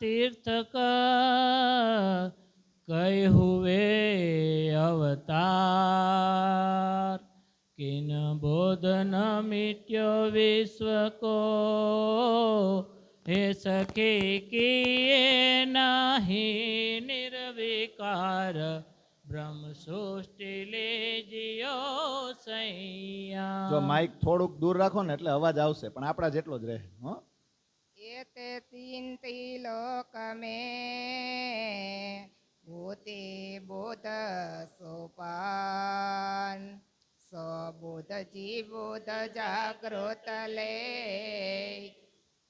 तीर्थ कई हुए अवतार, किन बोध न मिट्यो विश्व को, हे सखी किए नाही निर्विकार, બ્રહ્મ સૃષ્ટિ લેજિયો સૈયા. જો માઇક થોડુંક દૂર રાખો ને એટલે અવાજ આવશે, પણ આપણા જેટલો જ રહે. હો एते तीन त्रिलोक में भूते बोध सोपान, सबोध जीवोध जागृत ले,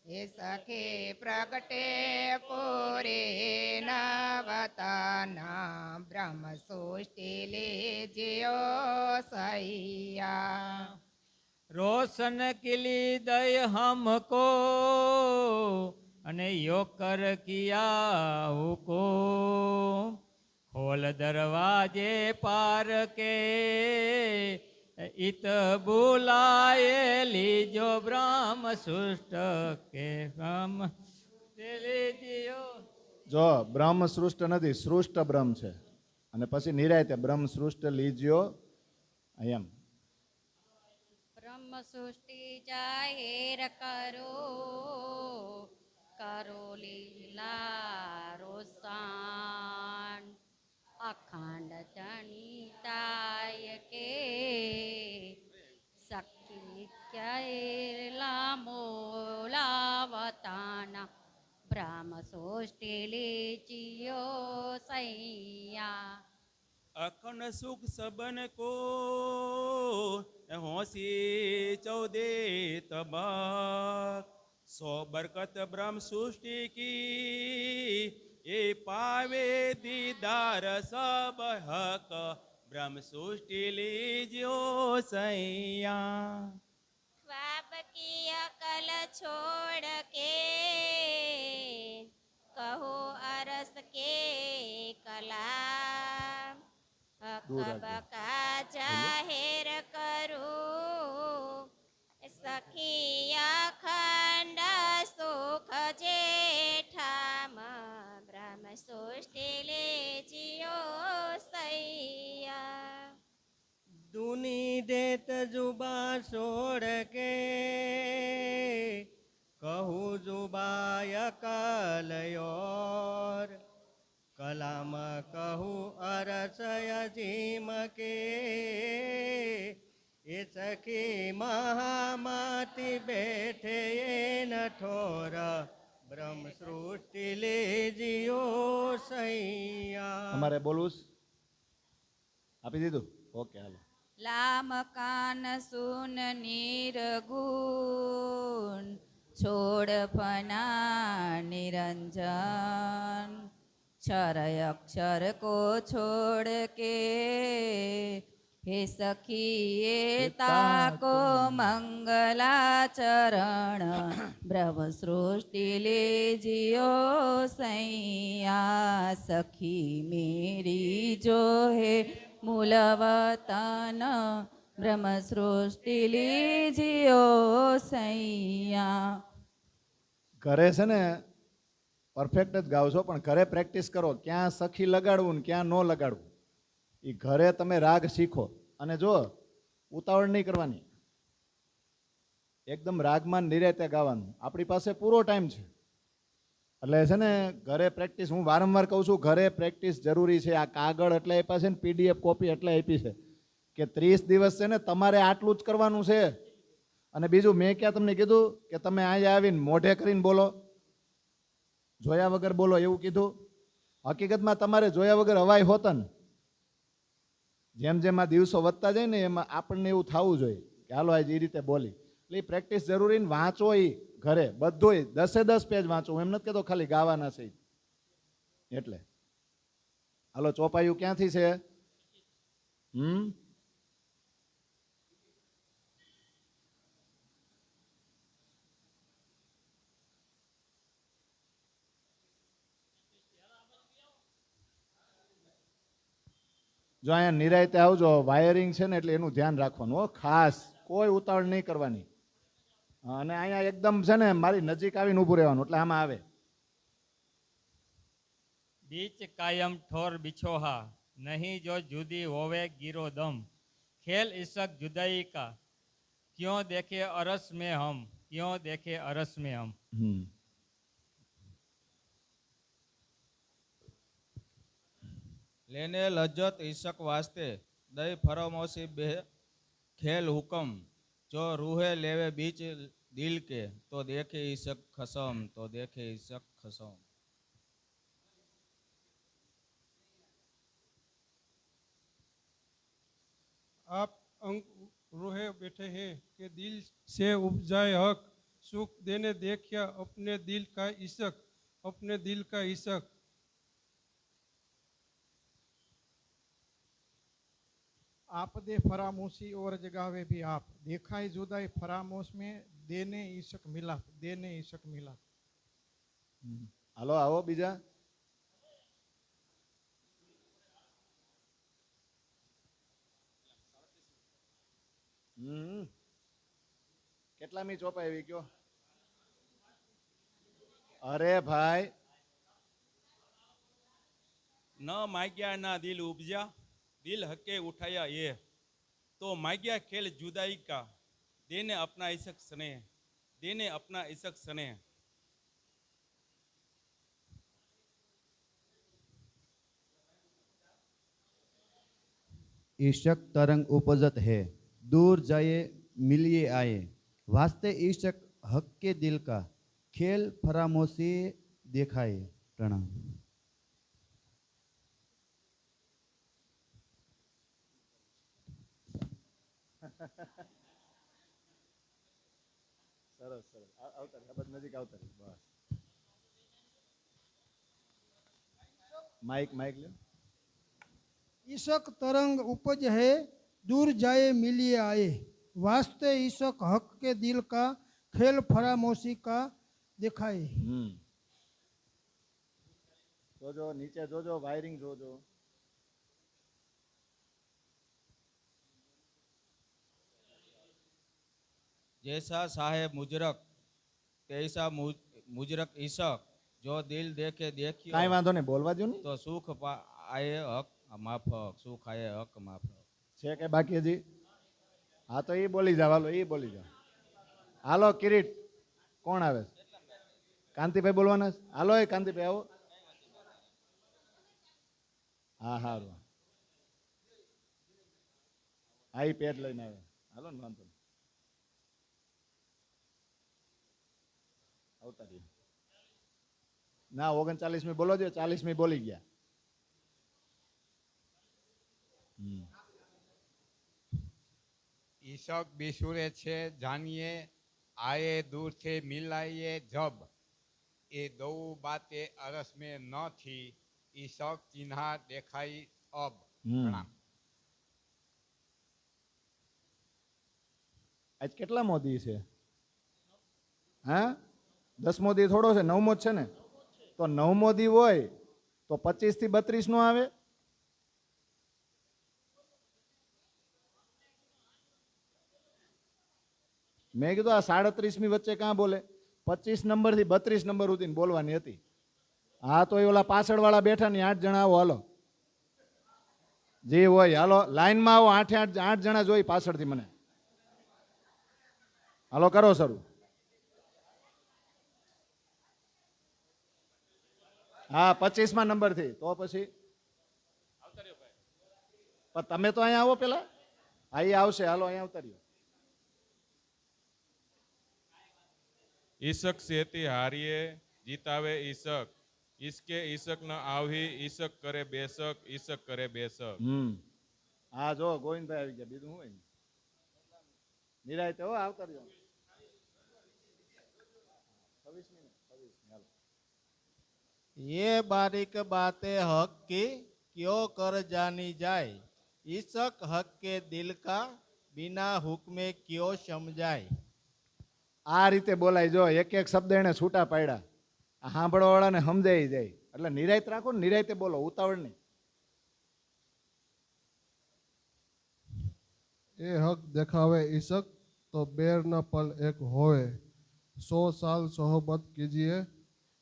हे सखे प्रगटे पूरे नवताना, ब्रह्म सृष्टि ले जियो सैया. रोशन किली दय हमको, अने यो कर किया हुको, खोल दरवाजे पार के, इत बुलाए लीजो ब्रह्म सृष्ट के, ब्रह्म लीजियो. જો બ્રહ્મ સૃષ્ટ નથી, સૃષ્ટ બ્રહ્મ છે. અને પછી નિરાયતે બ્રહ્મ સૃષ્ટ લીજ્યો એમ. બ્રહ્મ સૃષ્ટિ જાહેર કરો, કરો લીલા રોસાન, અખંડ જનિતાય કે, સખી ક્યાલા મોલાવતાના, બ્રહ્મ સૃષ્ટિ લીજિયો સૈયા. अखंड सुख सबन को, होशी चौदे तबाक, सौ बरकत ब्रह्म सृष्टि की, ये पावे दीदार सब हक, ब्रह्म सृष्टि लीजियो सैया. ख्वाब की अकल छोड़ के, कहो अरस के कला, कब का जाहिर करूं, सखिया खंड सुख जेठाम, ब्रह्म सृष्टि ले जियो सैया. दूनी देत जुबा छोड़ के, कहूँ जुबाय कलयोर, कलाम कहूँ अरसय जीम के, ये सखी महामति बैठे न ठोर, ब्रह्म सृष्टि ले जियो सैया. તમારે બોલવું છે? આપી દીધું? ઓકે હાલો. लाम कान सुन निर्गुण, छोड़ फना निरंजन, क्षर अक्षर को छोड़ के, हे सखिए ताको मंगलाचरण, ब्रह्म सृष्टि ले जियो सैया. सखी मेरी जो है मूल वतन, ब्रह्म सृष्टि लीजियो सैया. ઘરે છે ને પરફેક્ટ જ ગાવ છો, પણ ઘરે પ્રેક્ટિસ કરો. ક્યાં સખી લગાડવું ને ક્યાં ન લગાડવું, એ ઘરે તમે રાગ શીખો. અને જો ઉતાવળ નહીં કરવાની, એકદમ રાગમાં નિરાતે ગાવાનું. આપણી પાસે પૂરો ટાઈમ છે, એટલે છે ને ઘરે પ્રેક્ટિસ. હું વારંવાર કહું છું, ઘરે પ્રેક્ટિસ જરૂરી છે. આ કાગળ એટલે આપ્યા છે ને, PDF કોપી એટલે આપી છે કે 30 દિવસ છે ને તમારે આટલું જ કરવાનું છે. અને બીજું મેં ક્યાં તમને કીધું કે તમે અહીંયા આવીને મોઢે કરીને બોલો, જોયા વગર બોલો એવું કીધું? હકીકતમાં તમારે જોયા વગર હવાય હોતન. જેમ જેમ આ દિવસો વધતા જાય ને એમાં આપણને એવું થવું જોઈએ કે હાલો આજે એ રીતે બોલી. એટલે એ પ્રેક્ટિસ જરૂરી ને વાંચો. એ ઘરે બધું 10 પેજ વાંચો. એમ નથી કહેતો ખાલી ગાવાના છે. એટલે હાલો, ચોપાયું ક્યાંથી છે? જો અહીંયા નિરાયતે આવજો. વાયરિંગ છે ને એટલે એનું ધ્યાન રાખવાનું હો ખાસ. કોઈ ઉતાવળ નહીં કરવાની. અને અહીંયા એકદમ છે ને મારી નજીક આવીને ઊભું રહેવાનું, એટલે આમાં આવે. बीच कायम ठोर बिछोहा नहीं जो जुदी होवे गिरो दम खेल इशक जुदाई का क्यों देखे अरस में हम क्यों देखे अरस में हम लेने लज्जत इशक वास्ते दई फरमोसी बे खेल हुक्म जो रूहे लेवे बीच दिल के तो देखे इशक खसम तो देखे इशक खसम। आप अंग रोहे बैठे हैं कि दिल से उपजाए हक सुख देने देखिया अपने दिल का इशक अपने दिल का इशक। आप दे फरामोशी और जगावे भी आप देखाई जुदाई फरामोश में देने ईशक मिला देने ईशक मिला। હાલો આવો બીજા કેટલામી ચોપાઈ આવી કયો અરે ભાઈ न माग्या ना दिल उपजा दिल हके उठाया ये तो माग्या खेल जुदाई का देने अपना इशक स्नेह देने अपना इशक स्नेह। ईशक तरंग उपजत है दूर जाए मिलिए आए वास्ते ईशक हक के दिल का खेल फरामोशी देखाए। प्रणाम। સરસ સરસ આવતા રહ્યા બસ નજીક આવતા રહ્યા બસ માઇક માઇક લ્યો ईशक तरंग उपज है दूर जाए मिलिए आए वास्ते ईशक हक के दिल का खेल फरामोशी का दिखाए। જોજો નીચે જોજો વાયરિંગ જોજો जैसा साहेब मुजरक तैसा मुजरक इशक जो दिल देखे देखियो કાંઈ વાંધો નહીં બોલવા દો ને तो सुख आए हक माफक सुख आए हक माफक। છે કે બાકી હજી હા તો એ બોલી જાવ હાલો એ બોલી જાવ હાલો કિરીટ કોણ આવે છે? કાંતિભાઈ બોલવાના છે? હાલો એ કાંતિભાઈ આવો હા હારું હા એ પેડ લઈને આવે હાલો ને વાંધો નહીં આવતા રહીએ ના 39મી બોલો જો 40મી બોલી ગયા ईशक बिसुरे छे जानिए आए दूर से मिलाइए जब ये दो बातें अरस में न थी ईशक चिन्हा देखाई अब। प्रणाम। આજ કેટલામો દી છે હા 10મો દી થોડો છે 9મો જ છે ને તો 9મો દી હોય તો 25 થી 32 નો આવે મેં કીધું આ 37મી વચ્ચે કાં બોલે 25 નંબર થી 32 નંબર સુધી બોલવાની હતી હા તો એ ઓલા પાછળ વાળા બેઠા ને 8 જણા આવો હાલો જે હોય હાલો લાઈનમાં આવો 8 જણા જોઈ પાછળથી મને હાલો કરો શરૂ હા 25મા નંબર થી તો પછી પણ તમે તો અહીંયા આવો પેલા હા એ આવશે હાલો અહીંયા ઉતર્યો ईशक सेती हारिए जीतावे ईशक इसके ईशक न आवही ईशक करे बेशक ईशक करे बेशक। હા જો ગોવિંદભાઈ આવી ગયા બીજું શું હોય નિરાયતે હો આવતા રહ્યો 26 હાલો ये बारीक बातें हक की क्यों कर जानी जाए ईशक हक के दिल का बिना हुक्मे क्यों समझाए। આ રીતે બોલાય જો એક એક શબ્દ એને છૂટા પાડ્યા આ સાંભળવા વાળાને સમજાઈ જાય એટલે નિરાયત રાખો ને નિરાયતે બોલો ઉતાવળ નહીં એ હક દેખાવે ઈશક तो बेर न पल एक होए 100 साल सोहबत कीजिए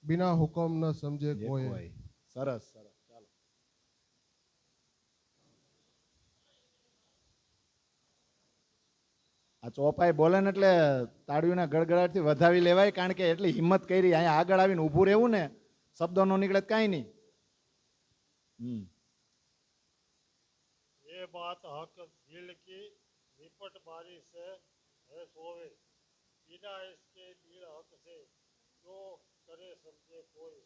बिना हुक्म न समझे कोई। સરસ સરસ, ચાલો. આ ચોપાઈ બોલે ને એટલે તાળીઓના ગડગડાટથી વધાવી લેવાય, કારણ કે એટલી હિંમત કરી અહીંયા આગળ આવીને ઊભું રહેવું ને, શબ્દો નો નીકળે તો કાંઈ નહીં. ये बात हक दिल की निपट बारी से है सोवे बिना इसके दिल हक से जो करे समझे कोई.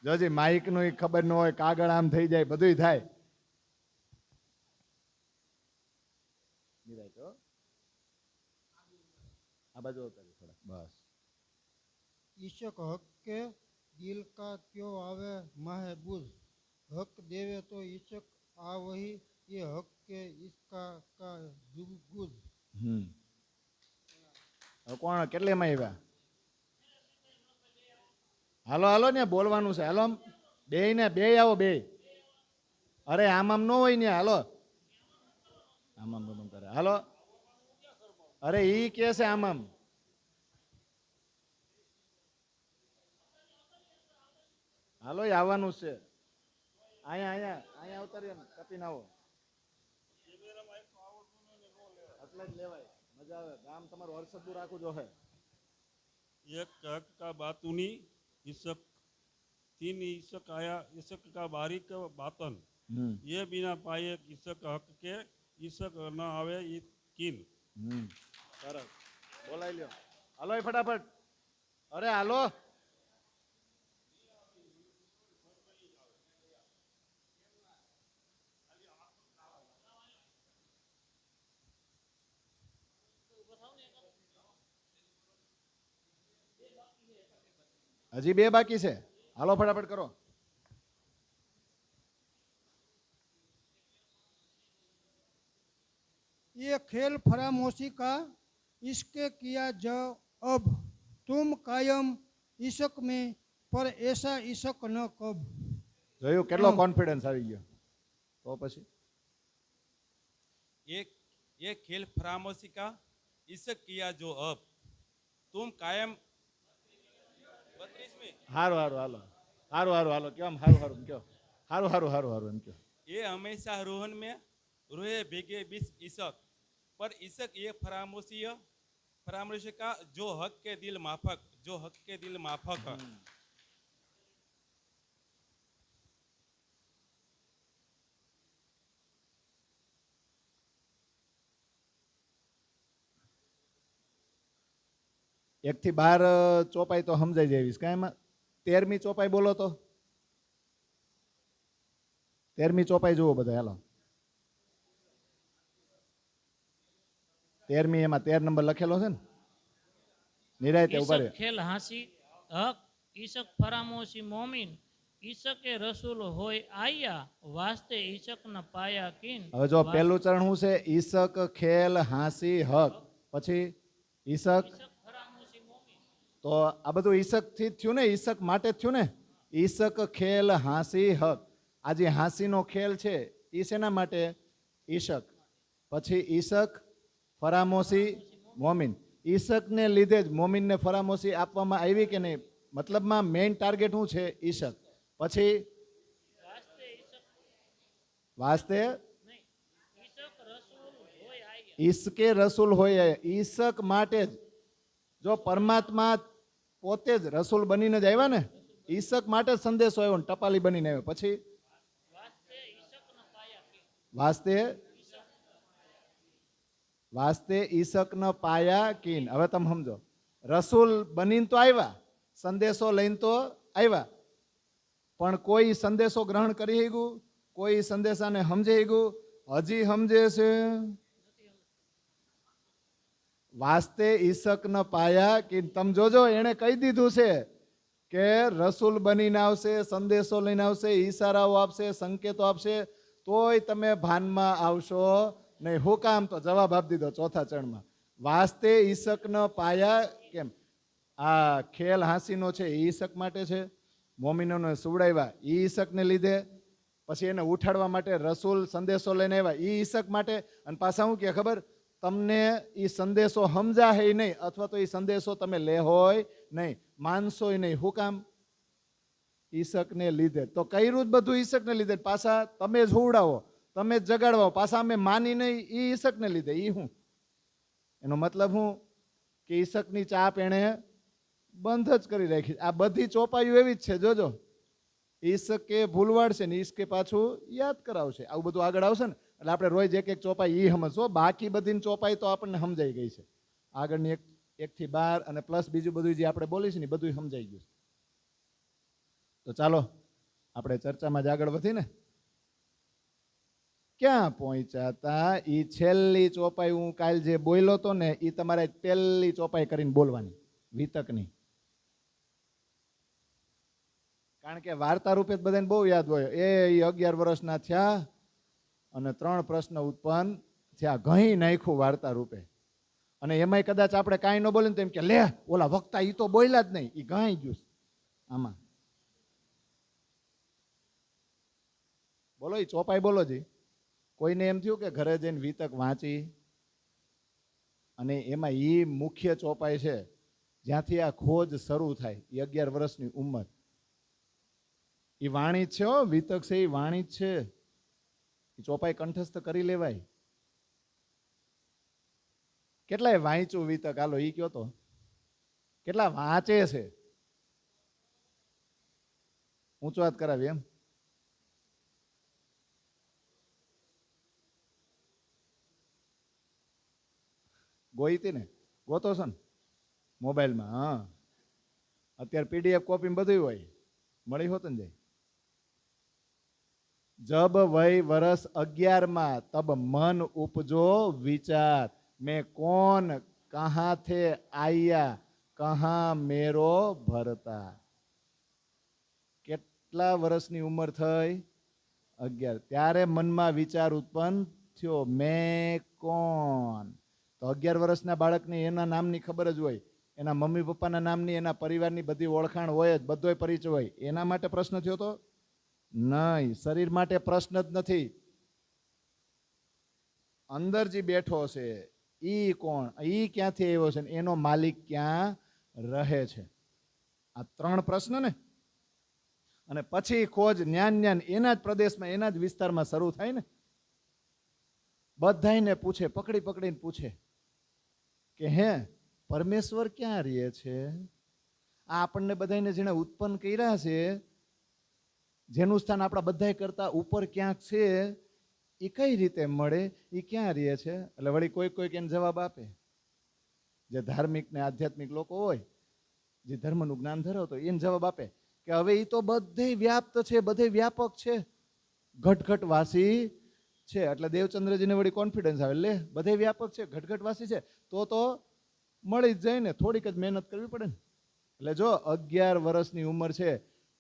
જોજી માઇક નું ખબર ન હોય, કાગળ આમ થઈ જાય, બધુંય થાય. આ બાજુ ઉતારી થોડાક, બસ. ईशक हक के दिल का क्यों आवे महबूज हक देवे तो ईशक आ वही ये हक के इसका का जुगुज. હવે કોણ કેટલેમાં આવ્યા? હાલો હાલો ને, બોલવાનું છે. હાલો બે ને, બે આવો બે. અરે આમ ન હોય ને, હાલો આમ કરે. હાલો, અરે ઈ કે છે આમ. હાલો એ આવવાનું છે. અહીંયા અહીંયા અહીંયા ઉતારી કપીને આવો, એટલે જ લેવાય, મજા આવે. ગામ તમારું હર્ષદું રાખવું જોહે. एक हक का बातूनी इसक तीन इसक आया इसक का बारीक बातन ये बिना पाए इसक हक के इसक न आवे कीन. સરસ, બોલાવી લ્યો. હાલો એ ફટાફટ. અરે હાલો. હજી બે બાકી છે. હાલો ફટાફટ કરો. ये खेल फरामोशी का इसके किया जो अब तुम कायम इशक में पर ऐसा इशक न कब. જોયું કેટલો કોન્ફિડન્સ આવી ગયો. તો પછી ये खेल फरामोशी का इसक किया जो अब तुम कायम 32 में હારું હારું હાલો, હારું હારું હાલો, કેમ હારું હારું કયો, હારું હારું હારું હારું એમ કયો. ये हमेशा रोहन में रोए भेगे बीस इसक पर इसक ये फरामोशी का जो हक के दिल माफक जो हक के दिल माफक. એક થી 12 ચોપાઈ તો સમજાઈ જઈશ. કાંઈ એમાં 13મી ચોપાઈ બોલો તો. 13મી ચોપાઈ જુઓ બધા. હાલો 13મી, એમાં 13 નંબર લખેલો છે ને. નિરાયતે ઉભા રહે. खेल हासी हक ईशक फरामोशी मोमिन ईशक के रसूल होय आया वास्ते ईशक न पाया किन. હવે જો પહેલું ચરણ શું છે? ઈશક ખેલ હાંસી હક. પછી ઈશક, તો આ બધું ઈશક થી થયું ને, ઈશક માટે જ થયું ને. ઈશક ખેલ હાંસી હક. આ જે હાંસીનો ખેલ છે એ શેના માટે? ઈશક. પછી ઈશક ફરામોશી મોમિન. ઈશકને લીધે જ મોમિનને ફરામોશી આપવામાં આવી કે નહીં? મતલબમાં મેઇન ટાર્ગેટ શું છે? ઈશક. પછી વાસ્તે ઈશકે રસૂલ હોય. ઈશક માટે જ, જો પરમાત્મા પોતે જ રસૂલ બનીને જ આવ્યા ને, ઈશક માટે જ સંદેશો આવ્યો ને, ટપાલી બનીને આવ્યો. પછી વાસ્તે ઈશક ન પાયા કીન. હવે તમે સમજો, રસૂલ બનીને તો આવ્યા, સંદેશો લઈને તો આવ્યા, પણ કોઈ સંદેશો ગ્રહણ કરી ગયું? કોઈ સંદેશાને સમજે ગયું? હજી સમજે છે? વાસ્તે ઈશક ન પાયા કે તમે જોજો, એને કહી દીધું છે કે રસૂલ બનીને આવશે, સંદેશો લઈને આવશે, ઈશારાઓ આપશે, સંકેતો આપશે, તોય તમે ભાનમાં આવશો નહીં. હું કામ? તો જવાબ આપી દીધો ચોથા ચરણમાં. વાસ્તે ઈશક ન પાયા. કેમ? આ ખેલ હાંસીનો છે એ ઈશક માટે છે. મોમિનોને સુવડાવ્યા એ ઈશકને લીધે. પછી એને ઉઠાડવા માટે રસૂલ સંદેશો લઈને આવ્યા એ ઈશક માટે. અને પાછા શું કે ખબર? તમને એ સંદેશો સમજાય નહીં, અથવા તો એ સંદેશો તમે લેહોય નહીં, માનશોય નહીં. શું કામ? ઈશકને લીધે. તો કર્યું જ બધું ઈશકને લીધે. પાછા તમે જ હુવડાવો, તમે જ જગાડવો, પાછા અમે માની નહીં એ ઈશકને લીધે. એ શું? એનો મતલબ શું કે ઈશકની ચાપ એણે બંધ જ કરી રાખી. આ બધી ચોપાઈઓ એવી જ છે. જોજો, ઈશકે ભૂલવાડશે ને ઈશકે પાછું યાદ કરાવશે. આવું બધું આગળ આવશે ને એટલે આપણે રોજ એક એક ચોપાઈ એ સમજશો. બાકી બધીની ચોપાઈ તો આપણને સમજાઈ ગઈ છે. આગળની 1 થી 12 અને પ્લસ બીજું બધું જે આપણે બોલીએ છીએ ને બધું સમજાઈ ગયું છે. તો ચાલો આપણે ચર્ચામાં જ આગળ વધીને ક્યાં પહોંચ્યા હતા? એ છેલ્લી ચોપાઈ હું કાલ જે બોલ્યો હતો ને એ તમારે પહેલી ચોપાઈ કરીને બોલવાની, વિતકની. કારણ કે વાર્તા રૂપે બધાને બહુ યાદ હોય. એ 11 વર્ષના થયા અને 3 પ્રશ્ન ઉત્પન્ન થયા. ઘણી નાખ્યું વાર્તા રૂપે. અને એમાંય કદાચ આપણે કાંઈ ન બોલે ને તો એમ કે લે ઓલા વક્તા એ તો બોલ્યા જ નહીં, એ ઘાઈ ગયું આમાં. બોલો, એ ચોપાઈ બોલો જી. કોઈને એમ થયું કે ઘરે જઈને વિતક વાંચી અને એમાં એ મુખ્ય ચોપાઈ છે જ્યાંથી આ ખોજ શરૂ થાય, એ 11 વર્ષની ઉંમર. એ વાણી જ છે હો, વિતક છે એ વાણી જ છે. એ ચોપાઈ કંઠસ્થ કરી લેવાય. કેટલાય વાંચ્યું વિતક? હાલો ઈ કયો તો, કેટલા વાંચે છે? ઊંચો હાથ કરાવી એમ. ગોઈતી ને ગોતો છો ને મોબાઈલમાં? હા, અત્યારે PDF કોપી બધું હોય, મળી હોત ને જાય. જબ વય વર્ષ 11 તબ મન ઉપજો વિચાર, મેં કોણ કહા થે આયા કહા મેરો ભરતા. કેટલા વર્ષની ઉંમર થઈ? 11. ત્યારે મનમાં વિચાર ઉત્પન્ન થયો, મેં કોણ. તો 11 વર્ષના બાળકને એના નામની ખબર જ હોય, એના મમ્મી પપ્પાના નામની, એના પરિવારની બધી ઓળખાણ હોય જ, બધોય પરિચય હોય. એના માટે પ્રશ્ન થયો તો નહીં, શરીર માટે પ્રશ્ન જ નથી. અંદર જે બેઠો છે ઈ કોણ, ઈ ક્યાંથી આવ્યો છે, એનો માલિક ક્યાં રહે છે. આ 3 પ્રશ્ન ને. અને પછી ખોજ જ્ઞાન એના જ પ્રદેશમાં, એના જ વિસ્તારમાં શરૂ થાય ને. બધાને પૂછે, પકડી પકડીને પૂછે કે હે પરમેશ્વર ક્યાં રહે છે? આ આપણને બધાને જેને ઉત્પન્ન કર્યા છે, જેનું સ્થાન આપણા બધા કરતા ઉપર ક્યાંક છે, એ કઈ રીતે મળે, એ ક્યાં રહે છે? એટલે વળી કોઈક એને જવાબ આપે. જે ધાર્મિક ને આધ્યાત્મિક લોકો હોય, જે ધર્મનું જ્ઞાન ધરાવતો હોય, એને જવાબ આપે કે હવે એ તો બધે વ્યાપ્ત છે, બધે વ્યાપક છે, ઘટઘટ વાસી છે. એટલે દેવચંદ્રજીને વળી કોન્ફિડન્સ આવે, લે બધે વ્યાપક છે, ઘટઘટ વાસી છે, તો મળી જ જાય ને, થોડીક જ મહેનત કરવી પડે ને. એટલે જો 11 વર્ષની ઉંમર છે,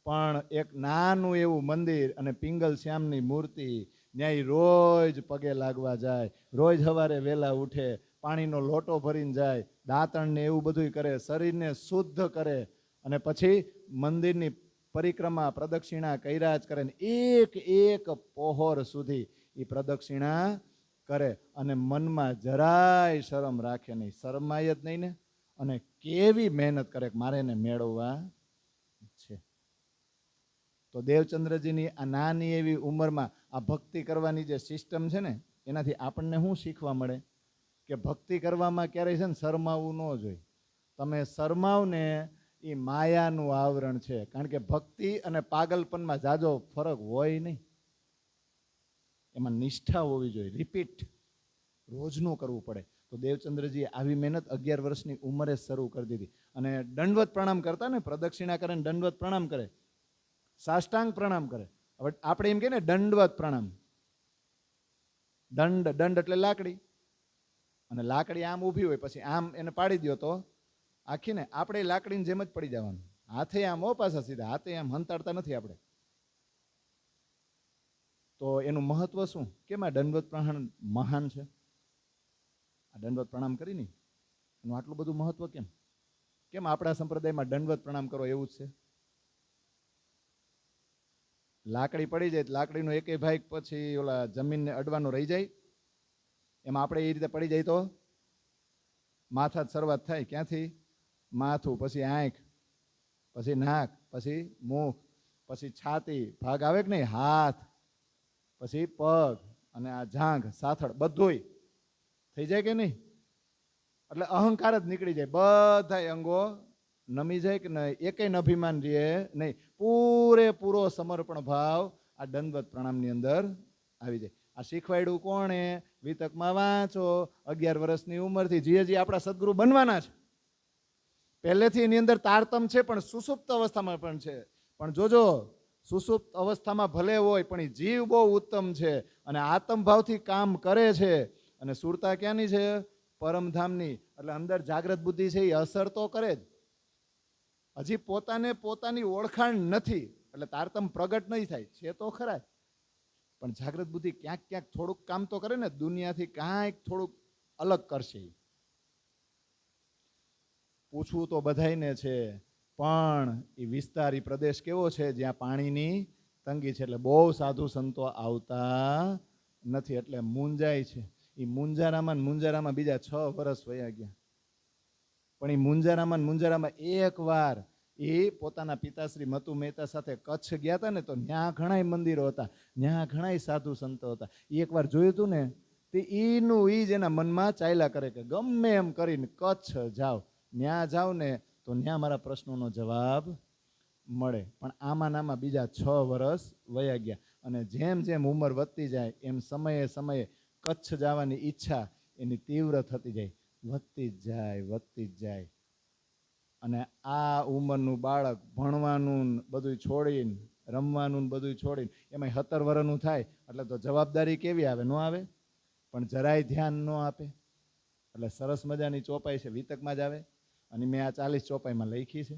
પણ એક નાનું એવું મંદિર અને પિંગલ શ્યામની મૂર્તિ, ન્યાય રોજ પગે લાગવા જાય, રોજ સવારે વહેલા ઉઠે, પાણીનો લોટો ભરીને જાય, દાંતણને એવું બધું કરે, શરીરને શુદ્ધ કરે, અને પછી મંદિરની પરિક્રમા પ્રદક્ષિણા કર્યા જ કરે ને એક પહોર સુધી એ પ્રદક્ષિણા કરે. અને મનમાં જરાય શરમ રાખે નહીં, શરમાય જ નહીં ને. અને કેવી મહેનત કરે કે મારે એને મેળવવા છે. તો દેવચંદ્રજીની આ નાની એવી ઉંમરમાં આ ભક્તિ કરવાની જે સિસ્ટમ છે ને, એનાથી આપણને શું શીખવા મળે કે ભક્તિ કરવામાં ક્યારેય છે ને શરમાવું ન જોઈએ. તમે શરમાવ ને એ માયાનું આવરણ છે. કારણ કે ભક્તિ અને પાગલપનમાં જાજો ફરક હોય નહીં. એમાં નિષ્ઠા હોવી જોઈએ, રિપીટ રોજનું કરવું પડે. તો દેવચંદ્રજી આવી મહેનત 11 વર્ષની ઉંમરે શરૂ કરી દીધી. અને દંડવત પ્રણામ કરતા ને, પ્રદક્ષિણા કરે ને દંડવત પ્રણામ કરે, સાષ્ટાંગ પ્રણામ કરે. હવે આપણે એમ કે ને દંડવત પ્રણામ. દંડ એટલે લાકડી, અને લાકડી આમ ઊભી હોય, પછી આમ એને પાડી દો તો આખી ને આપણે લાકડીની જેમ જ પડી જવાનું. હાથે આમ હો પાછા સીધા, હાથે આમ હંતાડતા નથી આપણે. તો એનું મહત્વ શું? કેમ આ દંડવત પ્રણામ મહાન છે? આ દંડવત પ્રણામ કરીને એનું આટલું બધું મહત્વ કેમ? કેમ આપણા સંપ્રદાયમાં દંડવત પ્રણામ કરો એવું જ છે? લાકડી પડી જાય, લાકડીનો એકેય ભાગ પછી ઓલા જમીનને અડવાનો રહી જાય. એમાં આપણે એ રીતે પડી જાય તો માથા જ શરૂઆત થાય. ક્યાંથી? માથું, પછી આંખ, પછી નાક, પછી મુખ, પછી છાતી ભાગ આવે કે નહીં, હાથ, પછી પગ અને આ જાંઘ સાથળ બધુંય થઈ જાય કે નહીં? એટલે અહંકાર જ નીકળી જાય, બધા અંગો નમી જાય કે નહીં, એકેય અભિમાન રહે નહીં, પૂરેપૂરો સમર્પણ ભાવ આ દંડવત પ્રણામની અંદર આવી જાય. આ શીખવાડ્યું કોણે? વિતકમાં વાંચો. 11 વર્ષની ઉંમરથી જે આપણા સદગુરુ બનવાના છે, પહેલેથી એની અંદર તારતમ છે, પણ સુસુપ્ત અવસ્થામાં પણ છે. પણ જોજો, સુસુપ્ત અવસ્થામાં ભલે હોય પણ એ જીવ બહુ ઉત્તમ છે અને આત્મભાવથી કામ કરે છે. અને સુરતા ક્યાંની છે? પરમધામની. એટલે અંદર જાગ્રત બુદ્ધિ છે એ અસર તો કરે જ. હજી પોતાને પોતાની ઓળખાણ નથી એટલે તારતમ પ્રગટ નહીં થાય, છે તો ખરા જ. પણ જાગ્રત બુદ્ધિ ક્યાંક ક્યાંક થોડુંક કામ તો કરે ને, દુનિયાથી કાંઈક થોડુંક અલગ કરશે. પૂછવું તો બધાયને છે, પણ એ વિસ્તાર, એ પ્રદેશ કેવો છે જ્યાં પાણીની તંગી છે, એટલે બહુ સાધુ સંતો આવતા નથી, એટલે મૂંઝાય છે. એ મુંજારામાં બીજા 6 વર્ષ વયા ગયા. પણ એ મુંજારામાં એક વાર એ પોતાના પિતાશ્રી મતુ મહેતા સાથે કચ્છ ગયા હતા ને, તો ત્યાં ઘણાય મંદિરો હતા, ત્યાં ઘણાય સાધુ સંતો હતા. એક વાર જોયું હતું ને, તે ઈનું ઈ જ એના મનમાં ચાલ્યા કરે કે ગમે એમ કરીને કચ્છ જાઓ, ત્યાં જાઓ ને તો ત્યાં મારા પ્રશ્નોનો જવાબ મળે. પણ આમાં બીજા 6 વર્ષ વયા ગયા. અને જેમ જેમ ઉંમર વધતી જાય એમ સમયે કચ્છ જવાની ઈચ્છા એની તીવ્ર થતી જાય, વધતી જ જાય. અને આ ઉંમરનું બાળક ભણવાનું બધું છોડીને, રમવાનું બધું છોડીને, એમાં 17 વર્ષનું થાય એટલે તો જવાબદારી કેવી આવે? ન આવે. પણ જરાય ધ્યાન ન આપે. એટલે સરસ મજાની ચોપાઈ છે, વિતકમાં જ આવે. અને મેં આ 40 ચોપાઈમાં લખી છે.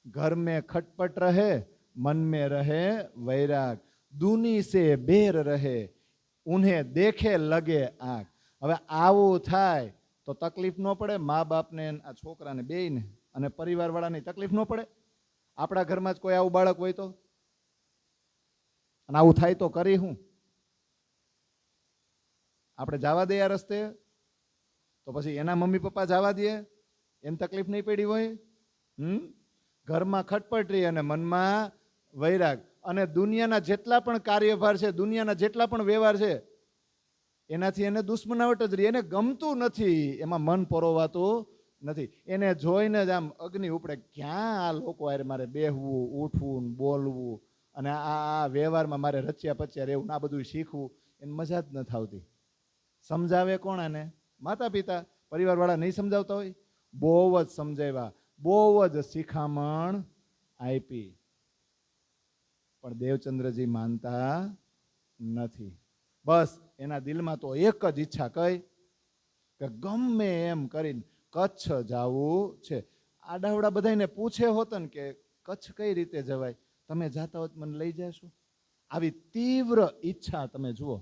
ઘર મેં ખટપટ રહે, મન મેં રહે વૈરાગ, દુની સે બેર રહે, ઉन्हें દેખે લગે આંખ. હવે આવું થાય તો તકલીફ ન પડે મા બાપને, આ છોકરાને બેયને, અને પરિવારવાળાની તકલીફ ન પડે? આપણા ઘરમાં જ કોઈ આવું બાળક હોય તો, અને આવું થાય તો કરી હું? આપણે જવા દે આ રસ્તે? તો પછી એના મમ્મી પપ્પા જવા દે? એમ તકલીફ નહીં પડી હોય? ઘરમાં ખટપટ રહી અને મનમાં વૈરાગ. અને દુનિયાના જેટલા પણ કાર્યભાર છે, દુનિયાના જેટલા પણ વ્યવહાર છે, એનાથી એને દુશ્મનાવટ જ રહી. એને ગમતું નથી, એમાં મન પરોવાતું નથી. એને જોઈને જ આમ અગ્નિ ઉપડે, ક્યાં આ લોકો આરે મારે બેહવું, ઉઠવું, બોલવું, અને આ વ્યવહારમાં મારે રચ્યા પચ્યા રહેવું, આ બધું શીખવું, એને મજા જ નથી આવતી. સમજાવે કોણ આને? માતા પિતા. પરિવારવાળા નહીં સમજાવતા હોય? બહુ જ સમજાવ્યા, બહુ જ શિખામણ આપી, પણ દેવચંદ્રજી માનતા નથી. બસ એના દિલમાં તો એક જ ઈચ્છા કઈ કે ગમે એમ કરીને કચ્છ જવું છે. આડાવડા બધાને પૂછે હોત ને કે કચ્છ કઈ રીતે જવાય, તમે જાતા હોત મને લઈ જશો? આવી તીવ્ર ઈચ્છા તમે જુઓ.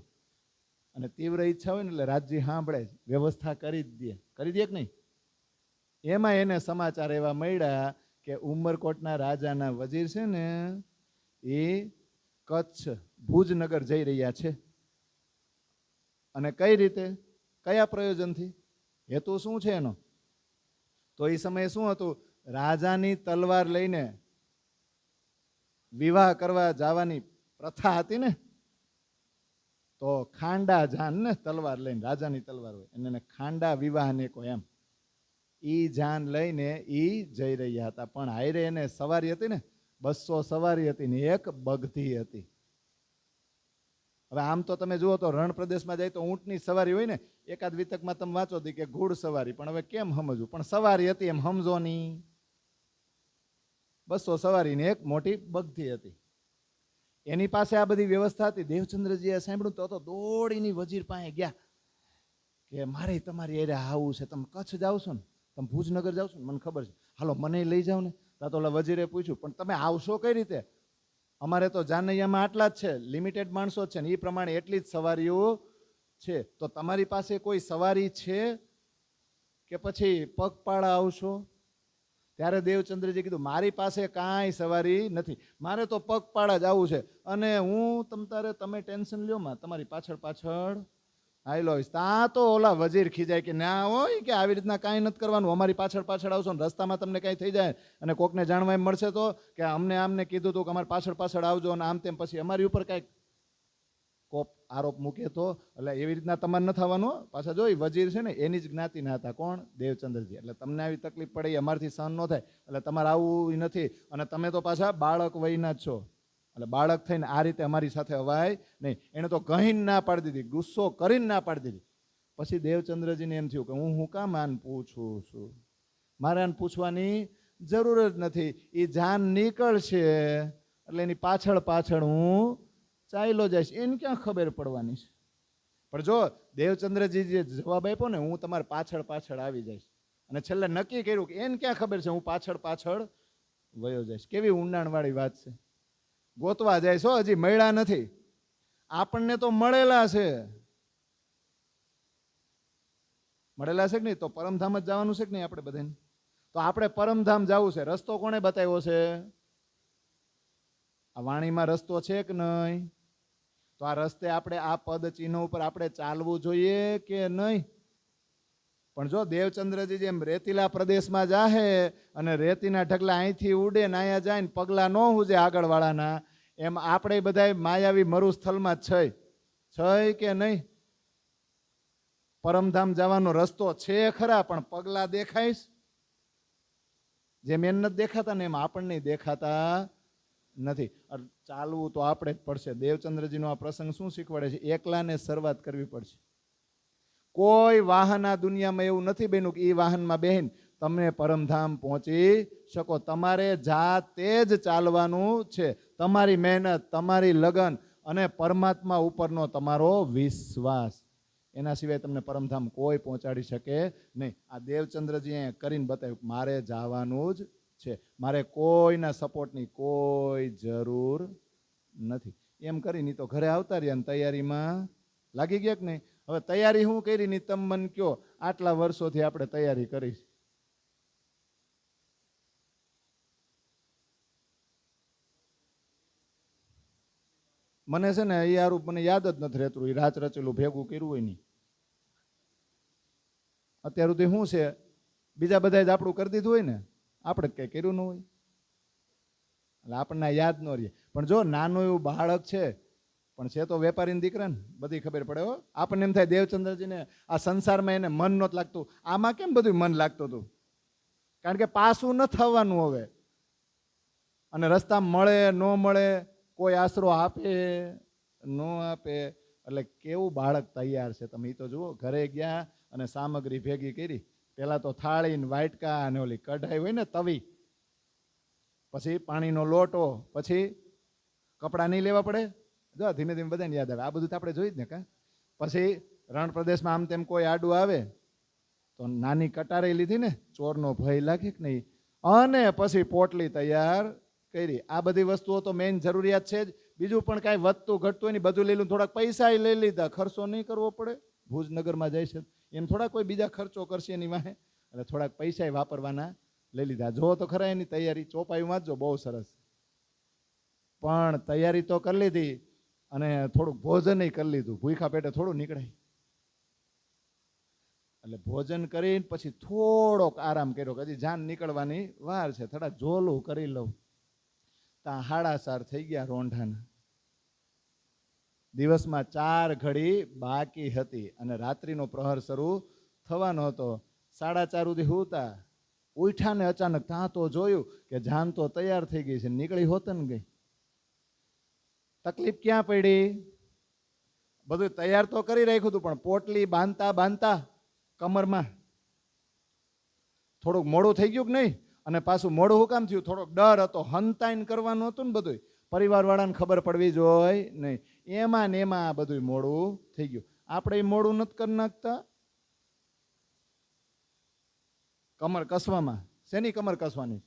અને તીવ્ર ઈચ્છા હોય ને એટલે રાજજી સાંભળે, વ્યવસ્થા કરી દે કે નહીં? એમાં એને સમાચાર એવા મળ્યા કે ઉમરકોટના રાજાના વજીર છે ને, એ કચ્છ ભુજનગર જઈ રહ્યા છે. અને કઈ રીતે, કયા પ્રયોજનથી, હેતુ શું છે એનો? તો એ સમયે શું હતું? રાજાની તલવાર લઈને વિવાહ કરવા જવાની પ્રથા હતી ને, તો ખાંડા જાન ને તલવાર લઈને, રાજાની તલવાર હોય એને ખાંડા વિવાહ ને કોઈ એમ, ઈ જાન લઈને ઈ જઈ રહ્યા હતા. પણ હાયરે એને સવારી હતી ને, 200 સવારી હતી ને 1 બગધી હતી. હવે આમ તો તમે જુઓ તો રણ પ્રદેશમાં જાય તો ઊંટની સવારી હોય ને, એકાદ વિતકમાં તમે વાંચો હતી કે ઘોડ સવારી, પણ હવે કેમ સમજવું? પણ સવારી હતી એમ સમજો નહીં. 200 સવારી ને 1 મોટી બગધી હતી. એની પાસે આ બધી વ્યવસ્થા હતી. દેવચંદ્રજીએ સાંભળ્યું તો દોડીની વજીર પાસે ગયા કે મારે તમારી એરે આવું છે, તમે કચ્છ જાવ છો ને, તમે ભુજનગર જાવ છો ને, મને ખબર છે, હાલો મને લઈ જાઓ ને. તો ઓલા વજીરે પૂછ્યું, પણ તમે આવશો કઈ રીતે? અમારે તો જાનૈયામાં આટલા જ છે, લિમિટેડ માણસો જ છે ને, એ પ્રમાણે એટલી જ સવારીઓ છે. તો તમારી પાસે કોઈ સવારી છે કે પછી પગપાળા આવશો? ત્યારે દેવચંદ્રજી કીધું, મારી પાસે કાંઈ સવારી નથી, મારે તો પગપાળા જ આવવું છે. અને હું તમે ટેન્શન લ્યો માં, તમારી પાછળ આયલો આવીશ. ત્યાં તો ઓલા વજીર ખીજાય કે ના હોય કે આવી રીતના કાંઈ નથી કરવાનું, અમારી પાછળ પાછળ આવશો ને રસ્તામાં તમને કાંઈ થઈ જાય અને કોકને જાણવા એમ મળશે તો કે અમને આમને કીધું હતું કે અમારી પાછળ પાછળ આવજો અને આમ તેમ, પછી અમારી ઉપર કાંઈક કોપ આરોપ મૂકે તો. એટલે એવી રીતના તમારે ન થવાનું. પાછા જો વજીર છે ને એની જ જ્ઞાતિના હતા. કોણ? દેવચંદ્રજી. એટલે તમને આવી તકલીફ પડે એ અમારથી સહન ન થાય, એટલે તમારે આવું નથી. અને તમે તો પાછા બાળક વયના જ છો, એટલે બાળક થઈને આ રીતે અમારી સાથે અવાય નહીં. એને તો કહીને ના પાડી દીધી, ગુસ્સો કરીને ના પાડી દીધી. પછી દેવચંદ્રજીને એમ થયું કે હું કામ આને પૂછું છું, મારે આને પૂછવાની જરૂર જ નથી. એ જાન નીકળશે એટલે એની પાછળ પાછળ હું ચાલ્યો જઈશ, એને ક્યાં ખબર પડવાની છે. પણ જો દેવચંદ્રજી જે જવાબ આપ્યો ને, હું તમારી પાછળ પાછળ આવી જઈશ, અને છેલ્લે નક્કી કર્યું કે એને ક્યાં ખબર છે, હું પાછળ પાછળ વયો જઈશ. કેવી ઊંડાણવાળી વાત છે. ગોતવા જાય છો, હજી મળ્યા નથી. આપણને તો મળેલા છે, મળેલા છે કે નહીં? તો પરમધામ જ જવાનું છે કે નહીં આપણે બધાને? તો આપણે પરમધામ જવું છે. રસ્તો કોણે બતાવ્યો છે? આ વાણીમાં રસ્તો છે કે નહીં? તો આ રસ્તે આપણે આ પદ ચિહ્ન ઉપર આપણે ચાલવું જોઈએ કે નહીં? પણ જો દેવચંદ્રજી જેમ રેતીલા પ્રદેશમાં જાહે અને રેતીના ઢગલા અહીંથી ઉડે ને અહીંયા જાય ને પગલા ન હુજે આગળવાળાના, એમ આપણે બધા માયાવી મરુસ્થળમાં જ છે કે નહીં? પરમધામ જવાનો રસ્તો છે ખરા, પણ પગલા દેખાઈશ જેમ એને નથી દેખાતા ને એમ આપણને દેખાતા નથી. ચાલવું તો આપણે જ પડશે. દેવચંદ્રજીનો આ પ્રસંગ શું શીખવાડે છે? એકલાને શરૂઆત કરવી પડશે. કોઈ વાહન આ દુનિયામાં એવું નથી બન્યું કે એ વાહનમાં બેહીને તમે પરમધામ પહોંચી શકો. તમારે જાતે જ ચાલવાનું છે. તમારી મહેનત, તમારી લગન અને પરમાત્મા ઉપરનો તમારો વિશ્વાસ, એના સિવાય તમને પરમધામ કોઈ પહોંચાડી શકે નહીં. આ દેવચંદ્રજી અહીંયા કરીને બતાવ્યું મારે જવાનું જ છે, મારે કોઈના સપોર્ટની કોઈ જરૂર નથી. એમ કરીને તો ઘરે આવતા રહ્યા, તૈયારીમાં લાગી ગયા કે નહીં? હવે તૈયારી શું કરી ની તમે મને કયો? આટલા વર્ષોથી આપણે તૈયારી કરી. મને છે ને એ યારું મને યાદ જ નથી રહેતું, એ રાચ રચેલું ભેગું કર્યું હોય નહીં. અત્યાર સુધી શું છે, બીજા બધા જ આપણું કરી દીધું હોય ને, આપણે જ કંઈ કર્યું ન હોય, એટલે આપણને યાદ ન રહે. પણ જો નાનું એવું બાળક છે, પણ છે તો વેપારીના દીકરા ને, બધી ખબર પડે. હો, આપણને એમ થાય દેવચંદ્રજીને આ સંસારમાં એને મન નહોતું લાગતું. આમાં કેમ બધું મન લાગતું હતું? કારણ કે પાછું ન થવાનું હવે. અને રસ્તા મળે ન મળે, કોઈ આશરો આપે ન આપે, એટલે કેવું બાળક તૈયાર છે. તમે તો જુઓ, ઘરે ગયા અને સામગ્રી ભેગી કરી. પહેલાં તો થાળી ને વાટકા અને ઓલી કઢાઈ હોય ને તવી, પછી પાણીનો લોટો, પછી કપડાં નહીં લેવા પડે. જો ધીમે ધીમે બધાને યાદ આવે. આ બધું તો આપણે જોઈ જ ને કા. પછી રણ પ્રદેશમાં આમ તેમ કોઈ આડું આવે તો નાની કટારી લીધી ને, ચોરનો ભય લાગે કે નહીં, અને પછી પોટલી તૈયાર કરી. આ બધી વસ્તુઓ તો મેઇન જરૂરિયાત છે જ. બીજું પણ કાંઈ વધતું ઘટતું હોય ને બધું લઈ લીધું. થોડાક પૈસા લઈ લીધા, ખર્ચો નહીં કરવો પડે. ભુજનગરમાં જાય છે એમ થોડા કોઈ બીજા ખર્ચો કરશે એની વાહે, એટલે થોડાક પૈસા વાપરવાના લઈ લીધા. જો તો ખરા એની તૈયારી, ચોપાયું વાંચજો, બહુ સરસ. પણ તૈયારી તો કરી લીધી અને થોડુંક ભોજન કરી લીધું. ભૂખા પેટે થોડું નીકળાય, એટલે ભોજન કરીને પછી થોડોક આરામ કર્યો. હજી જાન નીકળવાની વાર છે, થોડા જોલું કરી લઉં. ત્યાં 4:30 થઈ ગયા રોંઢાના. દિવસમાં 4 ઘડી બાકી હતી અને રાત્રિનો પ્રહર શરૂ થવાનો હતો. 4:30 સુધી હુતા. ઉઠ્યા ને અચાનક ત્યાં તો જોયું કે જાન તો તૈયાર થઈ ગઈ છે, નીકળી હોત ને ગઈ. તકલીફ ક્યાં પડી? બધું તૈયાર તો કરી રાખ્યું હતું, પણ પોટલી બાંધતા બાંધતા કમરમાં થોડુંક મોડું થઈ ગયું કે નહીં? અને પાછું મોડું શું કામ થયું? થોડોક ડર હતો, હંતાઈને કરવાનું હતું ને બધું, પરિવારવાળાને ખબર પડવી જોઈએ નહીં. એમાં ને એમાં બધું મોડું થઈ ગયું. આપણે મોડું નથી કરી નાખતા કમર કસવામાં. શેની કમર કસવાની?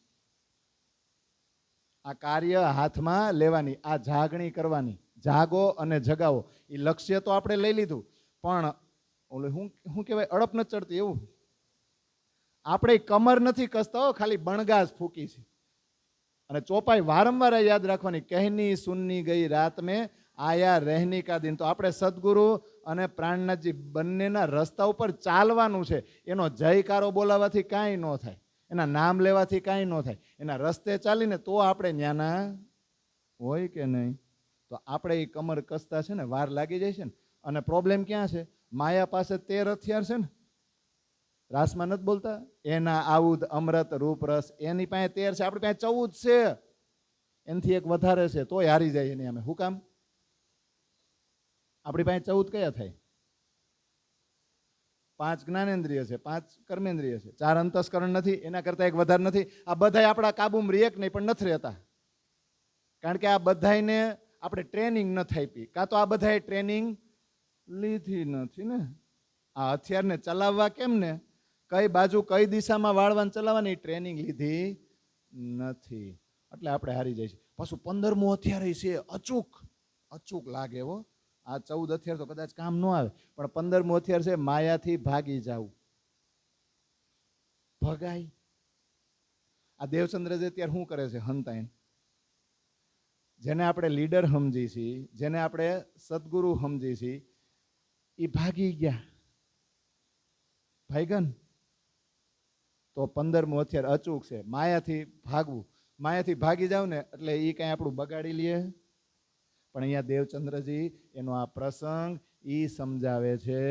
આ કાર્ય હાથમાં લેવાની, આ જાગણી કરવાની. જાગો અને જગાવો, એ લક્ષ્ય તો આપણે લઈ લીધું, પણ ઓલે શું કહેવાય, અડપ નથી ચડતી એવું. આપણે કમર નથી કસતા, ખાલી બણગાસ ફૂકી છે. અને ચોપાઈ વારંવાર યાદ રાખવાની, કહેની સુનની ગઈ રાત મેં આયા રહેની કા દિન. તો આપણે સદગુરુ અને પ્રાણનાથજી બંનેના રસ્તા ઉપર ચાલવાનું છે. એનો જયકારો બોલાવવાથી કાંઈ ન થાય, એના નામ લેવાથી કાંઈ ન થાય. એના રસ્તે ચાલીને તો આપણે ન્યાના હોય કે નહીં. તો આપણે એ કમર કસતા છે ને વાર લાગી જાય છે ને. અને પ્રોબ્લેમ ક્યાં છે? માયા પાસે 13 હથિયાર છે ને, રાસમાં નથી બોલતા, એના આવુદ અમૃત રૂપ રસ, એની પાસે 13 છે, આપણી પાસે 14 છે. એનાથી એક વધારે છે તોય હારી જાય એની અમે. શું કામ? આપણી પાસે 14 કયા થાય? 5 જ્ઞાનેન્દ્રિય છે, 5 કર્મેન્દ્રિય છે, 4 અંતસ્કરણ નથી, એના કરતાં એક વધારે નથી. આ બધા આપણા કાબુમાં રેક નહીં પણ નથી રહેતા, કારણ કે આ બધાને આપણે ટ્રેનિંગ નથી આપી, કાં તો આ બધાએ ટ્રેનિંગ લીધી નથી ને. આ હથિયારને ચલાવવા કેમ ને, કઈ બાજુ કઈ દિશામાં વાળવાની ચલાવવાની ટ્રેનિંગ લીધી નથી, એટલે આપણે હારી જાય છે. પાછું 15મું હથિયાર છે, અચૂક અચૂક લાગે હો. આ 14 હથિયાર તો કદાચ કામ ન આવે, પણ 15મું હથિયાર છે માયાથી ભાગી જવું. ભગાય. આ દેવચંદ્ર જે અત્યારે શું કરે છે? હંતાઈને જેને આપણે લીડર સમજી છીએ, જેને આપણે સદગુરુ સમજી છીએ, એ ભાગી ગયા. ભાઈગન તો 15મું હથિયાર અચૂક છે, માયાથી ભાગવું. માયાથી ભાગી જાવ ને એટલે એ કાંઈ આપણું બગાડી લે. પણ અહીંયા દેવચંદ્રજી એનો આ પ્રસંગ એ સમજાવે છે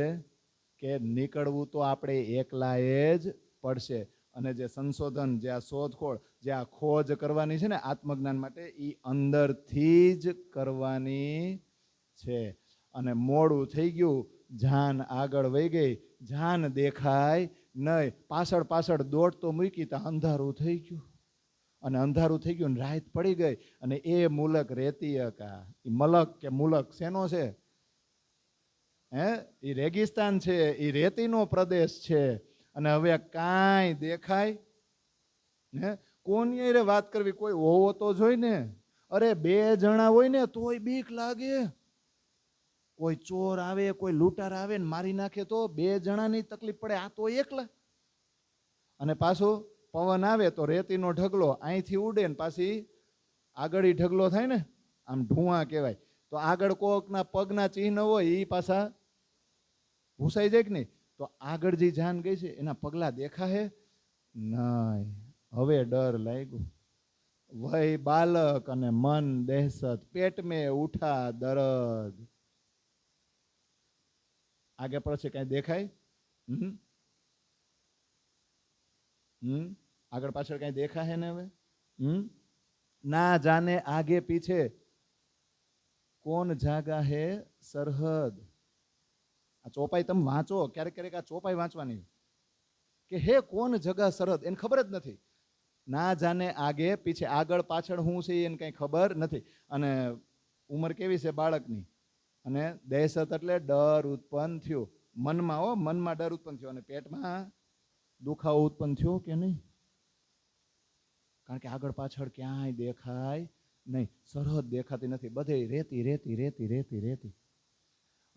કે નીકળવું તો આપણે એકલાએ જ પડશે. અને જે સંશોધન, જે આ શોધખોળ, જે આ ખોજ કરવાની છે ને આત્મજ્ઞાન માટે, એ અંદરથી જ કરવાની છે. અને મોડું થઈ ગયું, જાન આગળ વહી ગઈ, જાન દેખાય નહીં. પાછળ પાછળ દોડ તો મૂકી તા અંધારું થઈ ગયું, અને અંધારું થઈ ગયું ને રાત પડી ગઈ. અને એ મુલક રેતી હકા. એ મલક કે મુલક શેનો છે? એ રેગિસ્તાન છે, એ રેતીનો પ્રદેશ છે. અને હવે કાંઈ દેખાય ને. કોની રે વાત કરવી? કોઈ હોવો તો જોઈ ને. અરે 2 જણા હોય ને તોય બીક લાગે. કોઈ ચોર આવે, કોઈ લૂંટાર આવે ને મારી નાખે તો 2 જણાની તકલીફ પડે, આ તો એકલા. અને પાછું પવન આવે તો રેતીનો ઢગલો અહીંથી ઉડે ને પાછી આગળ ઢગલો થાય ને, આમ ધુઆ કહેવાય. તો આગળ કોકના પગના ચિહ્ન હોય એ પાછા ભૂસાઈ જાય કે નહીં. તો આગળ જે જાન ગઈ છે એના પગલા દેખાય નહીં. હવે ડર લાગ્યો. વય બાલક અને મન દહેશત, પેટ મેં ઉઠા દર્દ. આગે પછી કઈ દેખાય? આગળ પાછળ કઈ દેખાય ને હવે? ના જાને આગે પીછે કોણ જાગા હે સરહદ. આ ચોપાઈ તમે વાંચો ક્યારેક ક્યારેક, આ ચોપાઈ વાંચવાની કે હે કોણ જગા સરહદ, એને ખબર જ નથી. ના જાને આગે પીછે, આગળ પાછળ શું છે એને કઈ ખબર નથી. અને ઉંમર કેવી છે બાળકની. અને દહેશત એટલે ડર ઉત્પન્ન થયો મનમાં. મનમાં ડર ઉત્પન્ન થયો. અને પેટમાં દુખાવો ઉત્પન્ન થયો કે નહીં? કારણ કે આગળ પાછળ ક્યાંય દેખાય નહીં, સરહદ દેખાતી નથી, બધે રેતી રેતી રેતી રેતી રેતી.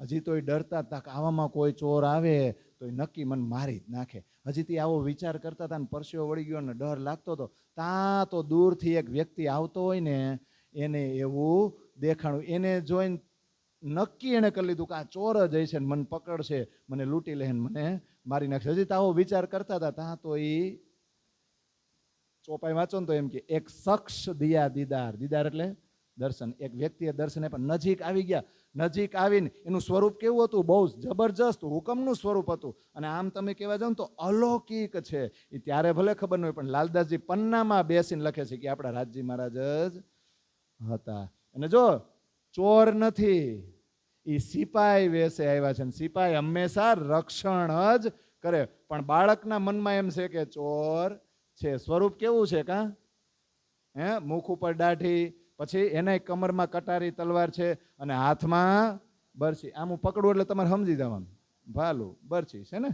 હજી તોય ડરતા હતા કે આવામાં કોઈ ચોર આવે તો નક્કી મને મારી જ નાખે. હજી તે આવો વિચાર કરતા હતા ને પરસેવો વળી ગયો ને ડર લાગતો હતો. ત્યાં તો દૂરથી એક વ્યક્તિ આવતો હોય ને એને એવું દેખાણું. એને જોઈને નક્કી એને કરી લીધું કે આ ચોર જ હશે ને મને પકડશે, મને લૂંટી લે, મને મારી નાખશે. હજી તો આવો વિચાર કરતા હતા. ત્યાં તો એ ચોપાઈ વાંચો ને તો એમ કે એક શખ્સ દિયા દીદાર. દીદાર એટલે દર્શન. એક વ્યક્તિએ દર્શન પણ નજીક આવી ગયા. નજીક આવીને એનું સ્વરૂપ કેવું હતું? બહુ જબરજસ્ત હુકમનું સ્વરૂપ હતું. અને આમ તમે કહેવા જાઓ ને તો અલૌકિક છે. એ ત્યારે ભલે ખબર ન હોય, પણ લાલદાસજી પન્નામાં બેસીને લખે છે કે આપણા રાજજી મહારાજ જ હતા. અને જો ચોર નથી, એ સિપાઈ વેશે આવ્યા છે. સિપાઈ હંમેશા રક્ષણ જ કરે. પણ બાળકના મનમાં એમ છે કે ચોર છે. સ્વરૂપ કેવું છે કા? મુખ ઉપર દાઢી, પછી એના કમરમાં કટારી તલવાર છે અને હાથમાં બરછી. આમ હું પકડું એટલે તમારે સમજી જવાનું ભાલું બરછી છે ને.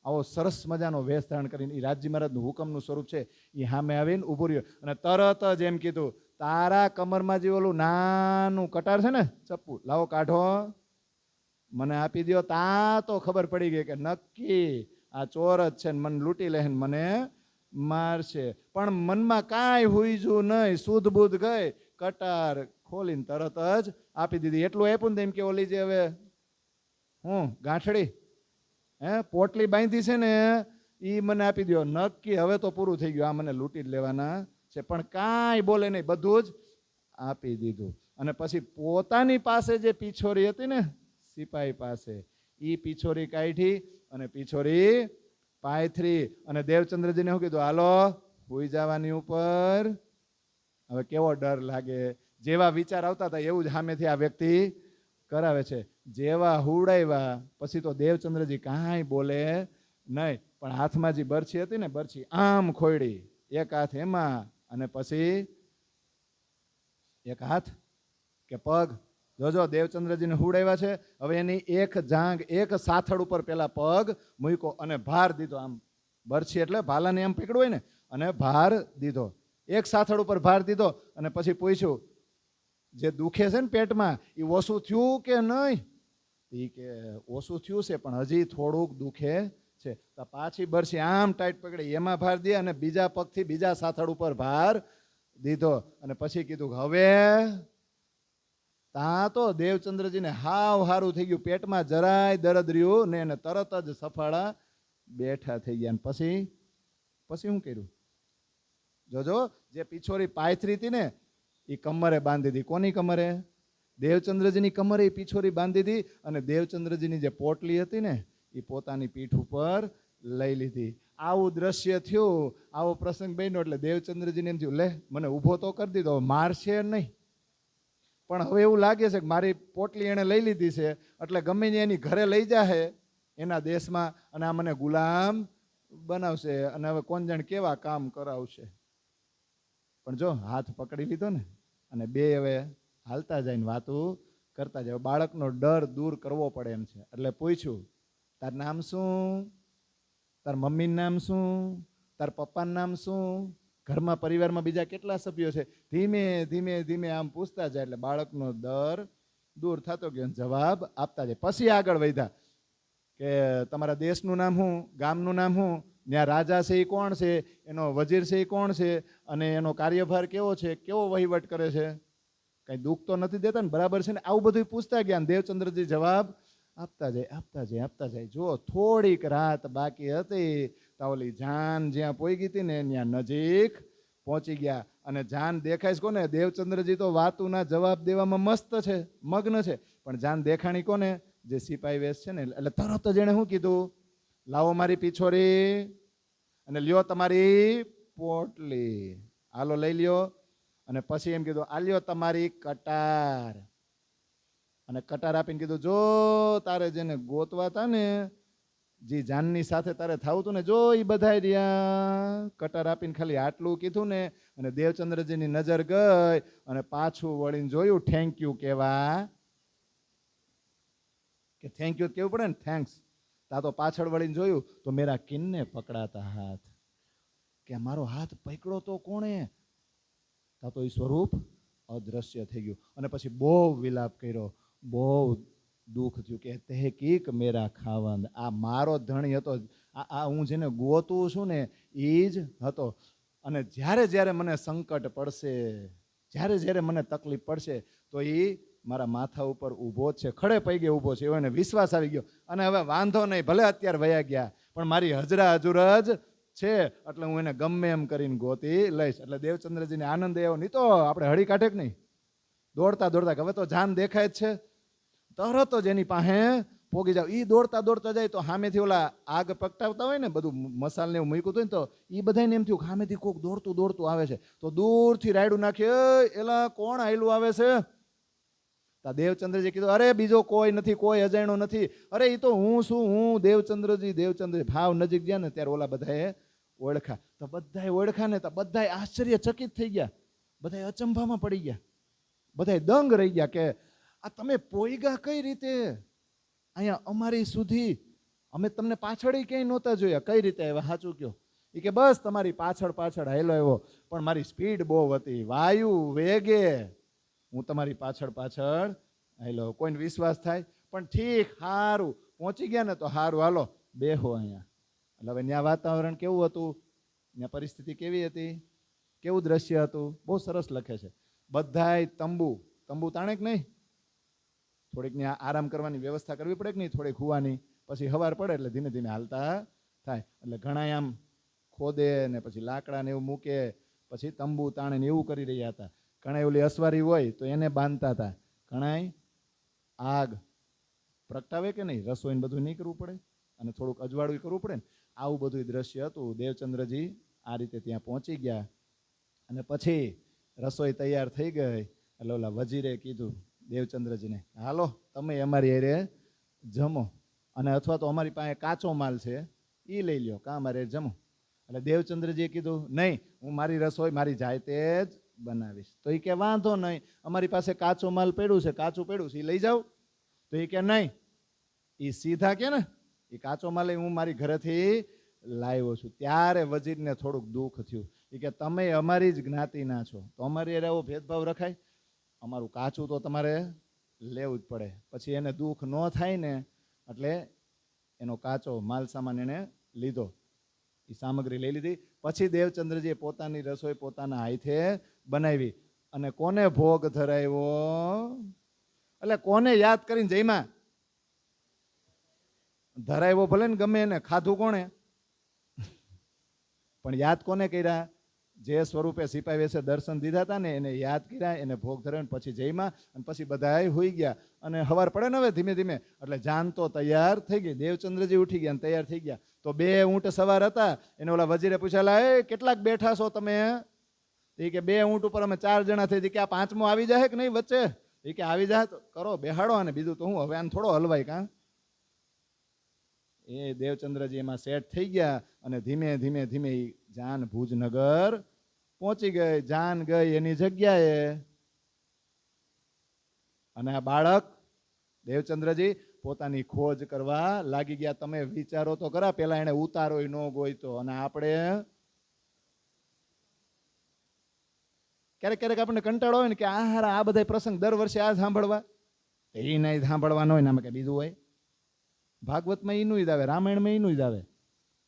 આવો સરસ મજાનો વેશ ધારણ કરીને એ રાજજી મહારાજનું હુકમનું સ્વરૂપ છે. એ સામે આવીને ઊભું રહ્યો અને તરત જ એમ કીધું, તારા કમરમાં જે ઓલું નાનું કટાર છે ને, ચપ્પુ લાવો કાઢો, મને આપી દો. તા તો ખબર પડી ગઈ કે નક્કી આ ચોર જ છે ને મને લૂંટી લે ને મને મારશે. પણ મનમાં કાંઈ હુઈજું નહીં, શુદ્ધ બુદ્ધ ગઈ, કટાર ખોલીને તરત જ આપી દીધી. એટલું આપ્યું ને એમ કે ઓલી જે હવે હું ગાંઠડી પોટલી બાંધી છે ને એ મને આપી દો, નક્કી હવે તો પૂરું થઈ ગયું, આ મને લૂંટી જ લેવાના છે. પણ કાંઈ બોલે નહીં, બધું જ આપી દીધું. અને પછી પોતાની પાસે જે પીછોરી હતી ને સિપાહી પાસે, એ પીછોરી કાઢી અને પીછોરી પાયથરી અને દેવચંદ્રજીને શું કીધું, હાલો હુઈ જવાની ઉપર. હવે કેવો ડર લાગે, જેવા વિચાર આવતા હતા એવું જ સામેથી આ વ્યક્તિ કરાવે છે. જેવા હુડાવ્યા પછી તો દેવચંદ્રજી કાંઈ બોલે નહીં, પણ હાથમાં જે બરછી હતી ને બરછી આમ ખોયડી, એક હાથ એમાં અને પછી એક હાથ કે પગ. જોજો દેવચંદ્રજીને હુડાવ્યા છે, હવે એની એક જાંગ એક સાથળ ઉપર પેલા પગ મૂક્યો અને ભાર દીધો. આમ બરછી એટલે ભાલાને એમ પકડવું હોય ને, અને ભાર દીધો, એક સાથળ ઉપર ભાર દીધો. અને પછી પૂછ્યું, જે દુખે છે ને પેટમાં એ ઓછું થયું કે નહીં? એ કે ઓછું થયું છે પણ હજી થોડુંક દુખે છે. તો પાછી બરછી આમ ટાઈટ પકડી, એમાં ભાર દે અને બીજા પગથી બીજા સાથળ ઉપર ભાર દીધો. અને પછી કીધું હવે તા તો દેવચંદ્રજીને હાવ હારું થઈ ગયું, પેટમાં જરાય દર્દ રહ્યું ને, એને તરત જ સફાળા બેઠા થઈ ગયા. પછી શું કર્યું? જોજો, જે પીછોરી પાયથરી હતી ને એ કમરે બાંધી દીધી. કોની કમરે? દેવચંદ્રજીની કમરે એ પીછોરી બાંધી દીધી. અને દેવચંદ્રજીની જે પોટલી હતી ને એ પોતાની પીઠ ઉપર લઈ લીધી. આવું દ્રશ્ય થયું, આવો પ્રસંગ બન્યો એટલે દેવચંદ્રજીને એમ થયું, લે મને ઊભો તો કરી દીધો, મારશે નહીં. પણ હવે એવું લાગે છે કે મારી પોટલી એણે લઈ લીધી છે એટલે ગમે ને એની ઘરે લઈ જાહે એના દેશમાં, અને આ મને ગુલામ બનાવશે અને હવે કોણ જાણે કેવા કામ કરાવશે. પણ જો હાથ પકડી લીધો ને અને બે હવે હાલતા જાય ને વાતું કરતા જાય. બાળકનો ડર દૂર કરવો પડે એમ છે. એટલે પૂછ્યું, તાર નામ શું? તાર મમ્મીનું નામ શું? તાર પપ્પાનું નામ શું? ઘરમાં પરિવારમાં બીજા કેટલા સભ્યો છે? ધીમે ધીમે ધીમે આમ પૂછતા જાય એટલે બાળકનો ડર દૂર થતો ગયો, જવાબ આપતા જાય. પછી આગળ વધ્યા કે તમારા દેશનું નામ શું? ગામનું નામ શું? ત્યાં રાજા છે એ કોણ છે? એનો વજીર છે એ કોણ છે? અને એનો કાર્યભાર કેવો છે? કેવો વહીવટ કરે છે? કઈ દુઃખ તો નથી દેતા ને? બરાબર છે ને? આવું બધું પૂછતા ગયા. દેવચંદ્રજી જવાબ આપતા જાય આપતા જાય આપતા જાય. જો થોડીક રાત બાકી હતી તો ઓલી જાન જ્યાં પહોંચી હતી ને ત્યાં નજીક પહોંચી ગયા. અને જાન દેખાય છે કોને? દેવચંદ્રજી તો વાતુના જવાબ દેવામાં મસ્ત છે, મગ્ન છે. પણ જાન દેખાણી કોને? જે સિપાહી વેશ છે ને. એટલે તરત જ એને શું કીધું? લાવો મારી પીછોરી અને લ્યો તમારી પોટલી, હાલો લઈ લ્યો. અને પછી એમ કીધું, આ લ્યો તમારી કટાર. અને કટાર આપીને કીધું, જો તારે જેને ગોતવા હતા ને, જે જાનની સાથે તારે થાવું હતું ને, જો એ બધા રહ્યા. કટાર આપીને ખાલી આટલું કીધું ને, અને દેવચંદ્રજીની નજર ગઈ અને પાછું વળીને જોયું. થેન્ક યુ કેવા, કે થેન્ક યુ કેવું પડે ને, થેન્ક્સ. તા તો પાછળ વળીને જોયું તો મેરા કિન્ને પકડાતા હાથ, કે મારો હાથ પકડો તો કોણે? તા તો એ સ્વરૂપ અદ્રશ્ય થઈ ગયું. અને પછી બહુ વિલાપ કર્યો, બહુ દુઃખ થયું કે તે કીક મેરા ખાવંદ, આ મારો ધણી હતો, આ હું જેને ગોતું છું ને એ જ હતો. અને જ્યારે જ્યારે મને સંકટ પડશે, જ્યારે જ્યારે મને તકલીફ પડશે તો એ મારા માથા ઉપર ઊભો જ છે, ખડે પૈગે ઊભો છે, એવો એને વિશ્વાસ આવી ગયો. અને હવે વાંધો નહીં, ભલે અત્યારે વયા ગયા પણ મારી હજરા હજુર જ છે, એટલે હું એને ગમે એમ કરીને ગોતી લઈશ. એટલે દેવચંદ્રજીને આનંદ એવો નહીં તો આપણે હળી કાઢે કે નહીં, દોડતા દોડતા, હવે તો જાન દેખાય જ છે, તરત જ એની પાસે પોગી જાવ. એ દોડતા દોડતા જાય તો સામેથી ઓલા આગ પ્રગટાવતા હોય ને, બધું મસાલને એવું મૂક્યું હતું ને, તો એ બધાને એમ થયું સામેથી કોઈક દોડતું દોડતું આવે છે. તો દૂરથી રાયડું નાખીએ, એલા કોણ આયલું આવે છે? દેવચંદ્રજી કીધું, અરે બીજો કોઈ નથી, કોઈ અજાણ્યો નથી, અરે એ તો હું છું, હું દેવચંદ્રજી. દેવચંદ્રજી ભાવ નજીક ગયા ને ત્યારે ઓલા બધાએ ઓળખા. તો બધાએ ઓળખા ને તો બધાએ આશ્ચર્યચકિત થઈ ગયા, બધાએ અચંભામાં પડી ગયા, બધાએ દંગ રહી ગયા કે આ તમે પોઈગા કઈ રીતે અહીંયા અમારી સુધી? અમે તમને પાછળ ક્યાંય નહોતા જોયા, કઈ રીતે આવ્યા? સાચું કયો? એ કે બસ તમારી પાછળ પાછળ હાલ્યો આવ્યો, પણ મારી સ્પીડ બહુ હતી, વાયુ વેગે હું તમારી પાછળ પાછળ હાલો. કોઈને વિશ્વાસ થાય? પણ ઠીક, સારું પહોંચી ગયા ને તો સારું, હાલો બેહો અહીંયા. એટલે હવે ત્યાં વાતાવરણ કેવું હતું, ત્યાં પરિસ્થિતિ કેવી હતી, કેવું દ્રશ્ય હતું? બહુ સરસ લખે છે. બધાય તંબુ તાણે કે નહીં, થોડીક ત્યાં આરામ કરવાની વ્યવસ્થા કરવી પડે કે નહીં, થોડીક હુવાની, પછી હવાર પડે એટલે ધીમે ધીમે હાલતા થાય. એટલે ઘણા આમ ખોદે ને પછી લાકડા ને એવું મૂકે, પછી તંબુ તાણે ને એવું કરી રહ્યા હતા. ઘણા ઓલી અસવારી હોય તો એને બાંધતા હતા, ઘણા આગ પ્રગટાવે કે નહીં, રસોઈને બધું નહીં કરવું પડે અને થોડુંક અજવાળું કરવું પડે ને, આવું બધું દ્રશ્ય હતું. દેવચંદ્રજી આ રીતે ત્યાં પહોંચી ગયા અને પછી રસોઈ તૈયાર થઈ ગઈ એટલે ઓલા વજીરે કીધું દેવચંદ્રજીને, હાલો તમે અમારી હારે જમો, અને અથવા તો અમારી પાસે કાચો માલ છે એ લઈ લ્યો, કાં અમારે જમો. એટલે દેવચંદ્રજીએ કીધું નહીં, હું મારી રસોઈ મારી જાતે જ બનાવીશ. તો એ કે વાંધો નહીં, અમારી પાસે કાચો માલ પડ્યું છે, કાચું પડ્યું છે, એ લઈ જાઓ. તો એ કે નહીં, એ સીધા કે ને એ કાચો માલ હું મારી ઘરેથી લાવ્યો છું. ત્યારે વજીરને થોડુંક દુઃખ થયું. એ કે તમે અમારી જ જ્ઞાતિના છો તો અમારી એવો ભેદભાવ રખાય, અમારું કાચું તો તમારે લેવું જ પડે. પછી એને દુઃખ ન થાય ને એટલે એનો કાચો માલ સામાન એને લીધો, એ સામગ્રી લઈ લીધી. પછી દેવચંદ્રજીએ પોતાની રસોઈ પોતાના હાથે બનાવી અને કોને ભોગ ધરાવ્યો, એટલે કોને યાદ કરીને જઈમાં ધરાવ્યો, ભલે ને ગમે એને, ખાધું કોણે પણ યાદ કોને કર્યા, જે સ્વરૂપે સિપાઈ વેશે દર્શન દીધા હતા ને એને યાદ કર્યા, એને ભોગ ધરાવ્યો. પછી જઈમાં અને પછી બધા હોઈ ગયા અને હવાર પડે ને હવે ધીમે ધીમે એટલે જાન તો તૈયાર થઈ ગઈ. દેવચંદ્રજી ઉઠી ગયા અને તૈયાર થઈ ગયા. તો 2 ઊંટ સવાર હતા, એને ઓલા વજીરે પૂછેલા, એ કેટલાક બેઠા છો તમે? એ કે 2 ઊંટ ઉપર અમે 4 જણા થઈ. કે આ 5મો આવી જાય કે નહીં વચ્ચે? એ કે આવી જાય તો કરો, બેહાડો, અને બીજું તો હું હવે આને થોડો હલવાય કાં. એ દેવચંદ્રજી એમાં સેટ થઈ ગયા અને ધીમે ધીમે ધીમે જાન ભુજનગર પહોંચી ગઈ. જાન ગઈ એની જગ્યાએ અને આ બાળક દેવચંદ્રજી પોતાની ખોજ કરવા લાગી ગયા. તમે વિચારો તો ખરા, પેલા એને ઉતારો ન ગોઈતો, અને આપણે ક્યારેક ક્યારેક આપણને કંટાળો હોય ને કે આ બધા પ્રસંગ દર વર્ષે આ સાંભળવા, એ નહીં સાંભળવાનો હોય ને આમાં કે બીજું હોય. ભાગવતમાં એનું જ આવે, રામાયણમાં એનું જ આવે,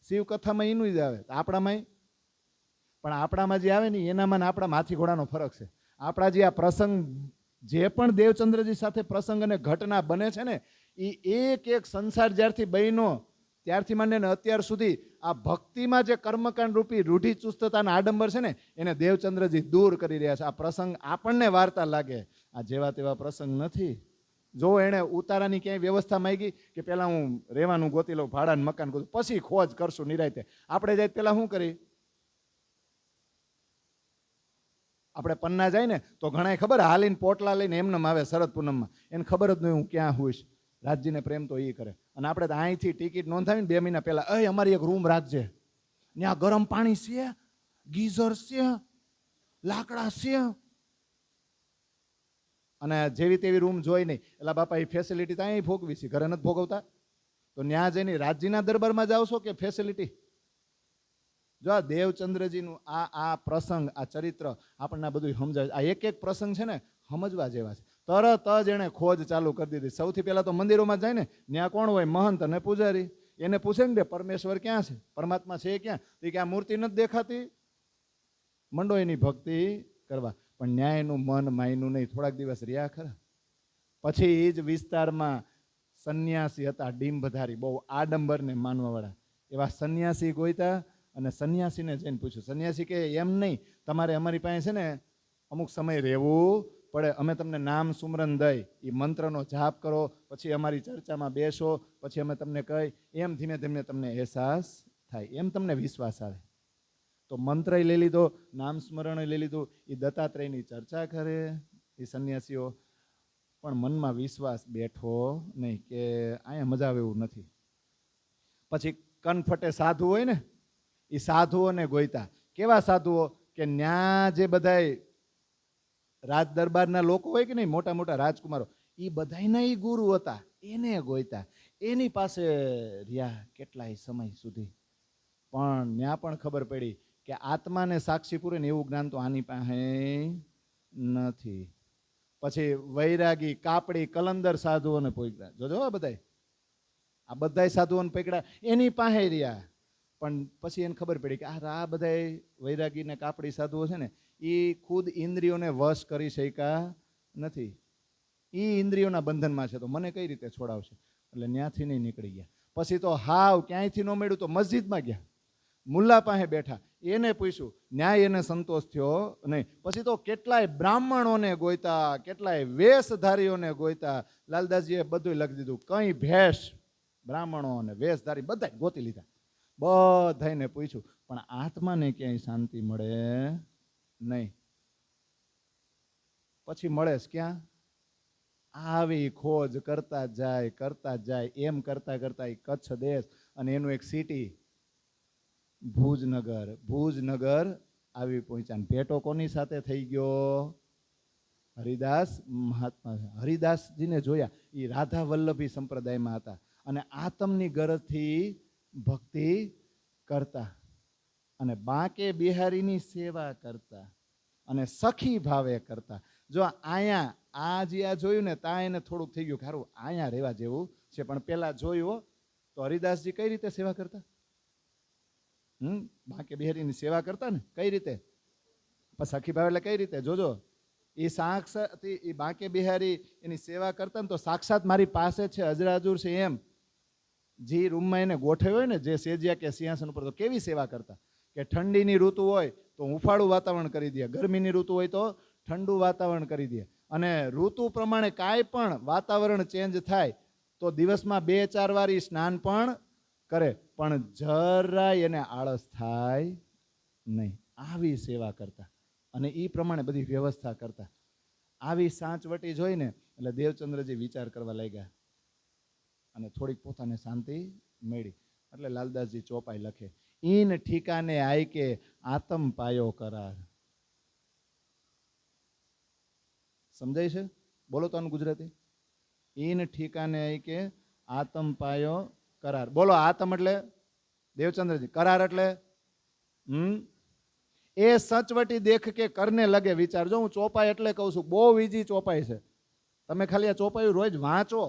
શિવકથામાં એનું જ આવે, આપણામાં પણ આપણામાં જે આવે ને એનામાં આપણા હાથી ઘોડાનો ફરક છે. આપણા જે આ પ્રસંગ જે પણ દેવચંદ્રજી સાથે પ્રસંગ અને ઘટના બને છે ને એ એક એક સંસાર જ્યારથી બન્યો ત્યારથી માંડીને અત્યાર સુધી આ ભક્તિમાં જે કર્મકાંડ રૂપી રૂઢિચુસ્તતા અને આડંબર છે ને એને દેવચંદ્રજી દૂર કરી રહ્યા છે. આ પ્રસંગ આપણને વાર્તા લાગે, આ જેવા તેવા પ્રસંગ નથી. જો એણે ઉતારાની ક્યાંય વ્યવસ્થા માંગી કે પહેલાં હું રહેવાનું ગોતી લઉં, ભાડાનું મકાન ગોતું, પછી ખોજ કરશું નિરાયતે. આપણે જાય પહેલાં શું કરી, આપણે પન્ના જાય ને તો ઘણા ખબર હાલીને પોટલા લઈને એમને આવે શરદ પૂનમમાં, એને ખબર જ નહીં હું ક્યાં હોઈશ. રાજજીને પ્રેમ તો એ કરે. અને આપણે તો અહીંથી ટિકિટ નોંધાવીને 2 મહિના પહેલાં, અમારી એક રૂમ રાખજે, ત્યાં ગરમ પાણી છે, ગીઝર છે, લાકડા છે, અને જેવી તેવી રૂમ જોઈ નહીં. એટલે બાપા એ ફેસિલિટી તો અહીં ભોગવી છે, ઘરે નથી ભોગવતા. તો ત્યાં જઈને રાજજીના દરબારમાં જાઓ છો કે ફેસિલિટી? જો આ દેવચંદ્રજીનું આ પ્રસંગ, આ ચરિત્ર આપણને બધું સમજાય. આ એક એક પ્રસંગ છે ને સમજવા જેવા છે. તરત જ એણે ખોજ ચાલુ કરી દીધી. સૌથી પહેલા તો મંદિરોમાં જાય ને, ત્યાં કોણ હોય? મહંત અને પૂજારી. એને પૂછે ને પરમેશ્વર ક્યાં છે, પરમાત્મા છે ક્યાં? તો કે આ મૂર્તિ નથી દેખાતી, મંડો એની ભક્તિ કરવા. પણ ન્યાયનું મન માયનું નહીં. થોડાક દિવસ રહ્યા ખરા. પછી એ જ વિસ્તારમાં સંન્યાસી હતા, ડીંભધારી, બહુ આડંબરને માનવાવાળા. એવા સંન્યાસી ગોઈતા અને સંન્યાસીને જઈને પૂછ્યું. સંન્યાસી કે એમ નહીં, તમારે અમારી પાસે છે ને અમુક સમય રહેવું પડે, અમે તમને નામ સુમરન દઈ, એ મંત્રનો જાપ કરો, પછી અમારી ચર્ચામાં બેસો, પછી અમે તમને કહી, એમ ધીમે ધીમે તમને અહેસાસ થાય, એમ તમને વિશ્વાસ આવે. તો મંત્ર લઈ લીધો, નામ સ્મરણ લઈ લીધું, એ દત્તાત્રેયની ચર્ચા કરે એ સંન્યાસીઓ, પણ મનમાં વિશ્વાસ બેઠો નહીં કે અહીંયા મજા આવે એવું નથી. પછી કનફટે સાધુ હોય ને, એ સાધુઓને ગોઈતા. કેવા સાધુઓ કે ન્યા જે બધાય રાજ દરબારના લોકો હોય કે નહીં, મોટા મોટા રાજકુમારો, એ બધાયના એ ગુરુ હતા, એને ગોઈતા. એની પાસે રહ્યા કેટલાય સમય સુધી. પણ ત્યાં પણ ખબર પડી કે આત્માને સાક્ષી પૂરે ને એવું જ્ઞાન તો આની પાસે નથી. પછી વૈરાગી, કાપડી, કલંદર સાધુઓને પકડ્યા. જોજો આ બધાય સાધુઓને પકડ્યા, એની પાસે રહ્યા. પણ પછી એને ખબર પડી કે આ બધા વૈરાગી ને કાપડી સાધુઓ છે ને એ ખુદ ઇન્દ્રિયોને વશ કરી શક્યા નથી. એ ઇન્દ્રિયોના બંધનમાં છે, તો મને કઈ રીતે છોડાવશે? એટલે ત્યાંથી નહીં નીકળી ગયા. પછી તો હાવ ક્યાંયથી ન મળ્યું તો મસ્જિદમાં ગયા, મુલ્લા પાસે બેઠા, એને પૂછ્યું, ન્યાય એને સંતોષ થયો નહીં. પછી તો કેટલાય બ્રાહ્મણોને ગોઈતા, કેટલાય વેશધારીઓને ગોઈતા. લાલદાસજીએ બધું લખી દીધું, કઈ ભેષ બ્રાહ્મણો અને વેશધારી બધા ગોતી લીધા, બધાને પૂછ્યું, પણ આત્માને ક્યાંય શાંતિ મળે નહીં. પછી મળે ક્યાં? આવી ખોજ કરતા જાય, એમ કરતા કરતા કચ્છ દેશ અને એનું એક સિટી ભુજનગર આવી પહોંચ્યા. ભેટો કોની સાથે થઈ ગયો? હરિદાસ મહાત્મા. હરિદાસજીને જોયા, એ રાધા વલ્લભી સંપ્રદાયમાં હતા અને આતમની ગરજથી ભક્તિ કરતા અને બાંકે બિહારીની સેવા કરતા અને સખી ભાવે કરતા. જો અહીંયા આ જે આ જોયું ને ત્યાં એને થોડુંક થઈ ગયું, ખારું અહીંયા રહેવા જેવું છે. પણ પેલા જોયું તો હરિદાસજી કઈ રીતે સેવા કરતા? બાંકે બિહારીની સેવા કરતા ને કઈ રીતે? સખી ભાવ એટલે કઈ રીતે? જોજો, એ સાક્ષાત એ બાંકે બિહારી એની સેવા કરતા ને તો સાક્ષાત મારી પાસે છે, અજરાજુર છે. એમ જે રૂમમાં એને ગોઠવ્યો હોય ને, જે સેજિયા કે સિંહાસન ઉપર, તો કેવી સેવા કરતા કે ઠંડીની ઋતુ હોય તો હુંફાળું વાતાવરણ કરી દે, ગરમીની ઋતુ હોય તો ઠંડુ વાતાવરણ કરી દે. અને ઋતુ પ્રમાણે કાંઈ પણ વાતાવરણ ચેન્જ થાય તો દિવસમાં 2-4 વાર સ્નાન પણ કરે, પણ જરાય એને આળસ થાય નહીં. આવી સેવા કરતા અને એ પ્રમાણે બધી વ્યવસ્થા કરતા. આવી સાંચવટી જોઈને એટલે દેવચંદ્રજી વિચાર કરવા લાગ્યા અને થોડીક પોતાને શાંતિ મળી. એટલે લાલદાસજી ચોપાઈ લખે, ઈન ઠીકાને આય કે આતમ પાયો કરાર. સમજાય છે? બોલો તો આનું ગુજરાતી. ઈન ઠીકાને આય કે આતમ પાયો કરાર. બોલો, આતમ એટલે દેવચંદ્રજી, કરાર એટલે એ સચવટી દેખ કે કરને લગે વિચાર. જો હું ચોપાઈ એટલે કહું છું, બહુ ઈજી ચોપાઈ છે. તમે ખાલી આ ચોપાઈ રોજ વાંચો.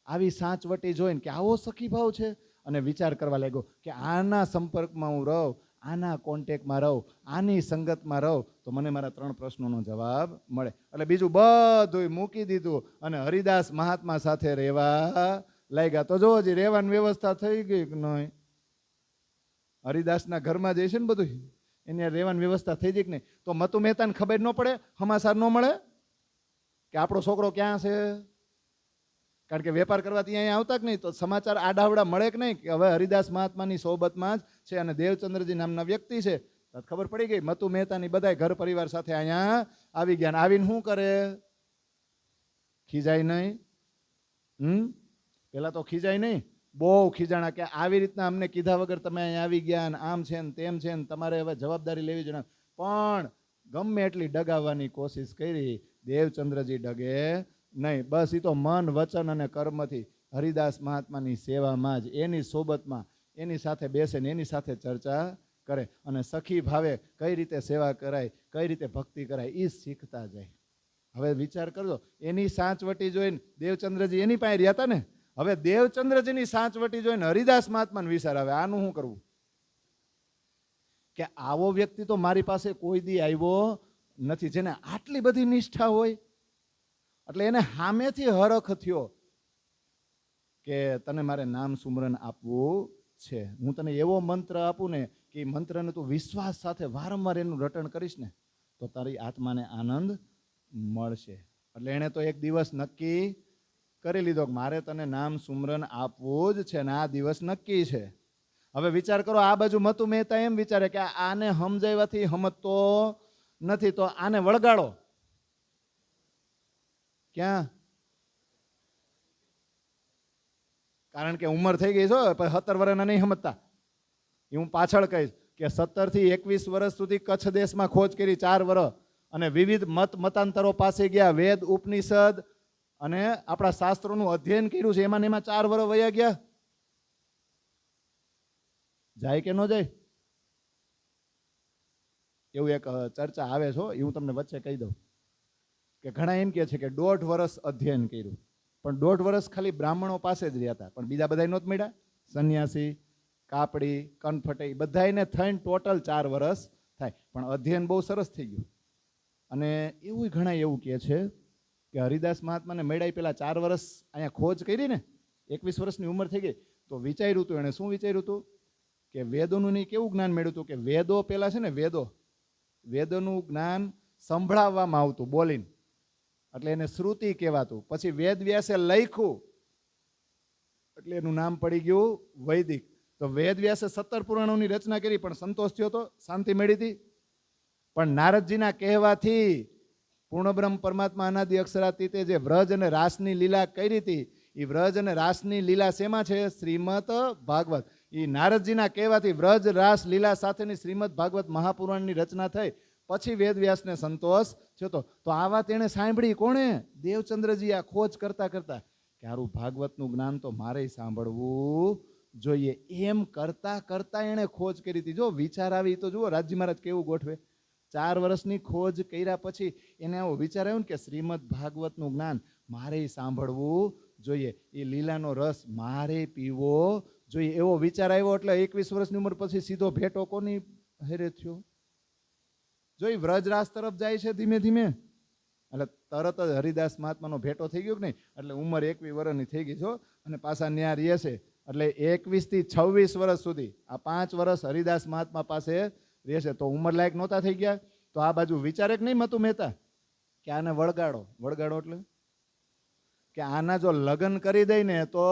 આવી સાંચવટી જોઈને કે આવો સખી ભાવ છે અને વિચાર કરવા લાગ્યો કે આના સંપર્કમાં હું રહું, આના કોન્ટેક્ટમાં રહું, આની સંગતમાં રહું તો મને મારા 3 પ્રશ્નોનો જવાબ મળે. એટલે બીજું બધું મૂકી દીધું અને હરિદાસ મહાત્મા સાથે રહેવા લાગ્યા. તો જો હજી રહેવાની વ્યવસ્થા થઈ ગઈ કે નહીં? હરિદાસના ઘરમાં જઈશે ને બધું, એની રહેવાની વ્યવસ્થા થઈ ગઈ કે નહીં? તો મતુ મહેતાને ખબર ન પડે, હમાસાર ન મળે કે આપણો છોકરો ક્યાં છે? કારણ કે વેપાર કરવાથી અહીંયા આવતા કે નહીં, તો સમાચાર આડાવડા મળે કે નહીં કે હવે હરિદાસ મહાત્માની સોબતમાં જ છે અને દેવચંદ્રજી નામના વ્યક્તિ છે. ખબર પડી ગઈ. મતુ મહેતાની બધા ઘર પરિવાર સાથે અહીંયા આવી ગયા. આવીને શું કરે? ખીજાય નહીં? પેલા તો ખીજાય નહીં, બહુ ખીજાણા કે આવી રીતના અમને કીધા વગર તમે અહીંયા આવી ગયા ને આમ છે ને તેમ છે ને તમારે હવે જવાબદારી લેવી જોઈએ. પણ ગમે એટલી ડગાવવાની કોશિશ કરી, દેવચંદ્રજી ડગે નહીં. બસ એ તો મન, વચન અને કર્મથી હરિદાસ મહાત્માની સેવામાં જ, એની સોબતમાં, એની સાથે બેસે ને એની સાથે ચર્ચા કરે અને સખી ભાવે કઈ રીતે સેવા કરાય, કઈ રીતે ભક્તિ કરાય એ શીખતા જાય. હવે વિચાર કરજો, એની સાંચવટી જોઈને દેવચંદ્રજી એની પાસે રહ્યા હતા ને, હવે દેવચંદ્રજીની સાંચવટી જોઈને હરિદાસ મહાત્માને વિચાર આવે આનું શું કરવું? કે આવો વ્યક્તિ તો મારી પાસે કોઈ દી આવ્યો નથી, જેને આટલી બધી નિષ્ઠા હોય. એટલે એને સામેથી હરખ થયો કે તને મારે નામ સુમરન આપવું છે. હું તને એવો મંત્ર આપું ને કે એ મંત્રને તું વિશ્વાસ સાથે વારંવાર એનું રટણ કરીશ ને તો તારી આત્માને આનંદ મળશે. એટલે એણે તો એક દિવસ નક્કી કરી લીધો કે મારે તને નામ સુમરન આપવું જ છે ને આ દિવસ નક્કી છે. હવે વિચાર કરો, આ બાજુ મતુ મહેતા એમ વિચારે કે આને સમજાવવાથી સમજતો નથી તો આને વળગાડો. ક્યાં? કારણ કે ઉંમર થઈ ગઈ છે, 17 વર્ષના નહીં સમજતા. એ હું પાછળ કહીશ કે 17 થી 21 વર્ષ સુધી કચ્છ દેશમાં ખોજ કરી, 4 વર્ષ, અને વિવિધ મતાંતરો પાસે ગયા, વેદ ઉપનિષદ અને આપણા શાસ્ત્રોનું અધ્યયન કર્યું છે. એમાં 4 વર્ષ વયા ગયા. જાય કે ન જાય? એવું એક ચર્ચા આવે છે, એ હું તમને વચ્ચે કહી દઉં કે ઘણા એમ કહે છે કે 1.5 વર્ષ અધ્યયન કર્યું, પણ 1.5 વર્ષ ખાલી બ્રાહ્મણો પાસે જ રહ્યા હતા, પણ બીજા બધા નહોત મળ્યા. સંન્યાસી, કાપડી, કનફટે બધાને થઈને ટોટલ 4 વર્ષ થાય, પણ અધ્યયન બહુ સરસ થઈ ગયું. અને એવું ઘણા એવું કહે છે કે હરિદાસ મહાત્માને મેળાઈ પેલા 4 વર્ષ અહીંયા ખોજ કરી ને, 21 વર્ષની ઉંમર થઈ ગઈ, તો વિચાર્યું હતું એણે, શું વિચાર્યું હતું કે વેદોનું નહીં કેવું જ્ઞાન મેળવ્યું હતું કે વેદો પેલા છે ને વેદોનું જ્ઞાન સંભળાવવામાં આવતું બોલીને, એટલે એને શ્રુતિ કહેવાતું. પછી વેદ વ્યાસે લખ્યું એટલે એનું નામ પડી ગયું વૈદિક. તો વેદ વ્યાસે 17 પુરાણોની રચના કરી, પણ સંતોષ થયો તો, શાંતિ મળી હતી. પણ નારદજીના કહેવાથી પૂર્ણબ્રહ્મ પરમાત્મા અનાદિ અક્ષરાતીતે જે વ્રજ અને રાસની લીલા કરી હતી, એ વ્રજ અને રાસની લીલા શેમાં છે? શ્રીમદ ભાગવત. એ નારદજીના કહેવાથી વ્રજ રાસ લીલા સાથેની શ્રીમદ ભાગવત મહાપુરાણની રચના થઈ. પછી વેદવ્યાસને સંતોષ થયો તો આ વાત એણે સાંભળી કોણે? દેવચંદ્રજી આ ખોજ કરતા કરતા કે હારું ભાગવતનું જ્ઞાન તો મારે સાંભળવું જોઈએ. એમ કરતા કરતા એણે ખોજ કરી હતી. જો વિચાર આવી તો જુઓ રાજજી મહારાજ કેવું ગોઠવે. 4 વર્ષની ખોજ કર્યા પછી એને આવો વિચાર આવ્યો ને કે શ્રીમદ ભાગવતનું જ્ઞાન મારે સાંભળવું જોઈએ, એ લીલાનો રસ મારે પીવો જોઈએ, એવો વિચાર આવ્યો. એટલે 21 વર્ષની ઉંમર પછી સીધો ભેટો કોની હેરે થયો? જોઈ વ્રજરાસ તરફ જાય છે ધીમે ધીમે, એટલે તરત જ હરિદાસ મહાત્માનો ભેટો થઈ ગયો કે નહીં? એટલે ઉંમર 21 વર્ષની થઈ ગઈ છો, અને પાછા ન્યા રહે છે. એટલે 21 થી 26 વર્ષ સુધી આ 5 વર્ષ હરિદાસ મહાત્મા પાસે રહેશે. તો ઉંમર લાયક નહોતા થઈ ગયા, તો આ બાજુ વિચારે કે નહીં મતું મહેતા કે આને વળગાડો એટલે કે આના જો લગ્ન કરી દઈ ને તો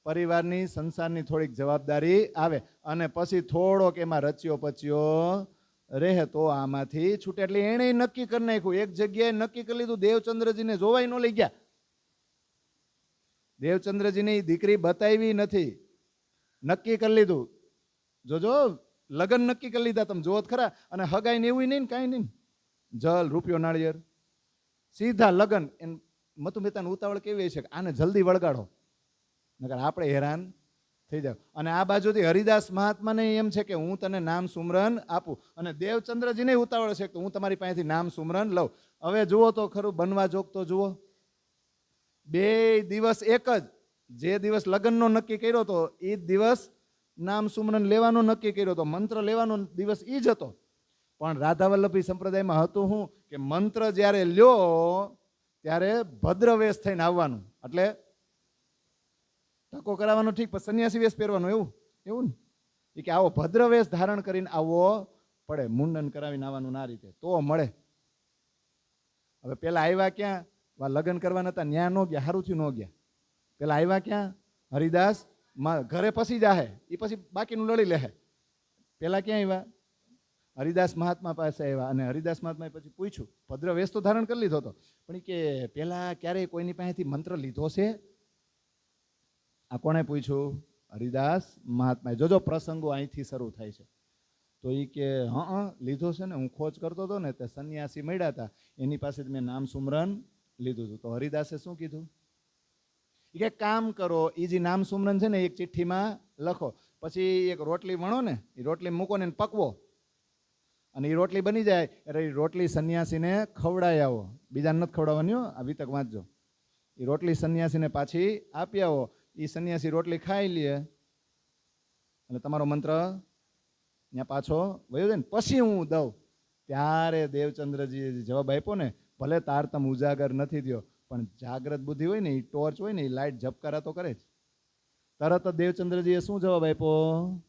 પરિવારની સંસારની થોડીક જવાબદારી આવે, અને પછી થોડોક એમાં રચ્યો પચ્યો રહે તો આમાંથી છૂટે. એટલે એણે નક્કી કરી નાખ્યું, એક જગ્યાએ નક્કી કરી લીધું. દેવચંદ્રજીને જોવાય ન લઈ ગયા, દેવચંદ્રજીની દીકરી બતાવી નથી, નક્કી કરી લીધું. જોજો લગ્ન નક્કી કરી લીધા, તમે જોત ખરા. અને હગાઈ ને એવું નહીં, કાંઈ નહીં, જલ રૂપિયો નાળિયેર સીધા લગ્ન. મતુ મહેતાને ઉતાવળ કેવી છે કે આને જલ્દી વળગાડો, નકર આપણે હેરાન થઈ જાવ. અને આ બાજુથી હરિદાસ મહાત્માને એમ છે કે હું તને નામ સુમરન આપું, અને દેવચંદ્રજીને ઉતાવળ છે કે હું તમારી પાસેથી નામ સુમરન લઉં. હવે જુઓ તો ખરું, બનવા જોગ તો જુઓ, 2 દિવસ એક જ, જે દિવસ લગ્નનો નક્કી કર્યો હતો એ દિવસ નામ સુમરન લેવાનો નક્કી કર્યો હતો, મંત્ર લેવાનો દિવસ એ જ હતો. પણ રાધાવલ્લભી સંપ્રદાયમાં હતું શું કે મંત્ર જ્યારે લ્યો ત્યારે ભદ્રવેશ થઈને આવવાનું, એટલે ટકો કરાવવાનો ઠીક, પણ સંન્યાસી વેશ પહેરવાનો એવું ને, એ કે આવો ભદ્રવેશ ધારણ કરીને આવવો પડે, મુંડન કરાવીને આવવાનું ના રીતે તો મળે. હવે પેલા આવ્યા ક્યાં? લગ્ન કરવાના હતા ન્યા ન ગયા, સારું થયું ન ગયા. પેલા આવ્યા ક્યાં? હરિદાસ ઘરે પછી જાહે, એ પછી બાકીનું લડી લે. પેલા ક્યાં આવ્યા? હરિદાસ મહાત્મા પાસે આવ્યા, અને હરિદાસ મહાત્માએ પછી પૂછ્યું, ભદ્રવેશ તો ધારણ કરી લીધો હતો, પણ એ કે પેલા ક્યારેય કોઈની પાસેથી મંત્ર લીધો છે? આ કોણે પૂછ્યું? હરિદાસ મહાત્માએ. જોજો પ્રસંગો અહીંથી શરૂ થાય છે. તો એ કે હા લીધો છે ને, હું ખોજ કરતો હતો ને તે સંન્યાસી મળ્યા હતા, એની પાસે મેં નામ સુમરન લીધું હતું. તો હરિદાસે શું કીધું? એ કે કામ કરો, એ જે નામ સુમરન છે ને એક ચિઠ્ઠીમાં લખો, પછી એક રોટલી વણો ને, એ રોટલી મૂકો ને પકવો, અને એ રોટલી બની જાય એટલે એ રોટલી સંન્યાસીને ખવડાવી આવો. બીજાને નથી ખવડાવવાની, આ વિતક વાંચજો. એ રોટલી સંન્યાસીને પાછી આપી આવો, એ સંન્યાસી રોટલી ખાઈ લે એટલે તમારો મંત્ર ત્યાં પાછો વયો જાય ને, પછી હું દઉં. ત્યારે દેવચંદ્રજીએ જવાબ આપ્યો ને, ભલે તારતમ ઉજાગર નથી થયો, પણ જાગ્રત બુદ્ધિ હોય ને, એ ટોર્ચ હોય ને, એ લાઇટ ઝબકારા તો કરે જ. તરત જ દેવચંદ્રજીએ શું જવાબ આપ્યો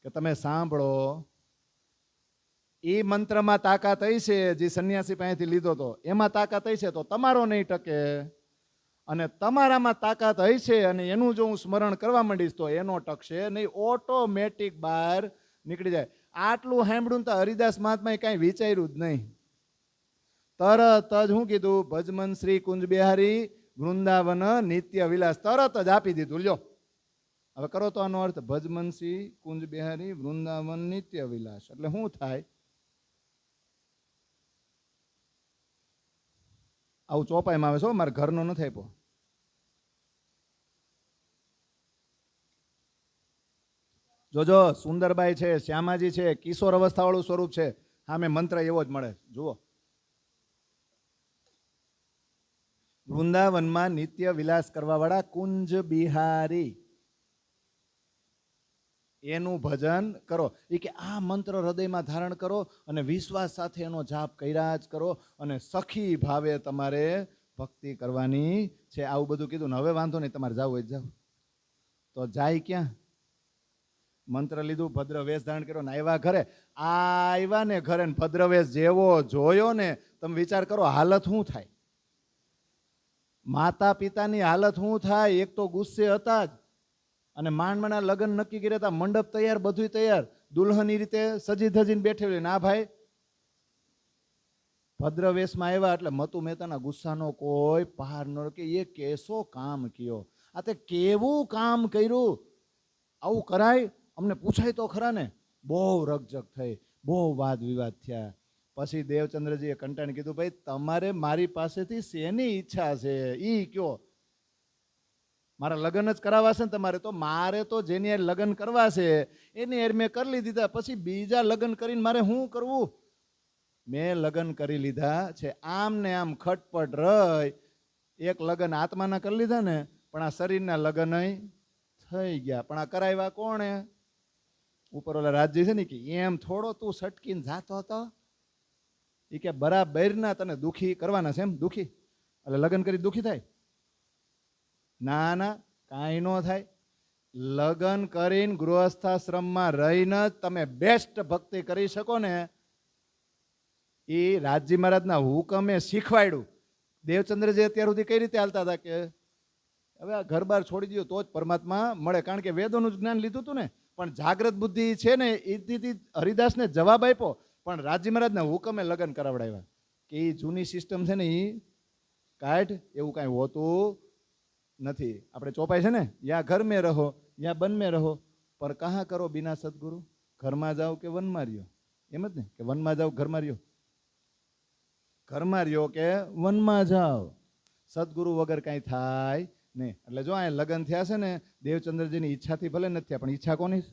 કે તમે સાંભળો, એ મંત્રમાં તાકાત હઈ છે, જે સંન્યાસી પાસેથી લીધો હતો એમાં તાકાત હઈ છે, તો તમારો નહીં ટકે, અને તમારામાં તાકાત હઈ છે અને એનું જો હું સ્મરણ કરવા માંડીશ તો એનો ટકશે નહીં, ઓટોમેટિક બહાર નીકળી જાય. આટલું સાંભળ્યું તો હરિદાસ મહાત્માએ કાંઈ વિચાર્યું જ નહીં, તરત જ શું કીધું? ભજમન શ્રી કુંજ બિહારી વૃંદાવન નિત્ય વિલાસ, તરત જ આપી દીધું. લ્યો હવે કરો તો આનો અર્થ, ભજમન શ્રી કુંજ બિહારી વૃંદાવન નિત્ય વિલાસ એટલે શું થાય? આવું ચોપાઈમાં આવે છે, મારા ઘરનો નથી આપ્યો. જોજો સુંદરબાઈ છે, શ્યામાજી છે, કિશોર અવસ્થાવાળું સ્વરૂપ છે, સામે મંત્ર એવો જ મળે. જુઓ, વૃંદાવનમાં નિત્ય વિલાસ કરવા વાળા કુંજ બિહારી. એનું ભજન કરો. એ કે આ મંત્ર હૃદયમાં ધારણ કરો અને વિશ્વાસ સાથે એનો જાપ કર્યા જ કરો અને સખી ભાવે તમારે ભક્તિ કરવાની છે. આવું બધું કીધું ને હવે વાંધો નહીં, તમારે જાવ હોય જાવ. તો જાય ક્યાં? મંત્ર લીધું, ભદ્ર વેશ ધારણ કર્યો ને આવ્યા ઘરે. આવ્યા ને ઘરે ને ભદ્ર વેશ જેવો જોયો ને તમે વિચાર કરો હાલત શું થાય, માતા પિતાની હાલત શું થાય. એક તો ગુસ્સે હતા જ અને માંડમાંના લગ્ન નક્કી કર્યા હતા, મંડપ તૈયાર, બધું તૈયાર, દુલ્હનની રીતે સજી ધજીને બેઠેલી. ના ભાઈ, ભદ્ર વેશમાં આવ્યા એટલે મતુ મહેતાના ગુસ્સાનો કોઈ પાર ન કે એ કેસો કામ કયો, આ તે કેવું કામ કર્યું, આવું કરાય, અમને પૂછાય તો ખરા ને. બહુ રકઝક થઈ, બહુ વાદ વિવાદ થયા. પછી દેવચંદ્રજીએ કંટાળી કીધું, ભાઈ તમારે મારી પાસેથી શેની ઈચ્છા છે ઈ કયો. મારા લગ્ન જ કરાવવા છે ને તમારે, તો મારે તો જેની યાર લગ્ન કરવા છે એની યાર મેં કરી લીધા, પછી બીજા લગ્ન કરીને મારે શું કરવું? મેં લગ્ન કરી લીધા છે. આમ ને આમ ખટપટ રહી એક લગ્ન આત્માના કરી લીધા ને, પણ આ શરીરના લગ્ન થઈ ગયા. પણ આ કરાવ્યા કોણે? ઉપર ઓલા રાજજી છે ને કે એમ થોડો તું સટકીને જાતો હતો, એ કે બરાબરના તને દુખી કરવાના છે. એમ દુખી એટલે લગ્ન કરી દુખી થાય? ના ના, કાંઈ ન થાય. લગ્ન કરીને ગૃહસ્થાશ્રમમાં રહીને જ તમે બેસ્ટ ભક્તિ કરી શકો ને, એ રાજજી મહારાજના હુકમે શીખવાડ્યું. દેવચંદ્રજી અત્યાર સુધી કઈ રીતે હાલતા હતા કે હવે આ ઘર બાર છોડી દો તો જ પરમાત્મા મળે, કારણ કે વેદોનું જ્ઞાન લીધું હતું ને. પણ જાગ્રત બુદ્ધિ છે ને એથી હરિદાસને જવાબ આપ્યો, પણ રાજજી મહારાજના હુકમે લગ્ન કરાવડાવ્યા કે એ જૂની સિસ્ટમ છે ને એ કાઢ, એવું કાંઈ હોતું નથી. આપણે ચોપાય છે ને, યા ઘર મેં રહો યા બન મેં રહો પર કહા કરો બિના સદગુરુ. ઘરમાં જાઓ કે વનમાં રહ્યો, એમ જ ને, કે વનમાં જાઓ ઘરમાં રહ્યો, ઘરમાં રહ્યો કે વનમાં જાઓ, સદગુરુ વગર કાંઈ થાય નહીં. એટલે જો આ લગ્ન થયા છે ને દેવચંદ્રજીની ઈચ્છાથી ભલે નથી થયા, પણ ઈચ્છા કોની?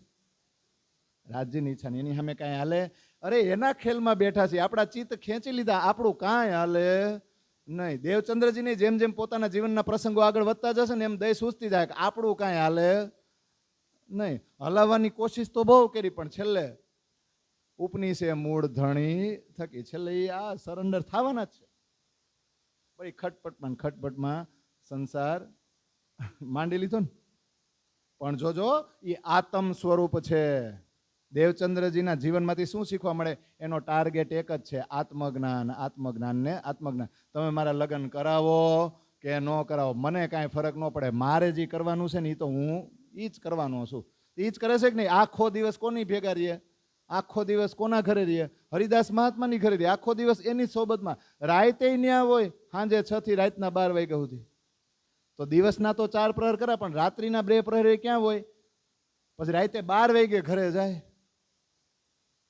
રાજજીની ઈચ્છા ની. એની સામે કાંઈ હાલે? અરે એના ખેલમાં બેઠા છે, આપણા ચિત્ત ખેંચી લીધા, આપણું કાંઈ હાલે નહીં. દેવચંદ્રજીની જેમ જેમ પોતાના જીવનના પ્રસંગો આગળ વધતા જશે ને એમ દય સૂઝતી જાય કે આપણું કાંઈ હાલે નહીં. હલાવવાની કોશિશ તો બહુ કરી, પણ છેલ્લે ઉપની છે મૂળ ધણી થકી છેલ્લે આ સરેન્ડર થવાના જ છે. ભાઈ ખટપટમાં સંસાર માંડી લીધો ને. પણ જોજો એ આત્મ સ્વરૂપ છે. દેવચંદ્રજીના જીવનમાંથી શું શીખવા મળે? એનો ટાર્ગેટ એક જ છે, આત્મજ્ઞાન. આત્મજ્ઞાન ને આત્મજ્ઞાન. તમે મારા લગ્ન કરાવો કે ન કરાવો મને કાંઈ ફરક ન પડે. મારે જે કરવાનું છે ને એ તો હું એ જ કરવાનો છું. એ જ કરે છે કે નહીં? આખો દિવસ કોની ભેગા રહીએ? આખો દિવસ કોના ઘરે રહીએ? હરિદાસ મહાત્માની ઘરે રહીએ. આખો દિવસ એની સોબતમાં. રાતે ન્યા હોય, સાંજે 6 થી રાતના 12 વાગ્યા સુધી. તો દિવસના તો 4 પ્રહર કરે, પણ રાત્રિના 2 પ્રહર ક્યાં હોય? પછી રાતે 12 વાગે ઘરે જાય.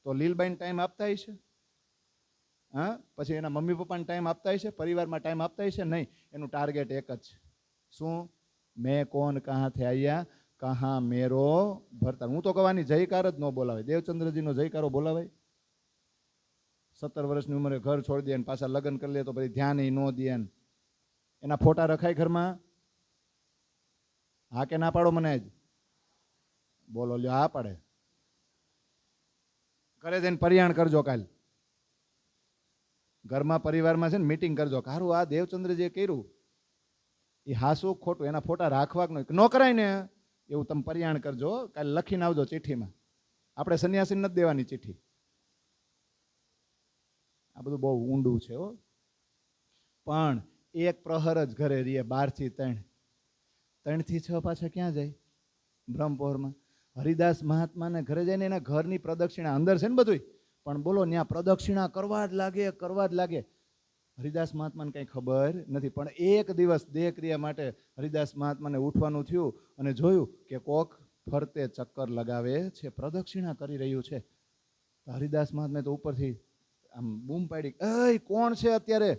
તો લીલબાઈને ટાઈમ આપતા હશે? હા, પછી એના મમ્મી પપ્પાને ટાઈમ આપતા હશે? પરિવારમાં ટાઈમ આપતા હશે? નહીં. એનું ટાર્ગેટ એક જ છે. શું? મેં કોણ કહાથી આયા કહાં મેરો ભરતા. હું તો કહેવાની જયકાર જ ન બોલાવે. દેવચંદ્રજીનો જયકારો બોલાવાય? 17 વર્ષની ઉંમરે ઘર છોડી દે ને પાછા લગ્ન કરી લે તો પછી ધ્યાન ન દે. એના ફોટા રખાય ઘરમાં? હા કે ના પાડો? મને જ બોલો લ્યો. હા પાડે. ઘરે જઈને પરિયાણ કરજો. કાલ ઘરમાં પરિવારમાં છે ને મીટિંગ કરજો. હારું આ દેવચંદ્રજીએ કર્યું એ હાસું ખોટું, એના ફોટા રાખવા ન કરાય ને એવું તમે પરિયાણ કરજો. કાલે લખીને આવજો ચિઠ્ઠીમાં. આપણે સંન્યાસીને નથી દેવાની ચિઠ્ઠી. આ બધું બહુ ઊંડું છે હો. પણ એક પ્રહર જ ઘરે રહીએ, 12 થી 3, 3 થી 6 પાછા ક્યાં જાય? બ્રહ્મપોરમાં. હરિદાસ મહાત્માને ઘરે જઈને એના ઘરની પ્રદક્ષિણા અંદર છે ને બધું, પણ બોલો ત્યાં પ્રદક્ષિણા કરવા જ લાગે. હરિદાસ મહાત્માને કંઈ ખબર નથી. પણ એક દિવસ દેહ ક્રિયા માટે હરિદાસ મહાત્માને ઉઠવાનું થયું અને જોયું કે કોક ફરતે ચક્કર લગાવે છે, પ્રદક્ષિણા કરી રહ્યું છે. હરિદાસ મહાત્માએ તો ઉપરથી આમ બૂમ પાડી, એ કોણ છે અત્યારે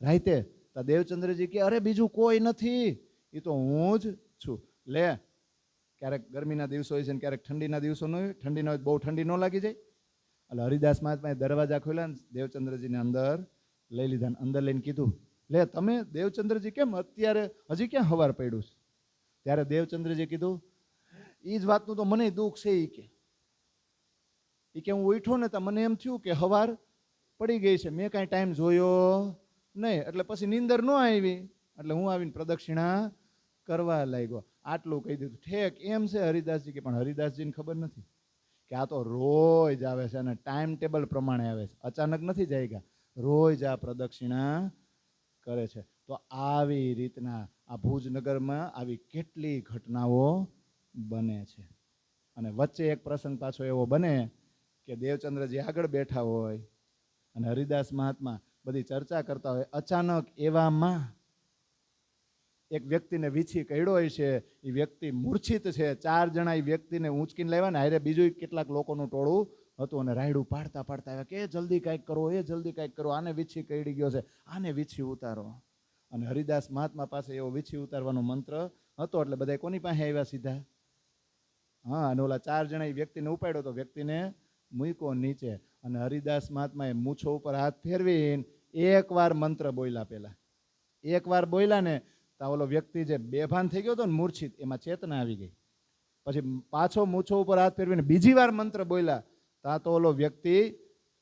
રાતે? તો દેવચંદ્રજી કે અરે બીજું કોઈ નથી, એ તો હું જ છું. લે, ક્યારેક ગરમીના દિવસો હોય છે ને ક્યારેક ઠંડીના દિવસો ન હોય. ઠંડીના હોય બહુ ઠંડી ન લાગી જાય. એટલે હરિદાસ મહાત્માએ દરવાજા ખોલ્યા ને દેવચંદ્રજીને અંદર લઈ લીધા. ને અંદર લઈને કીધું, લે તમે દેવચંદ્રજી કેમ અત્યારે હજી ક્યાં હવાર પડ્યું છે? ત્યારે દેવચંદ્રજી કીધું, એ જ વાતનું તો મને દુઃખ છે. એ કે હું ઉઠ્યો ને તો મને એમ થયું કે હવાર પડી ગઈ છે, મેં કાંઈ ટાઈમ જોયો નહીં, એટલે પછી નીંદર ન આવી, એટલે હું આવીને પ્રદક્ષિણા કરવા લાગ્યો. આટલું કહી દીધું. ઠેક એમ છે હરિદાસજી કે, પણ હરિદાસજીને ખબર નથી કે આ તો રોજ આવે છે અને ટાઈમ ટેબલ પ્રમાણે આવે છે, અચાનક નથી જાય, રોજ આ પ્રદક્ષિણા કરે છે. તો આવી રીતના આ ભુજનગરમાં આવી કેટલી ઘટનાઓ બને છે. અને વચ્ચે એક પ્રસંગ પાછો એવો બને કે દેવચંદ્રજી આગળ બેઠા હોય અને હરિદાસ મહાત્મા બધી ચર્ચા કરતા હોય, અચાનક એવામાં એક વ્યક્તિને વીછી કઈડો હોય છે, એ વ્યક્તિ મૂર્છિત છે. 4 જણા એ વ્યક્તિને ઊંચકીને લાવ્યા ને હારે બીજું કેટલાક લોકોનું ટોળું હતું અને રાયડું પાડતા પાડતા આવ્યા કે જલ્દી કાંઈક કરો, એ જલ્દી કાંઈક કરો, આને વીછી કઈડી ગયો છે, આને વીછી ઉતારો. અને હરિદાસ મહાત્મા પાસે એવો વીછી ઉતારવાનો મંત્ર હતો, એટલે બધા કોની પાસે આવ્યા સીધા? હા, અને ઓલા 4 જણા એ વ્યક્તિને ઉપાડ્યો તો વ્યક્તિને મૂક્યો નીચે, અને હરિદાસ મહાત્માએ મૂછો ઉપર હાથ ફેરવીને એકવાર મંત્ર બોલ્યા. પહેલા એકવાર બોલ્યા ને તો ઓલો વ્યક્તિ જે બેભાન થઈ ગયો હતો ને મૂર્છિત, એમાં ચેતના આવી ગઈ. પછી પાછો મૂછો ઉપર હાથ ફેરવીને બીજી વાર મંત્ર બોલ્યા તા તો ઓલો વ્યક્તિ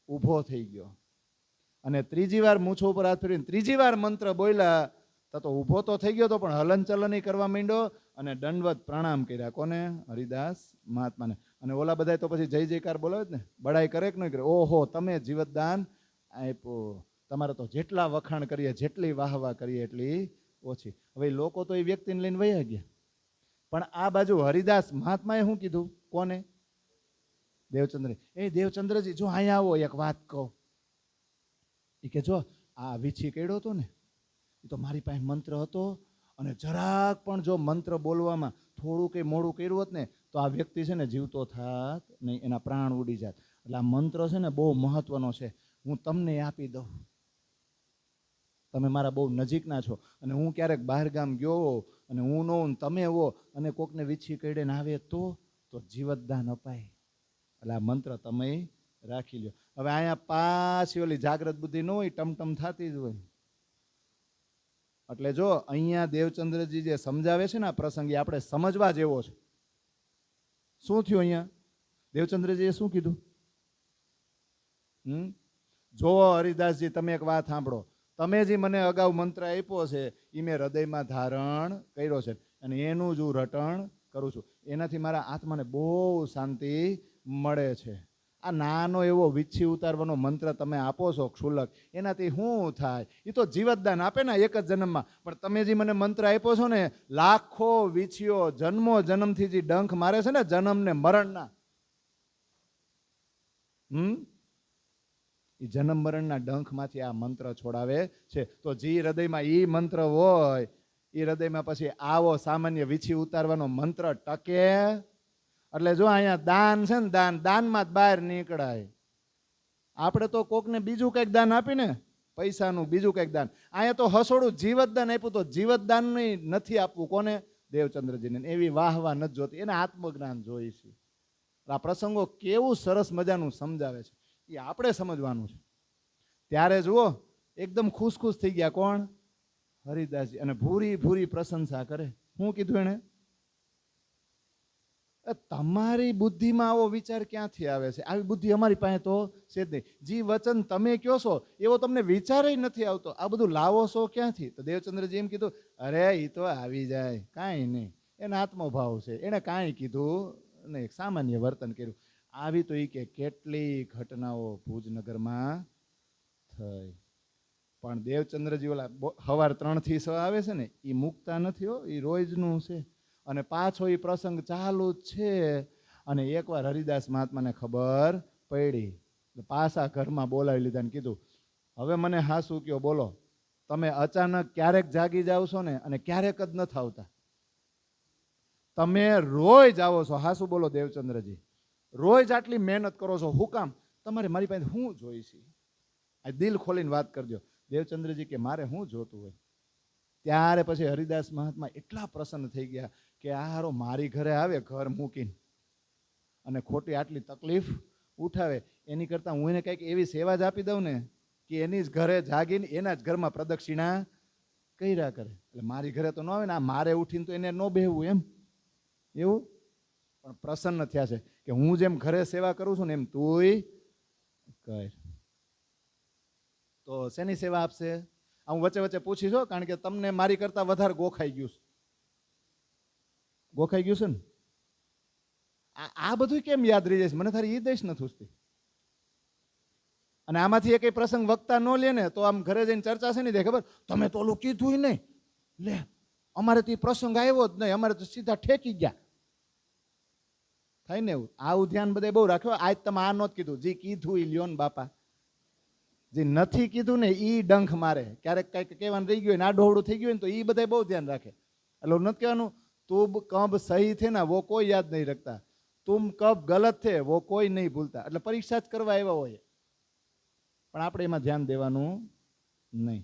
ઊભો થઈ ગયો. અને ત્રીજી વાર મૂછો ઉપર હાથ ફેરવીને ત્રીજી વાર મંત્ર બોલ્યા તો ઊભો તો થઈ ગયો તો પણ હલનચલન કરવા માંડ્યો અને દંડવત પ્રણામ કર્યા. કોને? હરિદાસ મહાત્માને. અને ઓલા બધા તો પછી જય જયકાર બોલાવે ને, બડાઈ કરે કે નહીં કરે, ઓહો તમે જીવતદાન આપ્યું, તમારે તો જેટલા વખાણ કરીએ, જેટલી વાહવા કરીએ એટલી ઓછી. હવે લોકો તો એ વ્યક્તિને લઈને વયા ગયા, પણ આ બાજુ હરિદાસ મહાત્માએ શું કીધું? કોને? દેવચંદ્ર. એ દેવચંદ્રજી જો અહીંયા આવો, એક વાત કહું. એ કે જો આ વીછી કર્યો હતો ને, એ તો મારી પાસે મંત્ર હતો, અને જરાક પણ જો મંત્ર બોલવામાં થોડું કંઈ મોડું કર્યું હોત ને તો આ વ્યક્તિ છે ને જીવતો થાત નહીં, એના પ્રાણ ઉડી જાત. એટલે આ મંત્ર છે ને બહુ મહત્વનો છે, હું તમને આપી દઉં, તમે મારા બહુ નજીકના છો, અને હું ક્યારેક બહાર ગામ ગયો અને હું ન હોઉં તમે હો અને કોકને વીછી કઈડે ને આવે તો જીવતદાન અપાય. એટલે આ મંત્ર તમે રાખી લ્યો. હવે અહીંયા પાછી ઓલી જાગ્રત બુદ્ધિ ન હોય, ટમટમ થતી જ હોય. એટલે જો અહીંયા દેવચંદ્રજી જે સમજાવે છે ને આ પ્રસંગે આપણે સમજવા જેવો છે. શું થયું અહીંયા? દેવચંદ્રજીએ શું કીધું? જો હરિદાસજી તમે એક વાત સાંભળો, તમે જે મને અગાઉ મંત્ર આપ્યો છે એ મેં હૃદયમાં ધારણ કર્યો છે અને એનું જ હું રટણ કરું છું. એનાથી મારા આત્માને બહુ શાંતિ મળે છે. આ નાનો એવો વીછી ઉતારવાનો મંત્ર તમે આપો છો ક્ષુલક, એનાથી શું થાય? એ તો જીવતદાન આપે ને એક જ જન્મમાં, પણ તમે જે મને મંત્ર આપ્યો છો ને, લાખો વીછીઓ જન્મો જન્મથી જે ડંખ મારે છે ને જન્મ ને મરણના, એ જન્મ મરણના ડંખમાંથી આ મંત્ર છોડાવે છે. તો જે હૃદયમાં એ મંત્ર હોય એ હૃદયમાં પછી આવો સામાન્ય વીછી ઉતારવાનો મંત્ર ટકે. એટલે જો અહીંયા દાન છે ને, દાનમાં જ બહાર નીકળાય. આપણે તો કોકને બીજું કંઈક દાન આપીને, પૈસાનું બીજું કંઈક દાન. અહીંયા તો હસોડું જીવતદાન આપ્યું, તો જીવતદાન નથી આપવું. કોને? દેવચંદ્રજીને. એવી વાહવા નથી જોતી, એને આત્મજ્ઞાન જોઈ છે. આ પ્રસંગો કેવું સરસ મજાનું સમજાવે છે, એ આપણે સમજવાનું છે. ત્યારે જુઓ એકદમ ખુશ થઈ ગયા. કોણ? હરિદાસજી. અને ભૂરી ભૂરી પ્રશંસા કરે. શું કીધું એને? તમારી બુદ્ધિમાં આવો વિચાર ક્યાંથી આવે છે? આવી બુદ્ધિ અમારી પાસે તો છે જ નહીં. જે વચન તમે કહો છો એવો તમને વિચાર નથી આવતો, આ બધું લાવો છો ક્યાંથી? તો દેવચંદ્રજી એમ કીધું, અરે એ તો આવી જાય, કાંઈ નહીં, એના આત્મભાવ છે, એને કાંઈ કીધું નહીં, સામાન્ય વર્તન કર્યું. આવી તો એ કે કેટલી ઘટનાઓ ભુજનગરમાં થઈ. પણ દેવચંદ્રજી ઓલા સવાર 3 થી 6 આવે છે ને, એ મૂકતા નથી હો, એ રોજનું છે. અને પાછો એ પ્રસંગ ચાલુ જ છે. અને એકવાર હરિદાસ મહાત્માને ખબર પડી, પાછા ઘરમાં બોલાવી લીધા ને કીધું, હવે મને હાસુ કયો, બોલો, તમે અચાનક ક્યારેક જાગી જાવ છો ને અને ક્યારેક જ નથી આવતા, તમે રોજ આવો છો. હાસુ બોલો દેવચંદ્રજી, રોજ આટલી મહેનત કરો છો, હું કામ? તમારે મારી પાસે શું જોઈ છે? આ દિલ ખોલીને વાત કરજો. દેવચંદ્રજી કે મારે શું જોતું હોય? ત્યારે પછી હરિદાસ મહાત્મા એટલા પ્રસન્ન થઈ ગયા કે આ હારો મારી ઘરે આવે, ઘર મૂકીને, અને ખોટી આટલી તકલીફ ઉઠાવે, એની કરતાં હું એને કંઈક એવી સેવા જ આપી દઉં ને કે એની જ ઘરે જાગીને એના જ ઘરમાં પ્રદક્ષિણા કર્યા કરે. એટલે મારી ઘરે તો ન આવે ને, આ મારે ઉઠીને તો એને ન બેહવું એમ. એવું પણ પ્રસન્ન થયા છે કે હું જેમ ઘરે સેવા કરું છું ને એમ તુંય કર. તો શેની સેવા આપશે? હું વચ્ચે વચ્ચે પૂછીશ, કારણ કે તમને મારી કરતા વધારે ગોખાઈ ગયું છે. ગોખાઈ ગયું છે ને? આ બધું કેમ યાદ રહી જાય છે? મને તારી એ દેશ નથી ઉઠતી. અને આમાંથી એક પ્રસંગ વક્તા ન લે ને તો આમ ઘરે જઈને ચર્ચા છે ને દે ખબર, તમે તો ઓલું કીધું નહીં, લે અમારે તો પ્રસંગ આવ્યો જ નહીં, અમારે તો સીધા ઠેકી ગયા. થાય ને એવું. આવું ધ્યાન બધા બહુ રાખ્યો. આજ તમે આ નહોતું કીધું, જે કીધું એ લ્યો ને બાપા. જે નથી કીધું ને એ ડંખ મારે. ક્યારેક કંઈક કહેવાનું રહી ગયું હોય ને આ ડોહડું થઈ ગયું હોય ને તો એ બધા બહુ ધ્યાન રાખે. એટલે નથી કહેવાનું તુમ કબ સહી થે ના વો કોઈ યાદ નહીં રખતા, તુમ કબ ગલત થે વો કોઈ નહીં ભૂલતા. એટલે પરીક્ષા જ કરવા આવ્યા હોય, પણ આપણે એમાં ધ્યાન દેવાનું નહીં.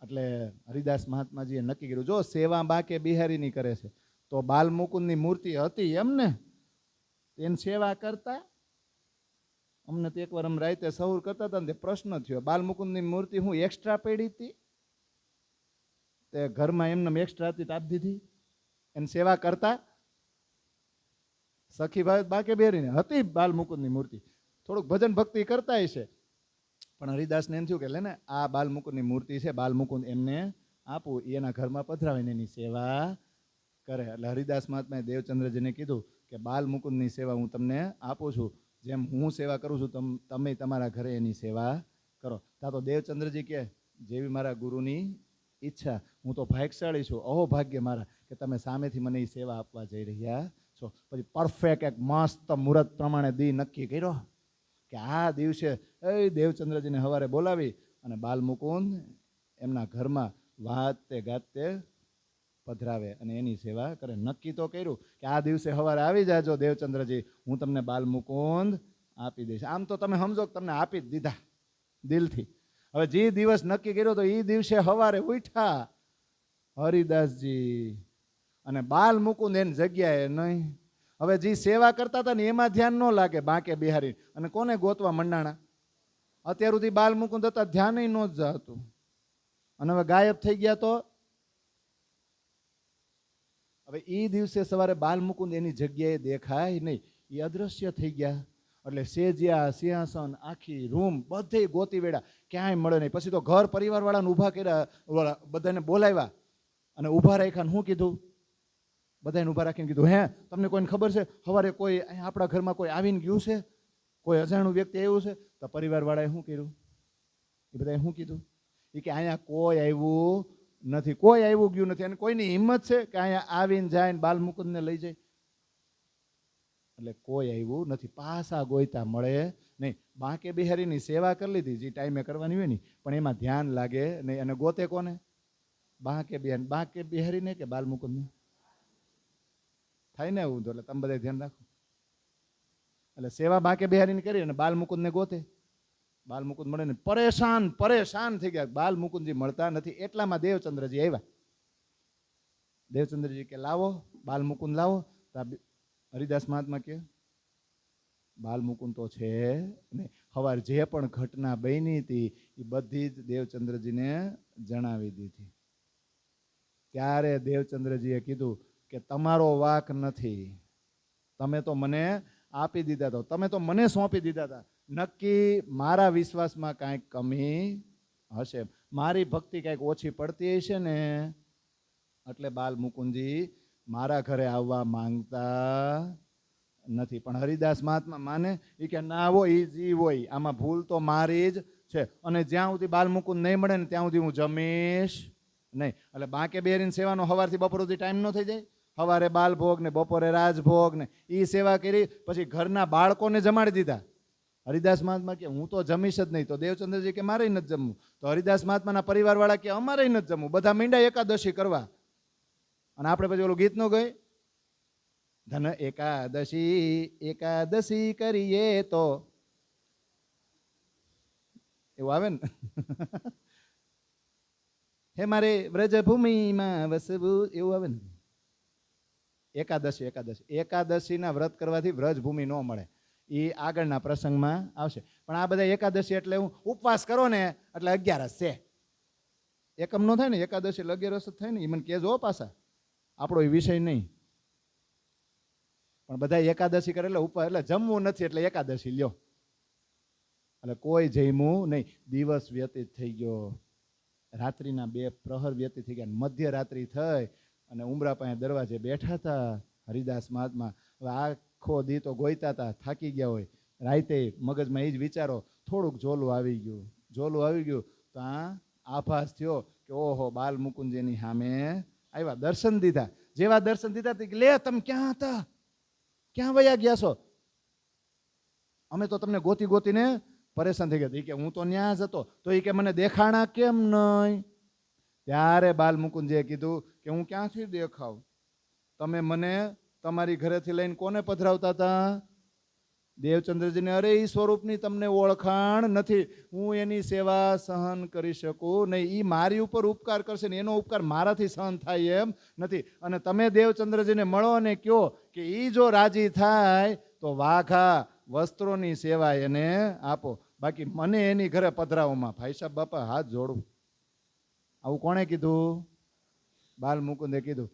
એટલે હરિદાસ મહાત્માજીએ નક્કી કર્યું, જો સેવા બાકે બિહારીની કરે છે તો બાલ મુકુંદની મૂર્તિ હતી એમ ને, એની સેવા કરતા. અમને તો એકવાર અમે રાતે સહુર કરતા હતા ને તે પ્રશ્ન થયો, બાલ મુકુંદની મૂર્તિ હું એક્સ્ટ્રા પડી હતી, તે ઘરમાં એમને એક્સ્ટ્રા હતી આપી દીધી, એની સેવા કરતા. સખી બાકે બિહારીને હતી બાલ મુકુંદની મૂર્તિ, થોડુંક ભજન ભક્તિ કરતા હશે, પણ હરિદાસને એમ થયું કે લે ને આ બાલ મુકુંદની મૂર્તિ છે, બાલ મુકુંદ એમને આપું, એના ઘરમાં પધરાવીને એની સેવા કરે. એટલે હરિદાસ મહાત્માએ દેવચંદ્રજીને કીધું કે બાલ મુકુંદની સેવા હું તમને આપું છું, જેમ હું સેવા કરું છું તમે તમારા ઘરે એની સેવા કરો. ત્યાં તો દેવચંદ્રજી કે જેવી મારા ગુરુની ઈચ્છા, હું તો ભાગ્યશાળી છું, અહો ભાગ્ય મારા કે તમે સામેથી મને એ સેવા આપવા જઈ રહ્યા છો. પછી પરફેક્ટ એક મસ્ત મુહૂર્ત પ્રમાણે દી નક્કી કર્યો કે આ દિવસે દેવચંદ્રજીને સવારે બોલાવી અને બાલ મુકુંદ એમના ઘરમાં વાતે ગાતે પધરાવે અને એની સેવા કરે. નક્કી તો કર્યું કે આ દિવસે સવારે આવી જાજો દેવચંદ્રજી, હું તમને બાલ મુકુંદ આપી દઈશ. આમ તો તમે સમજો કે તમને આપી જ દીધા દિલથી. હવે જે દિવસ નક્કી કર્યો તો એ દિવસે સવારે ઉઠ્યા હરિદાસજી અને બાલ મુકુંદ એની જગ્યાએ નહીં. હવે જે સેવા કરતા હતા ને એમાં ધ્યાન ન લાગે બાકે બિહારી, અને કોને ગોતવા મંડાણા? અત્યાર સુધી બાલ મુકુંદ હતા, ધ્યાન ન જ જતું, અને હવે ગાયબ થઈ ગયા. તો હવે એ દિવસે સવારે બાલ મુકુંદ એની જગ્યાએ દેખાય નહીં, એ અદ્રશ્ય થઈ ગયા. એટલે સેજિયા સિંહાસન આખી રૂમ બધે ગોતી વેડા, ક્યાંય મળે નહીં. પછી તો ઘર પરિવાર વાળાને ઊભા કર્યા, બધાને બોલાવ્યા અને ઊભા રાખ્યા. શું કીધું? બધાને ઊભા રાખીને કીધું, હે તમને કોઈને ખબર છે સવારે કોઈ આપણા ઘરમાં કોઈ આવીને ગયું છે, કોઈ અજાણ્યું વ્યક્તિ આવ્યું છે? તો પરિવાર વાળાએ શું કર્યું? એ બધાએ શું કીધું? એ કે અહીંયા કોઈ આવ્યું નથી, કોઈ આવ્યું ગયું નથી, અને કોઈની હિંમત છે કે અહીંયા આવીને જાય ને બાલ મુકુંદને લઈ જાય? એટલે કોઈ આવ્યું નથી. પાછા ગોયતા મળે નહીં. બાકે બિહારીની સેવા કરી લીધી જે ટાઈમે કરવાની હોય ને, પણ એમાં ધ્યાન લાગે નહીં. અને ગોતે કોને? બાકે બિહારીને કે બાલ મુકુંદને? થાય ને એવું તો. એટલે તમે બધા ધ્યાન રાખો. એટલે સેવા બાકે બિહારીને કરી અને બાલ મુકુંદને ગોતે. બાલ મુકુંદ મળે ને પરેશાન થઈ ગયા, બાલ મુકુંદજી મળતા નથી. એટલામાં દેવચંદ્રજી આવ્યા. દેવચંદ્રજી કે લાવો બાલ મુકુંદ લાવો. હરિદાસ મહાત્મા કે બાલ મુકુંદ તો છે ને. સવારે જે પણ ઘટના બની હતી એ બધી જ દેવચંદ્રજીને જણાવી દીધી. ત્યારે દેવચંદ્રજીએ કીધું કે તમારો વાંક નથી, તમે તો મને આપી દીધા હતા, તમે તો મને સોંપી દીધા હતા. નક્કી મારા વિશ્વાસમાં કાંઈક કમી હશે, મારી ભક્તિ કાંઈક ઓછી પડતી હશે ને, એટલે બાલ મુકુંદજી મારા ઘરે આવવા માંગતા નથી. પણ હરિદાસ મહાત્મા માને એ કે ના હોય એ જી હોય, આમાં ભૂલ તો મારી જ છે, અને જ્યાં સુધી બાલ મુકુંદ નહીં મળે ને ત્યાં સુધી હું જમીશ નહીં. એટલે બાકે બિહારીની સેવાનો સવારથી બપોર સુધી ટાઈમ ન થઈ જાય? સવારે બાલભોગ ને બપોરે રાજભોગ ને એ સેવા કરી, પછી ઘરના બાળકોને જમાડી દીધા. હરિદાસ મહાત્મા કે હું તો જમીશ જ નહીં. તો દેવચંદ્રજી કે મારે નથી જમવું. તો હરિદાસ મહાત્માના પરિવારવાળા કે અમારે નથી જમવું. બધા મીંડા એકાદશી કરવા. અને આપણે પછી ઓલું ગીત નું ગઈ, ધન એકાદશી કરીએ તો એવું આવે ને. હે મારે વ્રજભૂમિમાં વસવું, એવું આવે ને. એકાદશીના વ્રત કરવાથી વ્રજભૂમિ ન મળે, એ આગળના પ્રસંગમાં આવશે. પણ આ બધા એકાદશી એટલે હું ઉપવાસ કરો ને એટલે 11 છે. એકમ નો થાય ને એકાદશી એટલે 11 થાય ને. એ મને કહેજો પાછા, આપણો એ વિષય નહીં. પણ બધા એકાદશી કરે એટલે ઉપવાસ, એટલે જમવું નથી એટલે એકાદશી લ્યો. એટલે કોઈ જમ્યું નહીં. દિવસ વ્યતીત થઈ ગયો, રાત્રિના 2 પ્રહર વ્યતીત થઈ ગયા, મધ્યરાત્રિ થઈ અને ઉમરા પાસે દરવાજે બેઠા હતા હરિદાસ મહાત્મા. હવે આખો દી તો ગોઈતા હતા, થાકી ગયા હોય. રાતે મગજમાં એ જ વિચારો, થોડુંક ઝોલું આવી ગયું. ઝોલું આવી ગયું તો આભાસ થયો કે ઓહો, બાલ મુકુંદજીની સામે આવ્યા, દર્શન દીધા. જેવા દર્શન દીધા કે લે તમે ક્યાં હતા, ક્યાં વયા ગયા છો, અમે તો તમને ગોતી ગોતીને પરેશાન થઈ ગયા. કે હું તો ન્યા જ હતો. તો એ કે મને દેખાણા કેમ નહીં? ત્યારે બાલ મુકુંદજીએ કીધું કે હું ક્યાંથી દેખાવ, તમે મને તમારી ઘરેથી લઈને કોને પધરાવતા હતા? દેવચંદ્રજીને. અરે એ સ્વરૂપની તમને ઓળખાણ નથી, હું એની સેવા સહન કરી શકું નહીં. એ મારી ઉપર ઉપકાર કરશે ને એનો ઉપકાર મારાથી સહન થાય એમ નથી. અને તમે દેવચંદ્રજીને મળો અને કહો કે એ જો રાજી થાય તો વાઘા વસ્ત્રોની સેવા એને આપો, બાકી મને એની ઘરે પધરાવવામાં. ભાઈ સાહેબ બાપા હાથ જોડું. આવું કોણે કીધું? બાલ મુકુંદે કીધું.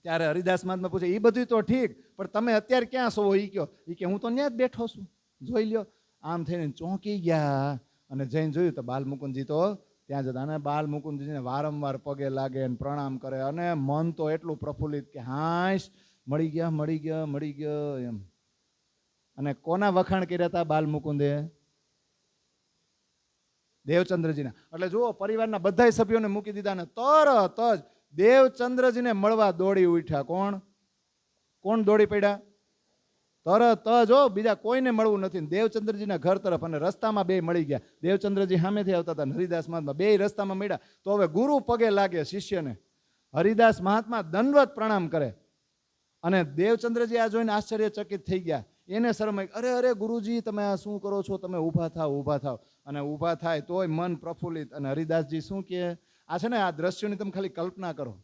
ત્યારે હરિદાસ મહાત્મા પૂછે, એ બધું તો ઠીક, પણ તમે અત્યારે ક્યાં છો? એ કહો. એ કે હું તો ત્યાં જ બેઠો છું, જોઈ લ્યો. આમ થઈને ચોંકી ગયા અને જઈને જોયું તો બાલ મુકુંદજી તો ત્યાં જતા. અને બાલ મુકુંદજીને વારંવાર પગે લાગે અને પ્રણામ કરે અને મન તો એટલું પ્રફુલ્લિત કે હાશ, મળી ગયા મળી ગયા મળી ગયા એમ. અને કોના વખાણ કર્યા હતા બાલ મુકુંદે? દેવચંદ્રજીના. એટલે જુઓ, પરિવારના બધા સભ્યોને મૂકી દીધા ને તરત જ દેવચંદ્રજીને મળવા દોડી ઉઠ્યા. કોણ કોણ દોડી પડ્યા? તરત જ. બીજા કોઈને મળવું નથી. દેવચંદ્રજીના ઘર તરફ. અને રસ્તામાં બે મળી ગયા. દેવચંદ્રજી સામેથી આવતા હતા, હરિદાસ મહાત્મા બે રસ્તામાં મળ્યા. તો હવે ગુરુ પગે લાગે શિષ્યને. હરિદાસ મહાત્મા દંડવત પ્રણામ કરે અને દેવચંદ્રજી આ જોઈને આશ્ચર્યચકિત થઈ ગયા. એને શરમ આવી, અરે અરે ગુરુજી, તમે આ શું કરો છો? તમે ઊભા થાવ ઊભા થાવ. અને ઊભા થાય તોય મન પ્રફુલ્લિત. અને હરિદાસજી શું કહે? આ છે ને, આ દ્રશ્યોની તમે ખાલી કલ્પના કરો,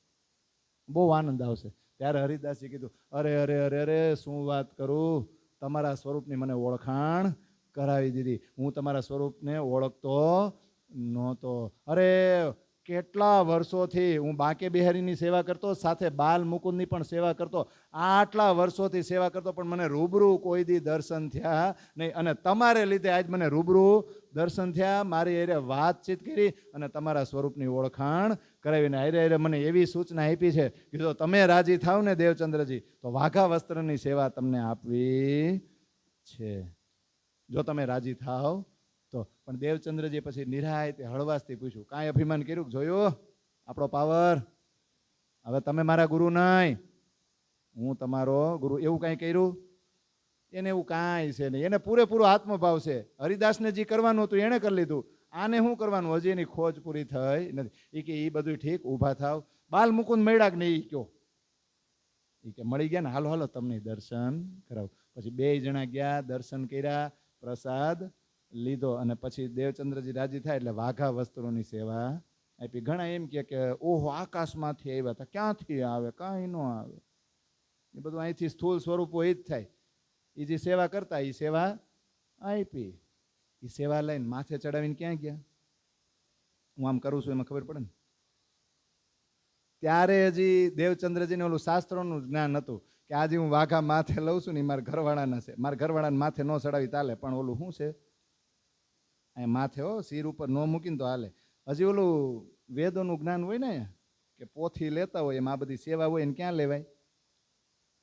બહુ આનંદ આવશે. ત્યારે હરિદાસજી કીધું, અરે અરે અરે અરે, શું વાત કરું, તમારા સ્વરૂપની મને ઓળખાણ કરાવી દીધી. હું તમારા સ્વરૂપને ઓળખતો નહોતો. અરે કેટલા વર્ષોથી હું બાંકે બિહારીની સેવા કરતો, સાથે બાલ મુકુંદની પણ સેવા કરતો. આટલા વર્ષોથી સેવા કરતો, પણ મને રૂબરૂ કોઈ દી દર્શન થયા નહીં. અને તમારે લીધે આજ મને રૂબરૂ દર્શન થયા, મારી હારે વાતચીત કરી અને તમારા સ્વરૂપની ઓળખાણ કરાવીને હારે મને એવી સૂચના આપી છે કે જો તમે રાજી થાવ ને દેવચંદ્રજી, તો વાઘા વસ્ત્રની સેવા તમને આપવી છે, જો તમે રાજી થાવ તો. પણ દેવચંદ્રજી પછી નિરાયતે હળવાશથી પૂછ્યું, કાંઈ અભિમાન કર્યું? જોયું આપણો પાવર? હવે તમે મારા ગુરુ નહીં, હું તમારો ગુરુ, એવું કાંઈ કર્યું? એને એવું કાંઈ છે નહીં. એને પૂરેપૂરો આત્મભાવ છે. હરિદાસને જે કરવાનું હતું એણે કરી લીધું, આને શું કરવાનું? હજી એની ખોજ પૂરી થઈ નથી. એ કે એ બધું ઠીક, ઊભા થાવ. બાલ મુકુંદ મળ્યા કે નહીં? કયો? એ કે મળી ગયા ને, હાલો હાલો તમને દર્શન કરાવ. પછી બે જણા ગયા, દર્શન કર્યા, પ્રસાદ લીધો અને પછી દેવચંદ્રજી રાજી થાય એટલે વાઘા વસ્ત્રોની સેવા આપી. ઘણા એમ કે ઓહો, આકાશમાંથી આવ્યા હતા. ક્યાંથી આવે? કાંઈ ન આવે. એ બધું અહીંથી સ્થૂળ સ્વરૂપો એ જ થાય. એ જે સેવા કરતા એ સેવા આપી. એ સેવા લઈને માથે ચડાવીને ક્યાં ગયા? હું આમ કરું છું એમાં ખબર પડે ને. ત્યારે હજી દેવચંદ્રજીને ઓલું શાસ્ત્રોનું જ્ઞાન હતું કે આજે હું વાઘા માથે લઉં છું ને એ મારા ઘરવાળાના છે. મારા ઘરવાળાને માથે ન ચડાવી ચાલે, પણ ઓલું શું છે અહીં માથે, શિર ઉપર ન મૂકીને તો હાલે. હજી ઓલું વેદોનું જ્ઞાન હોય ને કે પોથી લેતા હોય, એમાં આ બધી સેવા હોય એને ક્યાં લેવાય?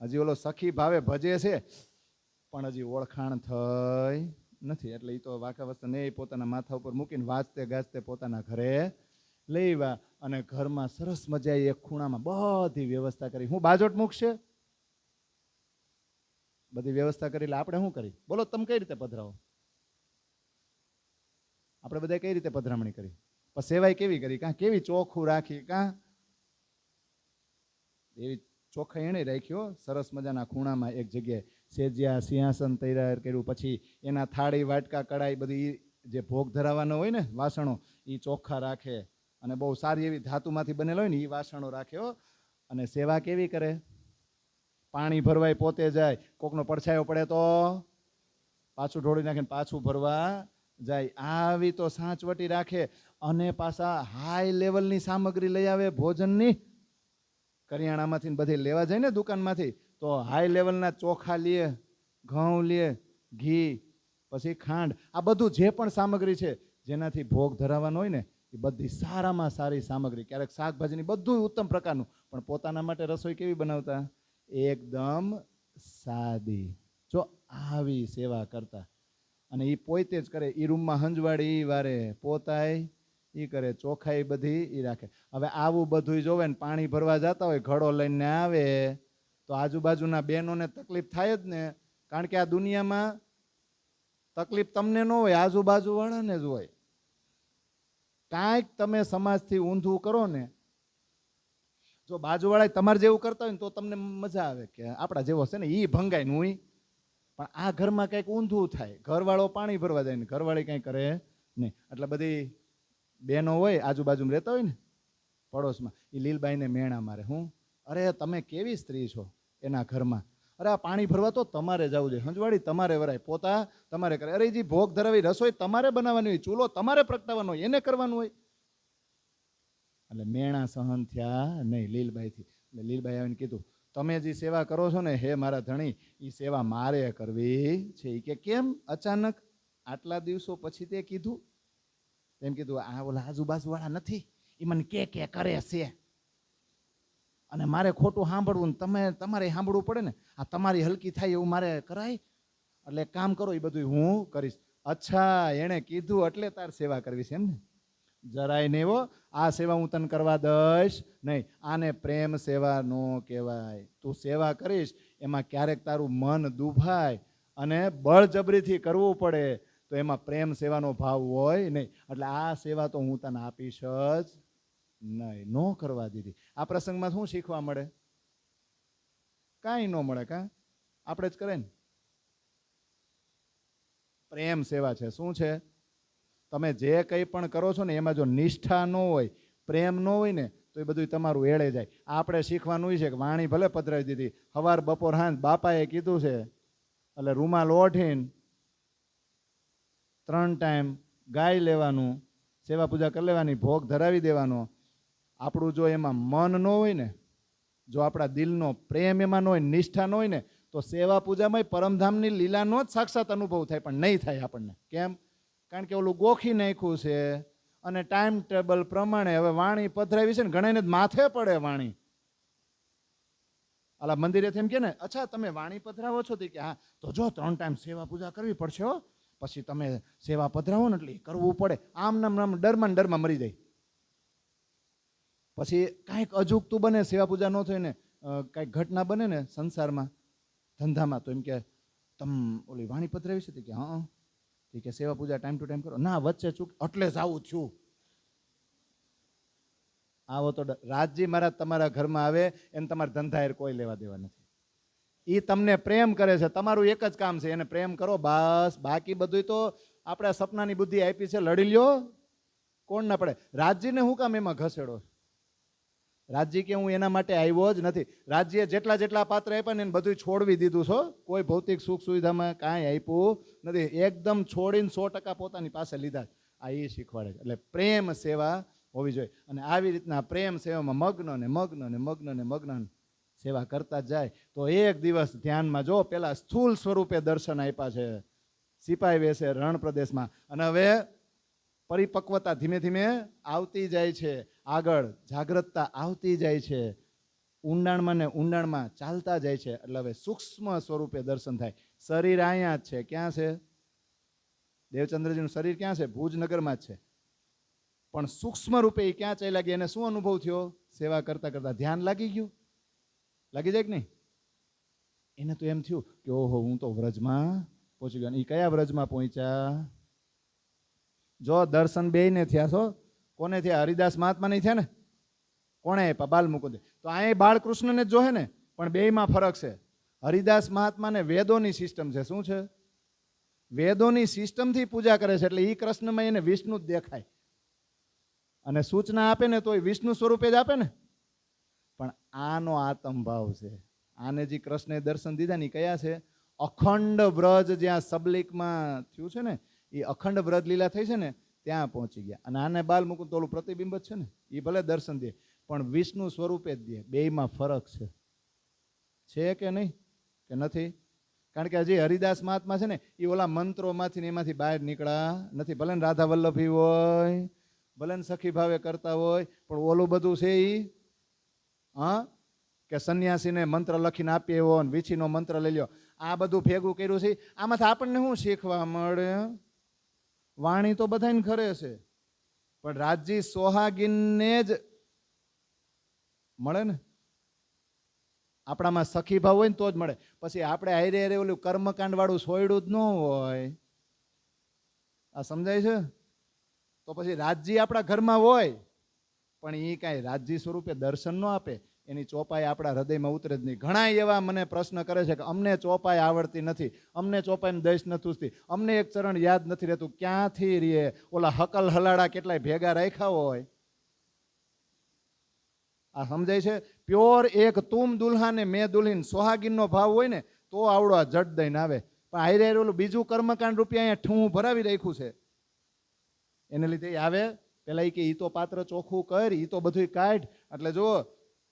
હજી ઓલો સખી ભાવે ભજે છે પણ હજી ઓળખાણ થઈ નથી. એટલે એ તો વાઘા વસ્ત્ર ને પોતાના માથા ઉપર મૂકીને વાંચતે ગાજતે પોતાના ઘરે લઈ આવ્યા. અને ઘરમાં સરસ મજા એક ખૂણામાં બધી વ્યવસ્થા કરી. હું બાજોટ મૂકશે? બધી વ્યવસ્થા કરી. એટલે આપણે શું કરી? બોલો, તમે કઈ રીતે પધરાવો? આપણે બધા કઈ રીતે પધરામણી કરી? પણ સેવાય કેવી કરી? કાં કેવી ચોખ્ખું રાખી? કાં એવી ચોખ્ખા એણે રાખ્યો. સરસ મજાના ખૂણામાં એક જગ્યાએ સેજ્યા સિંહાસન તૈયાર કર્યું. પછી એના થાળી, વાટકા, કડાઈ બધી જે ભોગ ધરાવવાનો હોય ને વાસણો, એ ચોખ્ખા રાખે. અને બહુ સારી એવી ધાતુમાંથી બનેલો હોય ને એ વાસણો રાખ્યો. અને સેવા કેવી કરે? પાણી ભરવાય પોતે જાય, કોકનો પડછાયો પડે તો પાછું ઢોળી નાખીને પાછું ભરવા જાય. આવી તો સાચવટી રાખે. અને પાછા હાઈ લેવલની સામગ્રી લઈ આવે ભોજનની. કરિયાણામાંથી બધી લેવા જાય ને દુકાનમાંથી, તો હાઈ લેવલના ચોખા લે, ઘઉં લે, ઘી, પછી ખાંડ, આ બધું જે પણ સામગ્રી છે જેનાથી ભોગ ધરાવવાનો હોય ને એ બધી સારામાં સારી સામગ્રી, ક્યારેક શાકભાજીની બધું ઉત્તમ પ્રકારનું, પણ પોતાના માટે રસોઈ કેવી બનાવતા? એકદમ સાદી. જો આવી સેવા કરતા, અને એ પોતે જ કરે, એ રૂમમાં હંજવાડી એ વારે, પોતાય એ કરે, ચોખાઈ બધી એ રાખે. હવે આવું બધું જોવે ને પાણી ભરવા જતા હોય, ઘડો લઈને આવે તો આજુબાજુના બહેનોને તકલીફ થાય જ ને, કારણ કે આ દુનિયામાં તકલીફ તમને ન હોય, આજુબાજુવાળાને જ હોય. કાંઈક તમે સમાજથી ઊંધું કરો ને, જો બાજુવાળા તમારે જેવું કરતા હોય ને તો તમને મજા આવે કે આપણા જેવો છે ને એ ભંગાય નું, પણ આ ઘરમાં કંઈક ઊંધું થાય, ઘરવાળો પાણી ભરવા જાય ને ઘરવાળી કંઈ કરે નહીં. એટલે બધી બહેનો હોય આજુબાજુમાં રહેતા હોય ને પડોશમાં, એ લીલબાઈને મેણા મારે, હું અરે તમે કેવી સ્ત્રી છો એના ઘરમાં, અરે આ પાણી ભરવા તો તમારે જવું જોઈએ, હંજવાડી તમારે વરાય, પોતા તમારે કરે, અરે જે ભોગ ધરાવી રસોઈ તમારે બનાવવાની હોય, ચૂલો તમારે પ્રગટાવવાનો હોય, એને કરવાનું હોય. એટલે મેણા સહન થયા નહીં લીલબાઈથી. એટલે લીલબાઈ આવીને કીધું, તમે જે સેવા કરો છો ને હે મારા ધણી, એ સેવા મારે કરવી છે. એ કે કેમ અચાનક આટલા દિવસો પછી તે કીધું? એમ કીધું, આ ઓલા આજુબાજુવાળા નથી, એ મને કે કરે છે, અને મારે ખોટું સાંભળવું ને તમારે સાંભળવું પડે ને, આ તમારી હલકી થાય એવું મારે કરાય, એટલે કામ કરો એ બધું હું કરીશ. અચ્છા, એણે કીધું એટલે તાર સેવા કરવી છે એમ ને? જરાય નહીં હો, આ સેવા હું તને કરવા દઈશ નહીં. આને પ્રેમ સેવા નો કહેવાય. તું સેવા કરીશ એમાં ક્યારેક તારું મન દુભાય અને બળજબરીથી કરવું પડે તો એમાં પ્રેમ સેવાનો ભાવ હોય નહીં. એટલે આ સેવા તો હું તને આપીશ જ નહીં. નો કરવા દીધી. આ પ્રસંગમાં શું શીખવા મળે? કાંઈ ન મળે. કાં આપણે જ કરે ને. પ્રેમ સેવા છે. શું છે? તમે જે કંઈ પણ કરો છો ને એમાં જો નિષ્ઠા ન હોય, પ્રેમ ન હોય ને, તો એ બધું તમારું એળે જાય. આપણે શીખવાનું છે કે વાણી ભલે પધરાવી દીધી, સવાર બપોર સાંજ બાપાએ કીધું છે, એટલે રૂમાલ ઓઢીને 3 ટાઈમ ગાય લેવાનું, સેવા પૂજા કરી લેવાની, ભોગ ધરાવી દેવાનો. આપણું જો એમાં મન ન હોય ને, જો આપણા દિલનો પ્રેમ એમાં ન હોય, નિષ્ઠા ન હોય ને, તો સેવા પૂજામાં પરમધામની લીલાનો જ સાક્ષાત અનુભવ થાય, પણ નહીં થાય આપણને. કેમ? કારણ કે ઓલું ગોખી નાખ્યું છે, અને ટાઈમ ટેબલ પ્રમાણે હવે વાણી પધરાવી છે ને, ઘણાને માથે પડે વાણી. આલા મંદિરે એમ કે ને, અચ્છા તમે વાણી પધરાવો છો? કે હા, તો જો 3 ટાઈમ સેવા પૂજા કરવી પડશે હો, પછી તમે સેવા પધરાવો ને એટલે કરવું પડે. આમ નામ ડરમાં મરી જાય. પછી કાંઈક અજુગતું બને, સેવા પૂજા ન થઈ ને કાંઈક ઘટના બને ને સંસારમાં, ધંધામાં, તો એમ કે તમ ઓલી વાણી પધરાવી છે? કે હા. કે સેવા પૂજા ટાઈમ ટુ ટાઈમ કરો. ના, વચ્ચે ચૂક એટલે જ આવું થયું. આવો તો રાજજી મહારાજ તમારા ઘરમાં આવે એને તમારા ધંધા કોઈ લેવા દેવા નથી. એ તમને પ્રેમ કરે છે, તમારું એક જ કામ છે, એને પ્રેમ કરો બસ. બાકી બધું તો આપણે સપનાની બુદ્ધિ આપી છે, લડી લ્યો, કોણ ના પડે. રાજજીને હું કામ એમાં ઘસેડો? રાજજી કે હું એના માટે આવ્યો જ નથી. રાજ્યે જેટલા પાત્ર આપ્યા ને એને બધું છોડવી દીધું છો. કોઈ ભૌતિક સુખ સુવિધામાં કાંઈ આપ્યું નથી. એકદમ છોડીને 100% પોતાની પાસે લીધા. આ એ શીખવાડે છે. એટલે પ્રેમ સેવા હોવી જોઈએ. અને આવી રીતના પ્રેમ સેવામાં મગ્ન સેવા કરતા જાય તો એક દિવસ ધ્યાનમાં જો, પેલા સ્થૂલ સ્વરૂપે દર્શન આપ્યા છે સિપાઈ વેશે રણ પ્રદેશમાં, અને હવે પરિપક્વતા ધીમે ધીમે આવતી જાય છે, આગળ જાગ્રતતા આવતી જાય છે, ઊંડાણમાં ને ઊંડાણમાં ચાલતા જાય છે. એટલે હવે સૂક્ષ્મ સ્વરૂપે દર્શન થાય. શરીર અહીંયા જ છે. ક્યાં છે? દેવચંદ્રજીનું શરીર ક્યાં છે? ભુજનગરમાં જ છે. પણ સૂક્ષ્મ રૂપે એ ક્યાં ચાલ્યા ગયા? એને શું અનુભવ થયો? સેવા કરતા કરતા ધ્યાન લાગી ગયું. લાગી જાય કે નહીં? એને તો એમ થયું કે ઓહો, હું તો વ્રજમાં પહોંચી ગયો. એ કયા વ્રજમાં પહોંચ્યા? જો દર્શન બેયને થયા છો. કોને થયા? હરિદાસ મહાત્મા નહીં થયા ને? કોણે આપ્યા? બાલમુકુંદે. તો અહીં બાળકૃષ્ણને જ જોહે ને, પણ બેયમાં ફરક છે. હરિદાસ મહાત્માને વેદોની સિસ્ટમ છે. શું છે? વેદોની સિસ્ટમથી પૂજા કરે છે. એટલે એ કૃષ્ણમાં એને વિષ્ણુ જ દેખાય, અને સૂચના આપે ને તો એ વિષ્ણુ સ્વરૂપે જ આપે ને. પણ આનો આત્મભાવ છે. આને જે કૃષ્ણે દર્શન દીધા ને કયા છે? અખંડ વ્રજ જ્યાં સબલિકમાં થયું છે ને, એ અખંડ વ્રજ લીલા થઈ છે ને, ત્યાં પહોંચી ગયા. અને આને બાલ મુકુંદ તો ઓલું પ્રતિબિંબ જ છે ને, એ ભલે દર્શન દે પણ વિષ્ણુ સ્વરૂપે જ દે. બેયમાં ફરક છે. છે કે નહીં કે નથી? કારણ કે હજી હરિદાસ મહાત્મા છે ને એ ઓલા મંત્રોમાંથી ને એમાંથી બહાર નીકળ્યા નથી. ભલે ને રાધા વલ્લભી હોય, ભલે ને સખી ભાવે કરતા હોય, પણ ઓલું બધું છે એ હા કે સંન્યાસીને મંત્ર લખીને આપીએ એવો ને વીછીનો મંત્ર લઈ લ્યો, આ બધું ભેગું કર્યું છે. આમાંથી આપણને શું શીખવા મળે? વાણી તો બધાને ખરે છે, પણ રાજજી સોહાગીનને જ મળે ને. આપણામાં સખી ભાવ હોય ને તો જ મળે. પછી આપણે હારે હારે ઓલું કર્મકાંડ વાળું સોયડું જ ન હોય. આ સમજાય છે? તો પછી રાજજી આપણા ઘરમાં હોય પણ એ કાંઈ રાજજી સ્વરૂપે દર્શન ન આપે, એની ચોપાઈ આપણા હૃદયમાં ઉતરે જ નહીં. ઘણા એવા મને પ્રશ્ન કરે છે કે અમને ચોપાઈ આવડતી નથી, અમને ચોપાઈમાં દઈશ નથી ઉઠતી, અમને એક ચરણ યાદ નથી રહેતું. ક્યાંથી રે? ઓલા હકલ હલાડા કેટલાય ભેગા રાખ્યા હોય. આ સમજાય છે? પ્યોર એક તુમ દુલ્હા ને મેં દુલ્હીન સોહાગીનનો ભાવ હોય ને તો આવડો આ જડ દઈને આવે. પણ હારે હારે ઓલું બીજું કર્મકાંડ રૂપિયા અહીંયા ઠું ભરાવી રાખ્યું છે, એને લીધે આવે. પેલા કે ઈ તો પાત્ર ચોખ્ખું કર, ઈ તો બધું કાઢ. એટલે જુઓ,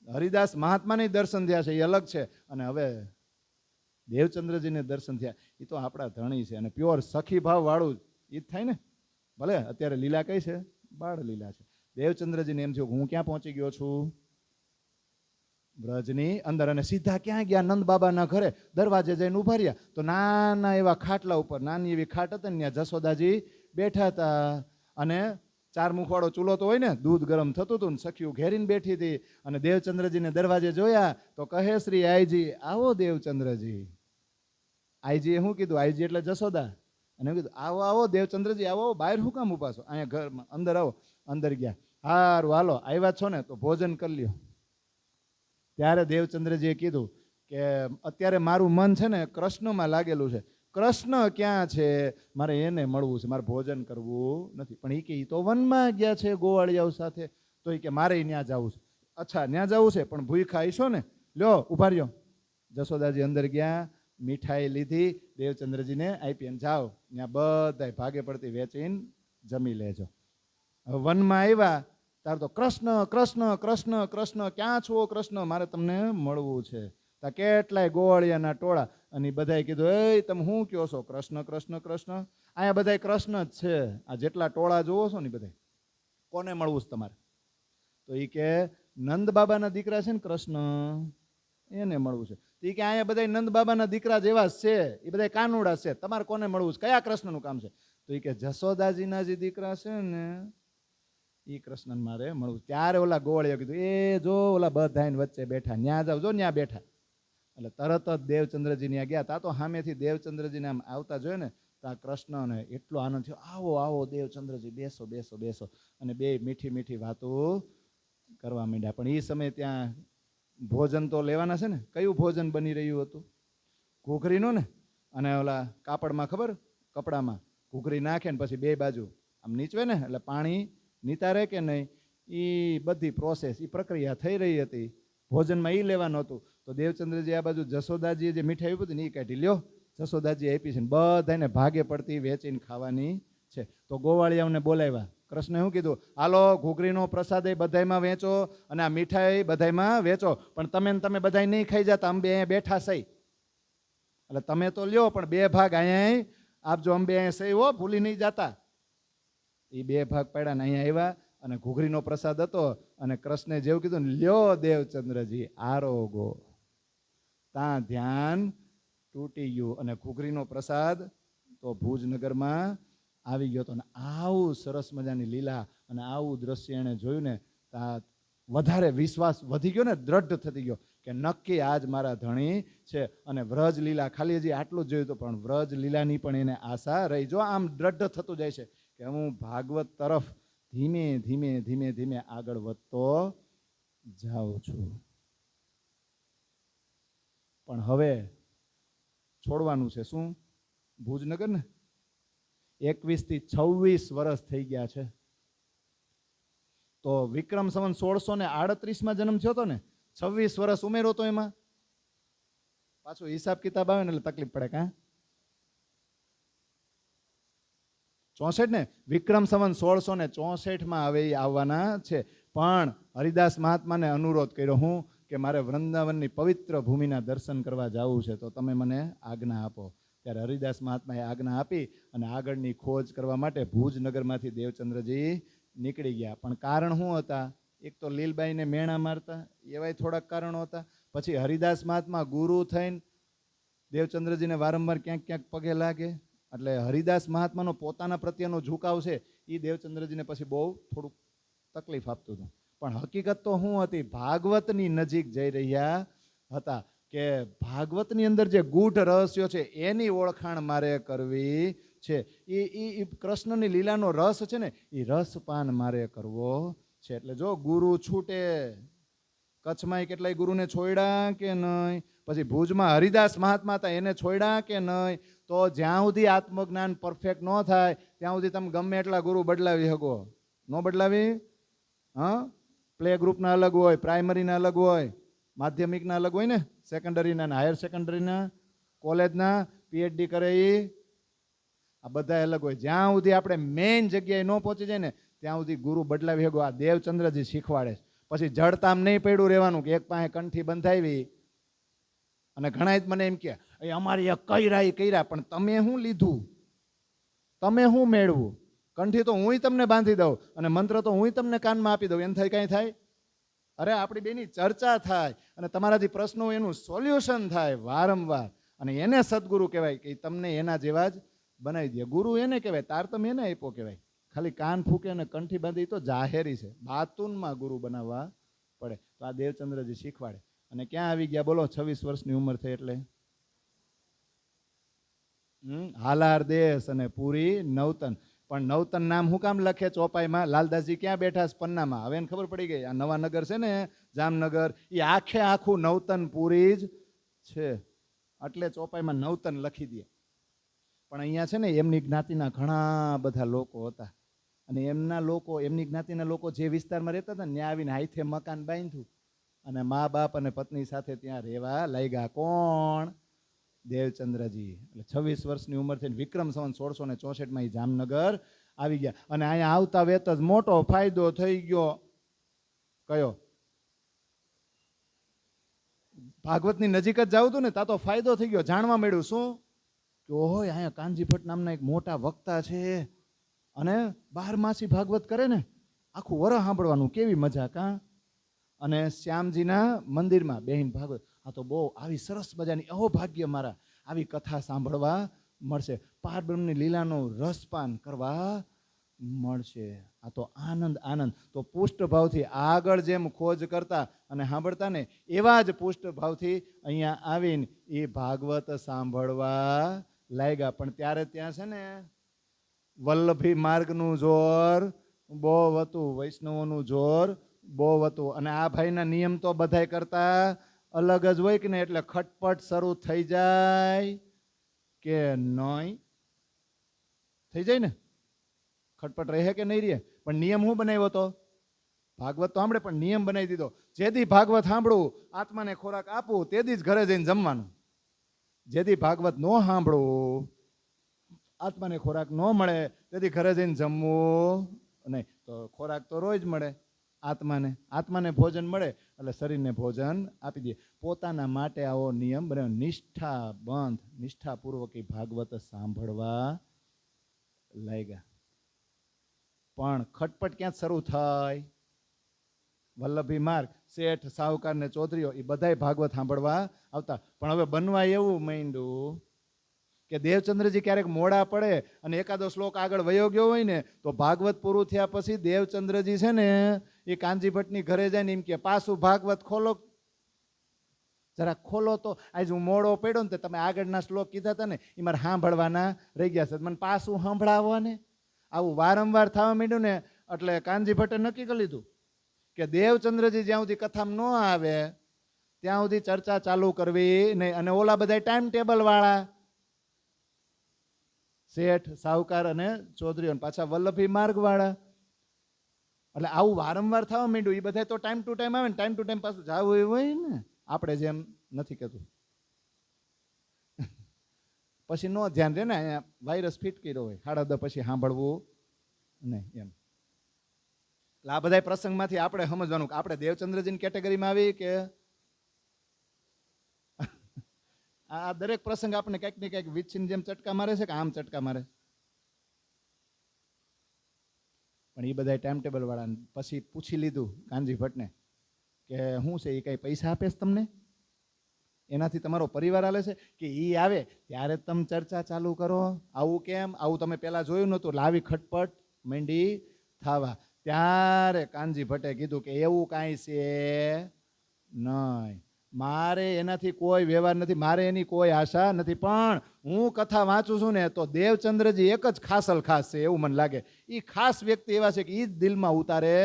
હરિદાસ મહાત્માને દર્શન થયા છે એ અલગ છે, અને હવે દેવચંદ્રજીને દર્શન થયા એ તો આપણા ધણી છે, અને પ્યોર સખી ભાવ વાળું એ જ થાય ને. ભલે અત્યારે લીલા કઈ છે? બાળ લીલા છે. દેવચંદ્રજીને એમ થયું હું ક્યાં પહોંચી ગયો છું? બ્રજની અંદર. અને સીધા ક્યાં ગયા? નંદ બાબાના ઘરે દરવાજે જઈને ઉભા રહ્યા તો નાના એવા ખાટલા ઉપર નાની એવી ખાટ હતી ને ત્યાં જશોદાજી બેઠા હતા. અને ચાર મુખવાળો ચૂલો તો હોય ને, દૂધ ગરમ થતું હતું ને સખીઓ ઘેરીને બેઠી હતી. અને દેવચંદ્રજીને દરવાજે જોયા તો કહે શ્રી આઈજી આવો દેવચંદ્રજી. આઈજીએ શું કીધું? આઈજી એટલે જશોદા. અને એમ કીધું આવો આવો દેવચંદ્રજી આવો, બહાર શું કામ ઉભા છો? અહીંયા ઘરમાં અંદર આવો. અંદર ગયા. હારું હાલો આવ્યા છો ને તો ભોજન કરી લ્યો. ત્યારે દેવચંદ્રજીએ કીધું કે અત્યારે મારું મન છે ને કૃષ્ણમાં લાગેલું છે. કૃષ્ણ ક્યાં છે? મારે એને મળવું છે, મારે ભોજન કરવું નથી. પણ એ કે એ તો વનમાં ગયા છે ગોવાળિયાઓ સાથે. તો એ કે મારે ત્યાં જવું છે. અચ્છા ત્યાં જવું છે, પણ ભૂખા આવીશો ને, લ્યો ઉભા રહ્યો. જશોદાજી અંદર ગયા, મીઠાઈ લીધી, દેવચંદ્રજીને આપી અને જાઓ ત્યાં બધા ભાગે પડતી વેચીને જમી લેજો. હવે વનમાં આવ્યા તાર તો કૃષ્ણ કૃષ્ણ કૃષ્ણ કૃષ્ણ, ક્યાં છો કૃષ્ણ? મારે તમને મળવું છે. તા કેટલાય ગોવાળિયાના ટોળા, અને બધાએ કીધું એ તમે શું કહો છો? કૃષ્ણ કૃષ્ણ કૃષ્ણ. અહીંયા બધા કૃષ્ણ જ છે. આ જેટલા ટોળા જોવો છો ને બધા કોને મળવું છે તમારે? તો એ કે નંદ બાબાના દીકરા છે ને કૃષ્ણ, એને મળવું છે. તો એ કે અહીંયા બધા નંદ બાબાના દીકરા જેવા છે, એ બધા કાનુડા છે, તમારે કોને મળવું છે? કયા કૃષ્ણનું કામ છે? તો એ કે જશોદાજીના જે દીકરા છે ને એ કૃષ્ણ મારે મળવું. ત્યારે ઓલા ગોળીઓ કીધું એ જો ઓલા બધા વચ્ચે બેઠા, ન્યા જાવ, જો ન્યા બેઠા. એટલે તરત જ દેવચંદ્રજી ત્યાં ગયા. તા તો સામેથી દેવચંદ્રજીને આમ આવતા જોયે ને ત્યાં કૃષ્ણને એટલો આનંદ થયો, આવો આવો દેવચંદ્રજી, બેસો બેસો બેસો. અને બે મીઠી મીઠી વાતો કરવા માંડ્યા. પણ એ સમયે ત્યાં ભોજન તો લેવાના છે ને. કયું ભોજન બની રહ્યું હતું? ઘૂઘરીનું ને. અને ઓલા કાપડમાં ખબર, કપડામાં ઘૂઘરી નાખે ને પછી બે બાજુ આમ નીચવે ને એટલે પાણી નિતારે કે નહીં, એ બધી પ્રોસેસ, એ પ્રક્રિયા થઈ રહી હતી. ભોજનમાં એ લેવાનું હતું. તો દેવચંદ્રજી આ બાજુ જશોદાજીએ જે મીઠાઈ આપી હતી ને એ કાઢી લ્યો, જશોદાજી આપી છે ને બધાને ભાગે પડતી વેચીને ખાવાની છે. તો ગોવાળિયાઓને બોલાવ્યા. કૃષ્ણે શું કીધું? હાલો ઘૂઘરીનો પ્રસાદ એ બધાયમાં વેચો અને આ મીઠાઈ બધાયમાં વેચો, પણ તમે બધાય નહીં ખાઈ જતા, અંબે અહીંયા બેઠા સહી. એટલે તમે તો લ્યો પણ બે ભાગ અહીંયા આપજો, અંબે અહીંયા સહી હો, ભૂલી નહીં જતા. એ બે ભાગ પડ્યા ને અહીંયા આવ્યા અને ઘૂઘરીનો પ્રસાદ હતો. અને કૃષ્ણે જેવું કીધું ને લ્યો દેવચંદ્રજી આરોગો, ત્યાં ધ્યાન તૂટી ગયું અને ઘૂઘરીનો પ્રસાદ તો ભુજનગરમાં આવી ગયો હતો. અને આવું સરસ મજાની લીલા અને આવું દ્રશ્ય એણે જોયું ને ત્યાં વધારે વિશ્વાસ વધી ગયો ને, દ્રઢ થતી ગયો કે નક્કી આજ મારા ધણી છે. અને વ્રજ લીલા ખાલી હજી આટલું જ જોયું હતું, પણ વ્રજ લીલાની પણ એને આશા રહી. જો આમ દ્રઢ થતું જાય છે કે હું ભાગવત તરફ ધીમે ધીમે ધીમે ધીમે આગળ વધતો જાઉં છું. પણ હવે છોડવાનું છે શું? ભુજનગર ને 21 થી 26 વર્ષ થઈ ગયા છે. તો વિક્રમ સંવત 1638 જન્મ થયો હતો ને, 26 વર્ષ ઉમેરો તો એમાં પાછું હિસાબ કિતાબ આવે ને એટલે તકલીફ પડે. કાં 64 ને, વિક્રમ સંવત 1664 હવે આવવાના છે. પણ હરિદાસ મહાત્માને અનુરોધ કર્યો હું કે મારે વૃંદાવનની પવિત્ર ભૂમિના દર્શન કરવા જવું છે, તો તમે મને આજ્ઞા આપો. ત્યારે હરિદાસ મહાત્માએ આજ્ઞા આપી અને આગળની ખોજ કરવા માટે ભુજ નગરમાંથી દેવચંદ્રજી નીકળી ગયા. પણ કારણ શું હતા? એક તો લીલબાઈને મેણા મારતા, એવાય થોડાક કારણો હતા. પછી હરિદાસ મહાત્મા ગુરુ થઈને દેવચંદ્રજીને વારંવાર ક્યાંક ક્યાંક પગે લાગે, એટલે હરિદાસ મહાત્માનો પોતાના પ્રત્યેનો ઝુકાવ છે એ દેવચંદ્રજીને પછી બહુ થોડુંક તકલીફ આપતું હતું. પણ હકીકત તો શું હતી? ભાગવતની નજીક જઈ રહ્યા હતા કે ભાગવતની અંદર જે ગૂઢ રહસ્યો છે એની ઓળખાણ મારે કરવી છે. એ કૃષ્ણની લીલાનો રસ છે ને, એ રસપાન મારે કરવો છે. એટલે જો ગુરુ છૂટે, કચ્છમાં કેટલાય ગુરુને છોડ્યા કે નહીં, પછી ભુજમાં હરિદાસ મહાત્મા હતા એને છોડ્યા કે નહીં, તો જ્યાં સુધી આત્મજ્ઞાન પરફેક્ટ ન થાય ત્યાં સુધી તમે ગમે એટલા ગુરુ બદલાવી શકો. ન બદલાવી? હા, પ્લે ગ્રુપના અલગ હોય, પ્રાઇમરીના અલગ હોય, માધ્યમિકના અલગ હોય ને, સેકન્ડરીના ને હાયર સેકન્ડરીના, કોલેજના, પીએચડી કરે એ આ બધા અલગ હોય. જ્યાં સુધી આપણે મેઇન જગ્યાએ ન પહોંચી જાય ને ત્યાં સુધી ગુરુ બદલાવી શકો. આ દેવચંદ્રજી શીખવાડે. પછી જડતામ નહીં પડ્યું રહેવાનું કે એક પાસે કંઠી બંધાવી અને ઘણા જ મને એમ કે અમારી કર્યા, પણ તમે શું લીધું? તમે શું મેળવું? કંઠી તો હું તમને બાંધી દઉં અને મંત્ર તો હું તમને કાનમાં આપી દઉં, એમ થાય કાંઈ થાય? અરે આપણી બેની ચર્ચા થાય અને તમારા જે પ્રશ્નો એનું સોલ્યુશન થાય વારંવાર, અને એને સદગુરુ કહેવાય કે તમને એના જેવા જ બનાવી દે. ગુરુ એને કહેવાય, તારતમ એને આપ્યો કહેવાય. ખાલી કાન ફૂકે અને કંઠી બાંધી તો જાહેરી છે, બાતુનમાં ગુરુ બનાવવા પડે. તો આ દેવચંદ્રજી શીખવાડે. અને ક્યાં આવી ગયા બોલો? 26 વર્ષની ઉંમર થઈ એટલે હાલાર દેશ અને પૂરી નવતન. પણ નવતન નામ શું કામ લખે ચોપાઈમાં? લાલદાસજી ક્યાં બેઠા છે? પન્નામાં. હવે એને ખબર પડી ગઈ આ નવા નગર છે ને જામનગર, એ આખે આખું નવતન પૂરી જ છે, એટલે ચોપાઈમાં નવતન લખી દે. પણ અહીંયા છે ને એમની જ્ઞાતિના ઘણા બધા લોકો હતા, અને એમની જ્ઞાતિના લોકો જે વિસ્તારમાં રહેતા હતા ને ત્યાં આવીને હાથે મકાન બાંધ્યું અને મા બાપ અને પત્ની સાથે ત્યાં રહેવા લાગ્યા. કોણ? દેવચંદ્રજી. એટલે 26 વર્ષની ઉંમર થઈને વિક્રમ સંવત 1664માં જામનગર આવી ગયા. અને અહીંયા આવતા વેત જ મોટો ફાયદો થઈ ગયો. કયો? ભાગવતની નજીક જ જાવ તું ને તા તો ફાયદો થઈ ગયો. જાણવા મળ્યું શું કે ઓહો અહીંયા કાનજી ભટ્ટ નામના એક મોટા વક્તા છે અને 12 માસી ભાગવત કરે ને, આખું વરહ સાંભળવાનું, કેવી મજા કાં. અને શ્યામજીના મંદિરમાં બેહીન ભાગવત. આ તો બહુ આવી સરસ મજાની અહોભાગ્ય મારા આવી કથા સાંભળવા મળશે, પારબ્રહ્મની લીલાનું રસપાન કરવા મળશે. આ તો આનંદ આનંદ. તો પુષ્ટભાવથી આગળ જેમ ખોજ કરતા અને સાંભળતા ને એવા જ પુષ્ટભાવથી અહીંયા આવીને એ ભાગવત સાંભળવા લાગ્યા. પણ ત્યારે ત્યાં છે ને વલ્લભી માર્ગનું જોર બહુ હતું, વૈષ્ણવોનું જોર બહુ હતું. અને આ ભાઈના નિયમ તો બધાય કરતા અલગ જ હોય કે ને, એટલે ખટપટ શરૂ થઈ જાય કે નહીં? થઈ જાય ને, ખટપટ રહે કે નહીં રહે? પણ નિયમ શું બનાવ્યો હતો? ભાગવત તો સાંભળે પણ નિયમ બનાવી દીધો. જેથી ભાગવત સાંભળવું, આત્માને ખોરાક આપવું, તેથી જ ઘરે જઈને જમવાનું. જેથી ભાગવત ન સાંભળવું, આત્માને ખોરાક ન મળે, તેથી ઘરે જઈને જમવું નહીં. તો ખોરાક તો રોજ મળે આત્માને ભોજન મળે એટલે શરીરને ભોજન આપી દે. પોતાના માટે આવો નિયમ બને. નિષ્ઠાપૂર્વક ભાગવત સાંભળવા લાગ્યા. પણ ખટપટ ક્યાં શરૂ થાય? વલ્લભી માર્ગ, શેઠ, સાહુકાર ને ચૌધરીઓ એ બધાય ભાગવત સાંભળવા આવતા. પણ હવે બનવા એવું માંડ્યું કે દેવચંદ્રજી ક્યારેક મોડા પડે અને એકાદો શ્લોક આગળ વયો ગયો હોય ને તો ભાગવત પૂરું થયા પછી દેવચંદ્રજી છે ને એ કાનજી ભટ્ટની ઘરે જાય ને એમ કે પાછું ભાગવત ખોલો, જરા ખોલો તો. આજ હું મોડો પડ્યો ને તો તમે આગળના શ્લોક કીધા હતા ને એ મારે સાંભળવાના રહી ગયા છે, મને પાછું સાંભળાવો ને. આવું વારંવાર થવા માંડ્યું ને એટલે કાનજી ભટ્ટે નક્કી કરી લીધું કે દેવચંદ્રજી જ્યાં સુધી કથામાં ન આવે ત્યાં સુધી ચર્ચા ચાલુ કરવી નહીં. અને ઓલા બધા ટાઈમ ટેબલ વાળા શેઠ, સાહુકાર અને ચૌધરીઓ, પાછા વલ્લભી માર્ગ વાળા, એટલે આવું વારંવાર થવા માંડ્યું. એ બધા તો ટાઈમ ટુ ટાઈમ આવે ને, ટાઈમ ટુ ટાઈમ પાછું જવું એવું હોય ને, આપણે જેમ નથી કહેતું. પછી નો ધ્યાન રહે ને, અહીંયા વાયરસ ફિટ કર્યો હોય 10:30 પછી સાંભળવું નહીં એમ. એટલે આ બધા પ્રસંગમાંથી આપણે સમજવાનું કે આપણે દેવચંદ્રજીની કેટેગરીમાં આવી કે આ દરેક પ્રસંગ આપણને કંઈક ને કંઈક વીછીની જેમ ચટકા મારે છે કે આમ ચટકા મારે? પણ એ બધા ટાઈમ ટેબલ વાળા પછી પૂછી લીધું કાનજી ભટ્ટને કે શું છે, એ કઈ પૈસા આપે છે તમને? એનાથી તમારો પરિવાર હાલે છે કે એ આવે ત્યારે તમે ચર્ચા ચાલુ કરો? આવું કેમ? આવું તમે પહેલા જોયું નહોતું? લાવી ખટપટ માંડી થવા. ત્યારે કાનજી ભટ્ટે કીધું કે એવું કાંઈ છે નહીં, મારે એનાથી કોઈ વ્યવહાર નથી, મારે એની કોઈ આશા નથી. પણ હું કથા વાંચું છું ને તો દેવચંદ્રજી એક જ ખાસલ ખાસ છે એવું મને લાગે. એ ખાસ વ્યક્તિ એવા છે કે એ જ દિલમાં ઉતારે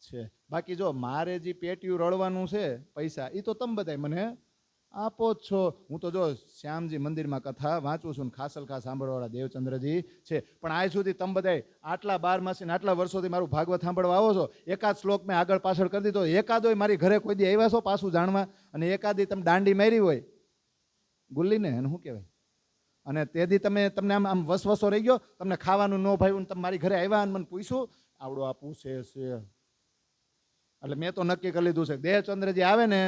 છે. બાકી જો મારે જે પેટીયું રળવાનું છે પૈસા, એ તો તમે બધા મને આપો જ છો. હું તો જો શ્યામજી મંદિરમાં કથા વાંચું છું ને ખાસલ ખાસ સાંભળવાળા દેવચંદ્રજી છે. પણ આજ સુધી તમે બધા આટલા 12 માસી ને આટલા વર્ષોથી મારું ભાગવત સાંભળવા આવો છો, એકાદ શ્લોક મેં આગળ પાછળ કરી દીધો, એકાદોય મારી ઘરે કોઈ દી આવ્યા છો પાછું જાણવા, અને એકાદી તમે દાંડી મારી હોય ગુલ્લીને એને શું કહેવાય, અને તેથી તમને આમ વસવસો રહી ગયો, તમને ખાવાનું ન ભાવ્યું, તમે મારી ઘરે આવ્યા અને મને પૂછ્યું આવડો આ પૂછે છે. એટલે મેં તો નક્કી કરી લીધું છે દેવચંદ્રજી આવે ને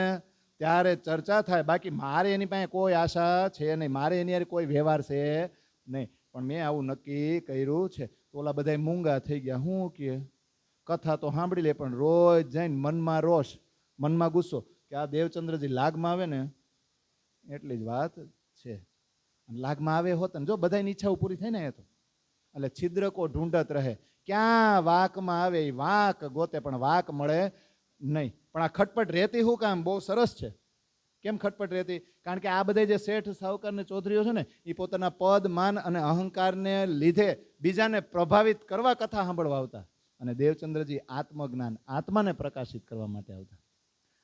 ત્યારે ચર્ચા થાય. બાકી મારે એની પાસે કોઈ આશા છે નહીં, મારે એની યાર કોઈ વ્યવહાર છે નહીં. પણ મેં આવું નક્કી કર્યું છે. તો ઓલા બધા મૂંગા થઈ ગયા. શું કે કથા તો સાંભળી લે પણ રોજ જઈને મનમાં રોષ, મનમાં ગુસ્સો કે આ દેવચંદ્રજી લાગમાં આવે ને એટલી જ વાત છે. લાગમાં આવે હોત ને જો બધાની ઈચ્છાઓ પૂરી થાય ને એ તો, એટલે છિદ્રકો ઢૂંઢત રહે, ક્યાં વાંકમાં આવે એ વાંક ગોતે પણ વાંક મળે નહીં. પણ આ ખટપટ રહેતી શું કામ બહુ સરસ છે. કેમ ખટપટ રહેતી? કારણ કે આ બધા જે શેઠ સાહુકાર ને ચૌધરીઓ છે ને એ પોતાના પદ માન અને અહંકારને લીધે બીજાને પ્રભાવિત કરવા કથા સાંભળવા આવતા, અને દેવચંદ્રજી આત્મજ્ઞાન આત્માને પ્રકાશિત કરવા માટે આવતા.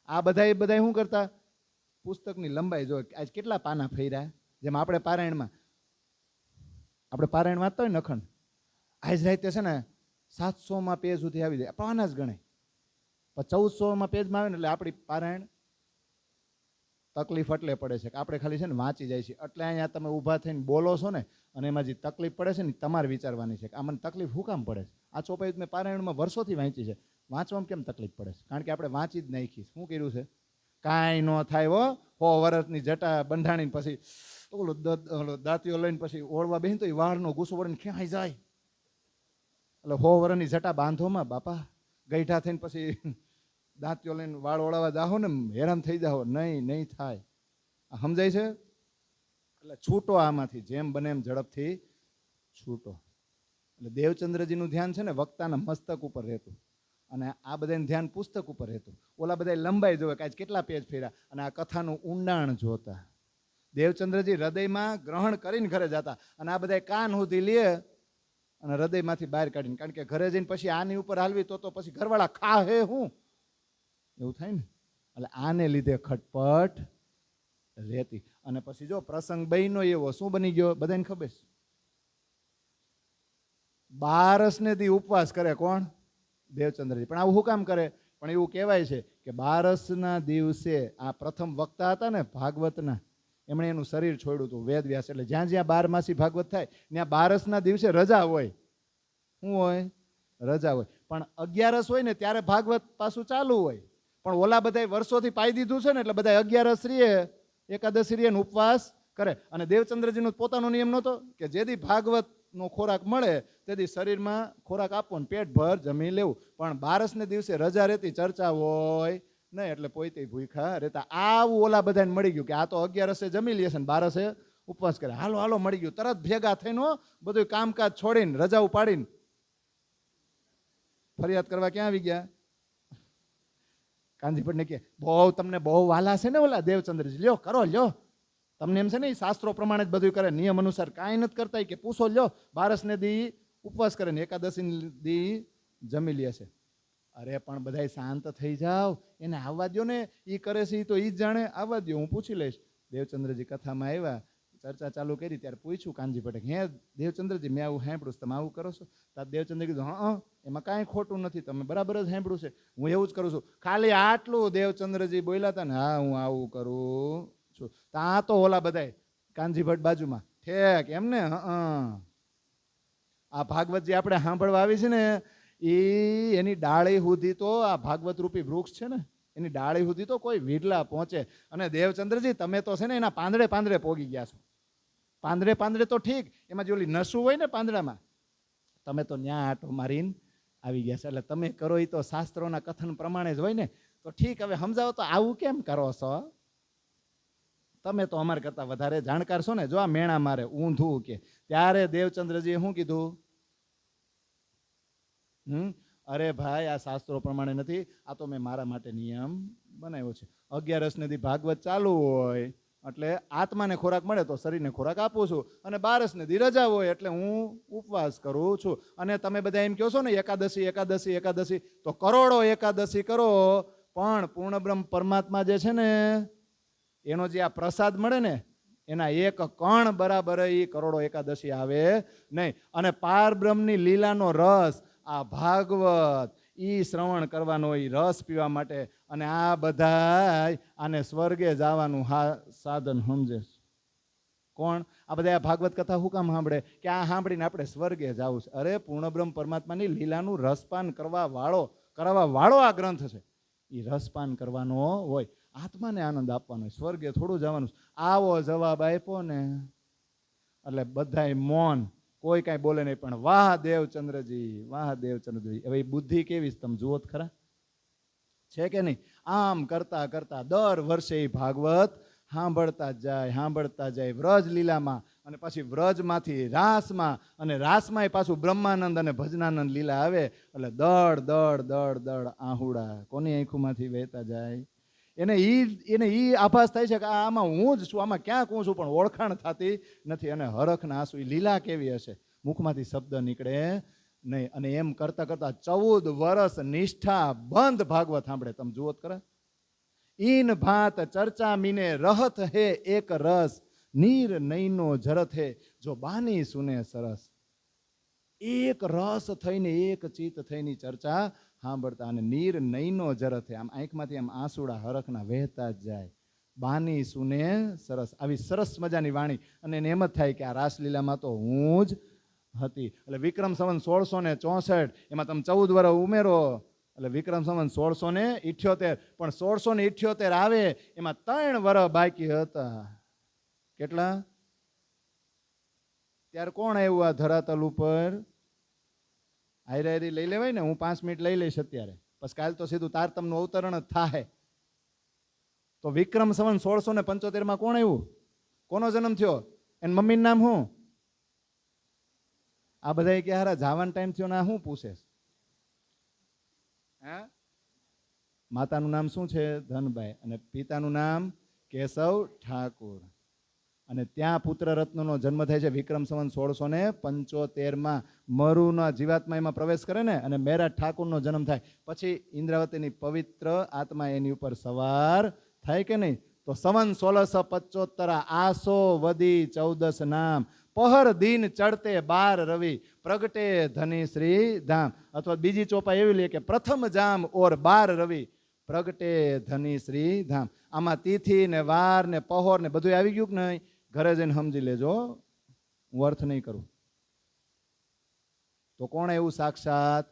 આ બધા શું કરતા? પુસ્તકની લંબાઈ જો આજ કેટલા પાના ફેર્યા. જેમ આપણે પારાયણ વાંચતા હોય નખંડ, આજ રાતે છે ને 700માં પેજ સુધી આવી જાય, પાના જ ગણાય. 1400માં પેજમાં આવે ને એટલે આપણી પારાયણ તકલીફ એટલે પડે છે કે આપણે ખાલી છે ને વાંચી જાય છે. એટલે અહીંયા તમે ઊભા થઈને બોલો છો ને, અને એમાં જે તકલીફ પડે છે ને તમારે વિચારવાની છે કે આ મને તકલીફ શું કામ પડે છે. આ ચોપાઈ મેં પારાયણમાં વર્ષોથી વાંચી છે, વાંચવામાં કેમ તકલીફ પડે છે? કારણ કે આપણે વાંચી જ નાખી. શું કર્યું છે? કાંઈ ન થાય હો. 100 વર્ષની જટા બંધાણીને પછી ઓલો દાંતીઓ લઈને પછી ઓળવા બેહીને તો એ વાળનો ગુસ્સો વળીને ક્યાંય જાય. એટલે 100 વર્ષની જટા બાંધોમાં બાપા, ગઈઠા થઈને પછી દાંતીઓ લઈને વાળ ઓળાવા જાહો ને હેરાન થઈ જાઓ. નહીં થાય. આ સમજાય છે? એટલે છૂટો આમાંથી, જેમ બને એમ ઝડપથી છૂટો. એટલે દેવચંદ્રજીનું ધ્યાન છે ને વક્તાના મસ્તક ઉપર રહેતું, અને આ બધાનું ધ્યાન પુસ્તક ઉપર રહેતું. ઓલા બધા લંબાઈ જોવે કે આજ કેટલા પેજ ફેર્યા, અને આ કથાનું ઊંડાણ જોતા. દેવચંદ્રજી હૃદયમાં ગ્રહણ કરીને ઘરે જતા, અને આ બધા કાન સુધી લે અને હૃદયમાંથી બહાર કાઢીને. કારણ કે ઘરે જઈને પછી આની ઉપર હાલવી તો પછી ઘરવાળા ખા હે હું એવું થાય ને. એટલે આને લીધે ખટપટ રહેતી. અને પછી જો પ્રસંગ બન્યો એવો શું બની ગયો બધાને ખબર છે. 12 દી ઉપવાસ કરે કોણ? દેવચંદ્રજી. પણ આવું શું કામ કરે? પણ એવું કહેવાય છે કે 12ના દિવસે આ પ્રથમ વક્તા હતા ને ભાગવતના, એમણે એનું શરીર છોડ્યું હતું વેદવ્યાસ. એટલે જ્યાં જ્યાં 12 માસી ભાગવત થાય ત્યાં 12ના દિવસે રજા હોય. શું હોય? રજા હોય. પણ 11 હોય ને ત્યારે ભાગવત પાછું ચાલુ હોય. પણ ઓલા બધા વર્ષોથી પાઈ દીધું છે ને એટલે બધા 11 રીએ એકાદશી રીએ ઉપવાસ કરે. અને દેવચંદ્રજીનો પોતાનો નિયમ નહોતો કે જેથી ભાગવતનો ખોરાક મળે તેથી શરીરમાં ખોરાક આપવો ને પેટ ભર જમી લેવું. પણ 12ને દિવસે રજા રહેતી, ચર્ચા હોય નહીં, એટલે પોતે ભૂખા રહેતા. આવું ઓલા બધાને મળી ગયું કે આ તો 11 જમી લે છે ને 12 ઉપવાસ કરે. હાલો મળી ગયું. તરત ભેગા થઈને બધું કામકાજ છોડીને રજા ઉપાડીને ફરિયાદ કરવા ક્યાં આવી ગયા? કાનજી ભટ્ટને કે તમને બહુ વાલા છે ને ઓલા દેવચંદ્રજી, લ્યો કરો લ્યો. તમને એમ છે ને શાસ્ત્રો પ્રમાણે જ બધું કરે, નિયમ અનુસાર કાંઈ નથી કરતા કે પૂછો લ્યો. 12ને દી ઉપવાસ કરે ને એકાદશી દી જમી લે છે. અરે પણ બધા શાંત થઈ જાવ, એને આવવા દો ને, એ કરે છે એ તો એ જ જાણે, આવવા દો, હું પૂછી લઈશ. દેવચંદ્રજી કથામાં આવ્યા, ચર્ચા ચાલુ કરી ત્યારે પૂછ્યું કાનજી ભટ્ટે, હે દેવચંદ્રજી મેં આવું સાંભળ્યું, તમે આવું કરો છો? ત્યારે દેવચંદ્ર કીધું હા એમાં કાંઈ ખોટું નથી, તમે બરાબર જ સાંભળ્યું છે, હું એવું જ કરું છું. ખાલી આટલું દેવચંદ્રજી બોલ્યા હતા ને, હા હું આવું કરું છું. ત્યાં તો ઓલા બધાય કાનજી ભટ્ટ બાજુમાં ઠેક એમને આ ભાગવત જે આપણે સાંભળવા આવી છે ને એની ડાળી સુધી તો આ ભાગવત રૂપી વૃક્ષ છે ને એની ડાળી સુધી તો કોઈ વીરલા પહોંચે. અને દેવચંદ્રજી તમે તો છે ને એના પાંદડે પાંદડે પોગી ગયા છો. પાંદડે પાંદડે તો ઠીક, એમાં જે ઓલી નસું હોય ને પાંદડામાં, તમે તો ન્યા આટો મારીને આવી ગયા છે. એટલે તમે કરો એ તો શાસ્ત્રોના કથન પ્રમાણે જ હોય ને, તો ઠીક. હવે સમજાવો તો આવું કેમ કરો છો? તમે તો અમારા કરતા વધારે જાણકાર છો ને. જો આ મેણા મારે ઊંધું કે ત્યારે દેવચંદ્રજીએ શું કીધું? અરે ભાઈ, આ શાસ્ત્રો પ્રમાણે નથી, આ તો મેં મારા માટે નિયમ બનાવ્યો છે. 11 દી ભાગવત ચાલુ હોય એટલે આત્માને ખોરાક મળે તો શરીરને ખોરાક આપું છું, અને 12 દી રજા હોય એટલે હું ઉપવાસ કરું છું. અને તમે બધા એમ કહો છો ને એકાદશી એકાદશી એકાદશી, તો કરોડો એકાદશી કરો, પણ પૂર્ણ બ્રહ્મ પરમાત્મા જે છે ને એનો જે આ પ્રસાદ મળે ને એના એક કણ બરાબર એ કરોડો એકાદશી આવે નહીં. અને પાર બ્રહ્મની લીલાનો રસ આ ભાગવત ઈ શ્રવણ કરવાનો, એ રસ પીવા માટે. અને આ બધા આને સ્વર્ગે જવાનું સાધન સમજે છે. કોણ? આ બધા આ ભાગવત કથા શું કામ સાંભળે? કે આ સાંભળીને આપણે સ્વર્ગે જવું છે. અરે પૂર્ણ બ્રહ્મ પરમાત્માની લીલાનું રસપાન કરાવવા વાળો આ ગ્રંથ છે. એ રસપાન કરવાનો હોય, આત્માને આનંદ આપવાનો હોય, સ્વર્ગે થોડું જવાનું. આવો જવાબ આપ્યો ને એટલે બધાય મૌન, કોઈ કાંઈ બોલે નહીં. પણ વાહ દેવચંદ્રજી, વાહ દેવચંદ્રજી. હવે એ બુદ્ધિ કેવી તમે જુઓ જ ખરા, છે કે નહીં? આમ કરતા કરતા દર વર્ષે એ ભાગવત સાંભળતા જાય વ્રજ લીલામાં, અને પછી વ્રજમાંથી રાસમાં, અને રાસમાં પાછું બ્રહ્માનંદ અને ભજનાનંદ લીલા આવે એટલે દળ દળ દળ દળ આહુડા કોની આંખોમાંથી વહેતા જાય. એને ઈ આભાસ થાય છે કે આમાં હું જ છું, આમાં ક્યાંક હું છું, પણ ઓળખાણ થતી નથી. અને હરખના આંસુ, એ લીલા કેવી હશે, મુખમાંથી શબ્દ નીકળે નહીં. અને એમ કરતા કરતા 14 વર્ષ નિષ્ઠા બંધ ભાગવત સાંભળે. તમે જુઓ ખરા. ઈન ભાત ચર્ચા મીને રહત હે એક રસ, નીર નૈનો જરત હે જો બાની સુને સરસ. એક રસ થઈને, એક ચિત્ત થઈને ચર્ચા સાંભળતા, અને નીર નૈનો જરત હે, આમ આંખમાંથી આમ આંસુડા હરખના વહેતા જ જાય. બાની સુને સરસ, આવી સરસ મજાની વાણી. અને એને એમ જ થાય કે આ રાસલીલામાં તો હું જ હતી. એટલે વિક્રમ સંવત 1664, એમાં તમે 14 વર્ષ ઉમેરો એટલે વિક્રમ સંવત 1678. પણ 1678 આવે એમાં 3 વર્ષ બાકી હતા. કેટલા? ત્યારે કોણ આવ્યું આ ધરાતલ ઉપર? હાયરી લઈ લેવાય ને, હું 5 મિનિટ લઈ લઈશ અત્યારે, પછી કાલ તો સીધું તારતમનું અવતરણ જ થાય. તો વિક્રમ સંવત 1675 કોણ આવ્યું? કોનો જન્મ થયો? એન મમ્મીનું નામ શું? આ બધા કે હારા જવાનો ટાઈમ થયો ને શું પૂછે? હા, માતાનું નામ શું છે? ધનભાઈ. અને પિતાનું નામ કેશવ ઠાકુર. અને ત્યાં પુત્ર રત્નનો જન્મ થાય છે વિક્રમ સંવત 1675. મરુના જીવાત્મા એમાં પ્રવેશ કરે ને, અને મેરા ઠાકુરનો જન્મ થાય. પછી ઇન્દ્રાવતીની પવિત્ર આત્મા એની ઉપર સવાર થાય કે નહીં? તો સંવત 1675 આસો વદી 14 નામ, પહર દિન ચડતે 12 રવિ, પ્રગટે ધની શ્રી ધામ. અથવા બીજી ચોપા એવી લે કે પ્રથમ જામ ઓર 12 રવિ, પ્રગટે ધની શ્રી ધામ. આમાં તિથિ ને વાર ને પહોર ને બધું આવી ગયું કે નહીં? ઘરે જઈને સમજી લેજો, હું અર્થ નહીં કરું. તો કોણ એવું સાક્ષાત?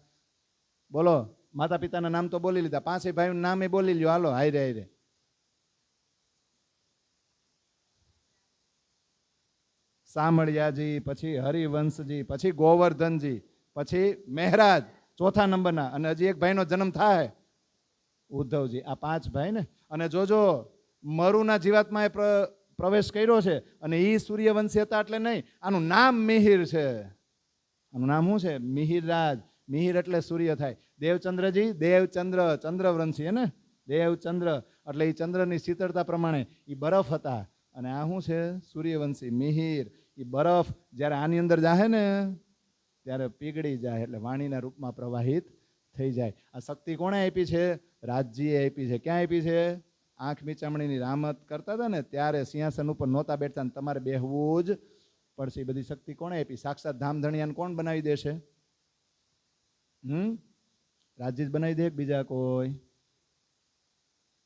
બોલો. માતા પિતાના નામ તો બોલી લીધા, 5 ભાઈનું નામ એ બોલી લ્યો. હાલો હાયરે હાયરે. સામળિયાજી, પછી હરિવંશજી, પછી ગોવર્ધનજી, પછી મહેરાજ 4થા નંબરના. અને હજી એક ભાઈનો જન્મ થાય, ઉદ્ધવજી. આ 5 ભાઈ ને. અને જોજો મરુના જીવાત્માએ પ્રવેશ કર્યો છે, અને એ સૂર્યવંશી હતા એટલે નહીં, આનું નામ મિહિર છે. આનું નામ શું છે? મિહિરરાજ. મિહિર એટલે સૂર્ય થાય. દેવચંદ્રજી, દેવચંદ્ર, ચંદ્રવંશી હે ને, દેવચંદ્ર એટલે એ ચંદ્રની શીતળતા પ્રમાણે એ બરફ હતા. અને આ શું છે? સૂર્યવંશી મિહિર. એ બરફ જ્યારે આની અંદર જાહે ને ત્યારે પીગળી જાય, એટલે વાણીના રૂપમાં પ્રવાહિત થઈ જાય. આ શક્તિ કોણે આપી છે? રાજજીએ આપી છે. ક્યાં આપી છે? આંખ મીચામણીની રામત કરતા હતા ને ત્યારે સિંહાસન ઉપર નહોતા બેઠતા, ને તમારે બેહવું જ પડશે. બધી શક્તિ કોણે આપી? સાક્ષાત ધામધણિયાને કોણ બનાવી દેશે? રાજજી જ બનાવી દે બીજા કોઈ?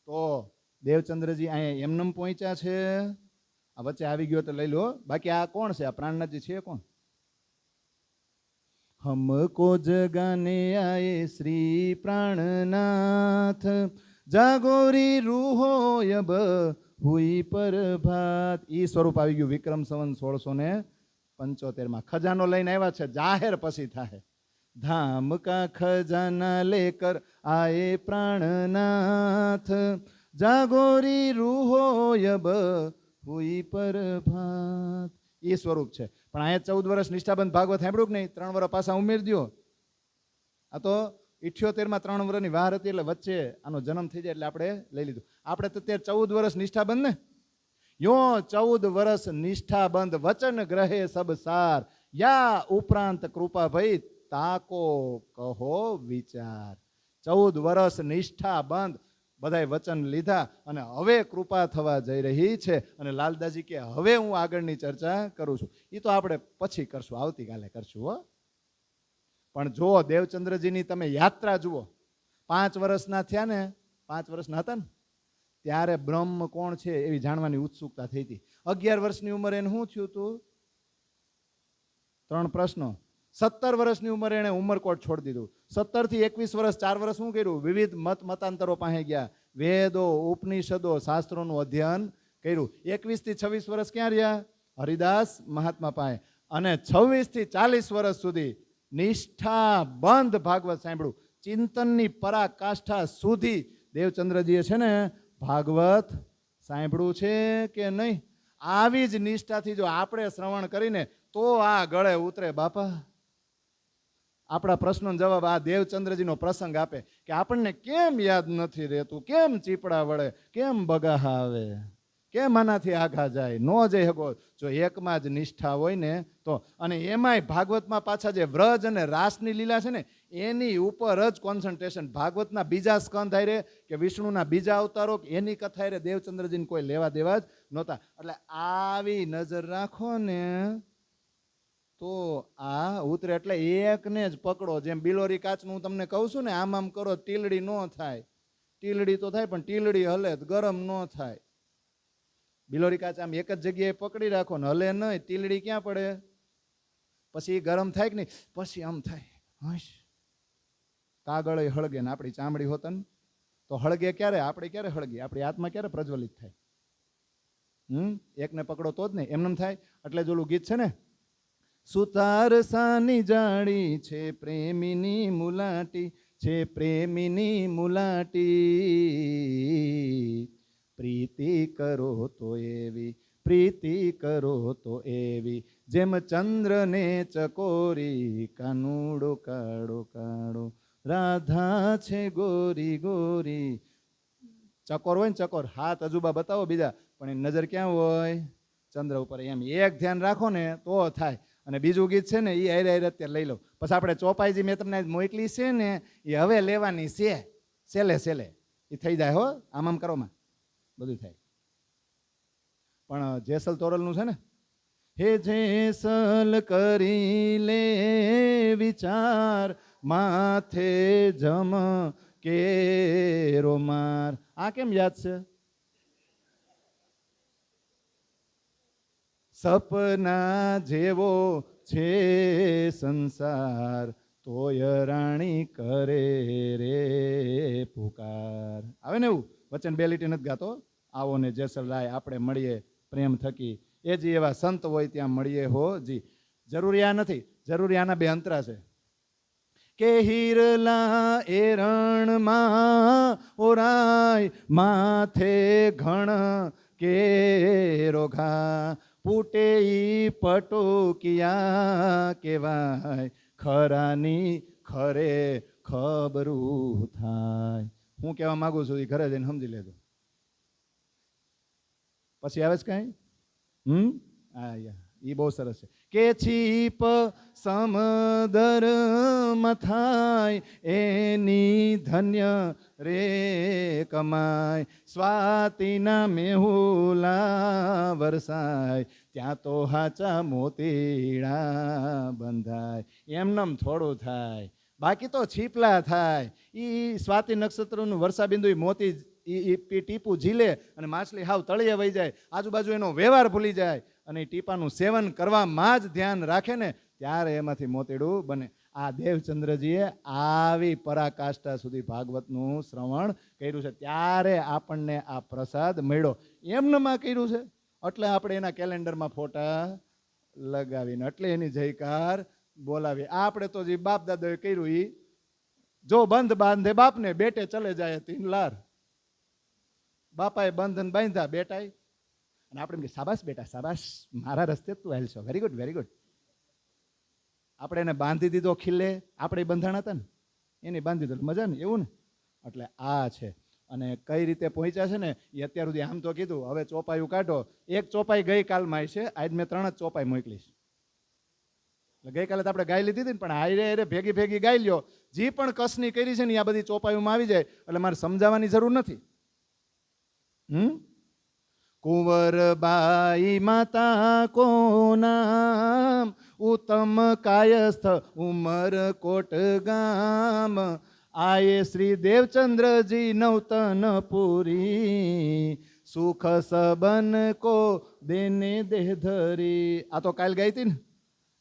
તો દેવચંદ્રજી અહીંયા એમનેમ પહોંચ્યા છે. આ વચ્ચે આવી ગયો તો લઈ લો. બાકી આ કોણ છે? આ પ્રાણનાથજી છે કોણ? हमको जगाने आए श्री प्राणनाथ, જાગોરી રૂહોયબ હુઈ પર ભાત. ઈ સ્વરૂપ આવી ગયું વિક્રમ સંવત 1675. ખજાનો લઈને આવ્યા છે, જાહેર પછી થાય. ધામ કા ખજાના લેકર આયે પ્રાણનાથ, જાગોરી રૂહોયબ હુઈ પર ભાત. એ સ્વરૂપ છે. પણ અહીંયા 14 વર્ષ નિષ્ઠાબંધ ભાગવત સાંભળ્યું કે નહીં? 3 વર્ષ પાછા ઉમેરી દો. આ તો 78માં 3 વર્ષની વાર હતી, એટલે વચ્ચે આનો જન્મ થઈ જાય એટલે આપણે લઈ લીધું. આપણે તો અત્યારે 14 વર્ષ નિષ્ઠાબંધ ને. યો 14 વર્ષ નિષ્ઠાબંધ વચન ગ્રહે સબ સાર, યા ઉપરાંત કૃપા ભઈ તાકો કહો વિચાર. 14 વર્ષ નિષ્ઠાબંધ બધાય વચન લીધા અને હવે કૃપા થવા જઈ રહી છે. અને લાલદાસજી કે હવે હું આગળની ચર્ચા કરું છું. એ તો આપણે પછી કરશું, આવતીકાલે કરશું હો. પણ જો દેવચંદ્રજીની તમે યાત્રા જુઓ, 5 વર્ષના થયા ને, 5 વર્ષના હતા ને ત્યારે બ્રહ્મ કોણ છે એવી જાણવાની ઉત્સુકતા થઈ હતી. 11 વર્ષની ઉંમરે એને શું થયું હતું? 3 પ્રશ્નો. 17 વર્ષની ઉંમરે એને ઉમરકોટ છોડી દીધું. 17 થી 21 વર્ષ 4 વર્ષ શું કર્યું? વિવિધ મતાંતરો પાસે ગયા, વેદો ઉપનિષદો શાસ્ત્રોનું અધ્યયન કર્યું. 21 થી 26 વર્ષ ક્યાં રહ્યા? હરિદાસ મહાત્મા પાસે. અને 26 થી 40 વર્ષ સુધી નિષ્ઠાબંધ ભાગવત સાંભળ્યું. ચિંતનની પરાકાષ્ઠા સુધી દેવચંદ્રજીએ છે ને ભાગવત સાંભળ્યું છે કે નહીં? આવી જ નિષ્ઠાથી જો આપણે શ્રવણ કરીને તો આ ગળે ઉતરે બાપા. આપણા પ્રશ્નોનો જવાબ આ દેવચંદ્રજીનો પ્રસંગ આપે કે આપણને કેમ યાદ નથી રહેતું, કેમ ચીપડા વળે, કેમ બગાહા આવે, કેમ આનાથી આઘા જાય, ન જઈ શકો. જો એકમાં જ નિષ્ઠા હોય ને તો. અને એમાંય ભાગવતમાં પાછા જે વ્રજ અને રાસની લીલા છે ને એની ઉપર જ કોન્સન્ટ્રેશન. ભાગવતના બીજા સ્કંધ હારે કે વિષ્ણુના બીજા અવતારો એની કથા હારે દેવચંદ્રજીને કોઈ લેવા દેવા જ નહોતા. એટલે આવી નજર રાખો ને તો આ ઉતરે. એટલે એકને જ પકડો. જેમ બિલોરી કાચનું હું તમને કહું છું ને, આમ કરો ટીલડી ન થાય. ટીલડી તો થાય પણ ટીલડી હલે ગરમ ન થાય. બિલોરી કાચ આમ એક જ જગ્યાએ પકડી રાખો ને હલે નહીં, ટીલડી ક્યાં પડે? પછી ગરમ થાય કે નહીં? પછી આમ થાય. હશ, કાગળ હળગે ને આપણી ચામડી હોત ને તો હળગે ક્યારે? આપણે ક્યારે હળગી? આપણી આત્મા ક્યારે પ્રજ્વલિત થાય? એકને પકડો તો જ નહીં, એમને થાય. એટલે જ ઓલું ગીત છે ને, સુતાર સાની જાળી છે પ્રેમીની મુલાટી, છે પ્રેમીની મુલાટી, પ્રીતિ કરો તો એવી, પ્રીતિ કરો તો એવી, જેમ ચંદ્રને ચકોરી, કાનુડો કાળો કાળો, રાધા છે ગોરી ગોરી. ચકોર હોય ને ચકોર, હાથ અજુબા બતાવો બીજા, પણ એની નજર ક્યાં હોય? ચંદ્ર ઉપર. એમ એક ધ્યાન રાખો ને તો થાય. અને બીજું ગીત છે ને એ હારે અત્યારે લઈ લો. પછી આપણે ચોપાઈજી મેં તમને મોકલી છે ને એ હવે લેવાની છે. સેલે સેલે એ થઈ જાય હો. આમ કરોમાં બધું થાય. પણ જેસલ તોરલનું છે ને, હે જેસલ કરી લે વિચાર, માથે જમ કેરો માર. આ કેમ યાદ છે? સપના જેવો છે સંસાર, તોય રાણી કરે રે પુકાર. આવે ને એવું વચન 2 લીટી નથી ગાતો. આવો ને જેસલ રાય આપણે મળીએ પ્રેમ થકી, એ જ એવા સંત હોય ત્યાં મળીએ હો જી. જરૂરી આ નથી, જરૂરી આના 2 અંતરા છે કે હિરલા એ રણમાં ઓરાય, માથે ઘણ કેરો ઘા, ફૂટે ઈ પટોકિયા કેવાય, ખરાની ખરે ખબરું થાય. હું કહેવા માંગુ છું એ ઘરે જઈને સમજી લેજો. પછી આવે છે કઈ? એ બહુ સરસ છે કે છીપ સમદર મથાય, એની ધન્ય રે કમાય, સ્વાતિના મેહુલા વરસાય, ત્યાં તો હાચા મોતીડા બંધાય. એમનેમ થોડું થાય, બાકી તો છીપલા થાય. એ સ્વાતિ નક્ષત્રનું વર્ષાબિંદુ મોતી ટીપું ઝીલે અને માછલી હાવ તળિયે વહી જાય, આજુબાજુ એનો વ્યવહાર ભૂલી જાય અને ટીપાનું સેવન કરવામાં જ ધ્યાન રાખે ને ત્યારે એમાંથી મોતીડું બને. આ દેવચંદ્રજીએ આવી પરાકાષ્ઠા સુધી ભાગવતનું શ્રવણ કર્યું છે, ત્યારે આપણને આ પ્રસાદ મળ્યો. એમનેમાં કર્યું છે એટલે આપણે એના કેલેન્ડરમાં ફોટા લગાવીને એટલે એની જયકાર બોલાવી. આપણે તો જે બાપ દાદાએ કર્યું એ જો બંધ બાંધે બાપને બેટે ચલે જાય 3 લાર. બાપાએ બંધન બાંધ્યા બેટાએ, અને આપણે એમ કે શાબાશ બેટા શાબાશ, મારા રસ્તે તું હાલશો, વેરી ગુડ વેરી ગુડ. આપણે એને બાંધી દીધો ખીલે, આપણે બંધાણ હતા ને એને બાંધી દીધો મજા ને એવું ને. એટલે આ છે. અને કઈ રીતે પહોંચ્યા છે ને એ અત્યાર સુધી આમ તો કીધું, હવે ચોપાયું કાઢો. એક ચોપાઈ ગઈકાલમાં છે, આજ મેં 3 જ ચોપાઈ મોકલીશ. એટલે ગઈકાલે તો આપણે ગાઈ લીધી હતી ને, પણ હારે ભેગી ભેગી ગાઈ લ્યો. જે પણ કસની કરી છે ને આ બધી ચોપાઈમાં આવી જાય, એટલે મારે સમજાવવાની જરૂર નથી. કુંવરબાઈ માતા કો નામ, ઉત્તમ કાયસ્થ ઉમરકોટ ગામ, આયે શ્રી દેવચંદ્રજી નવતનપુરી, સુખ સબન કો દેને દેહ ધરી. આ તો કાલ ગાઈ હતી ને,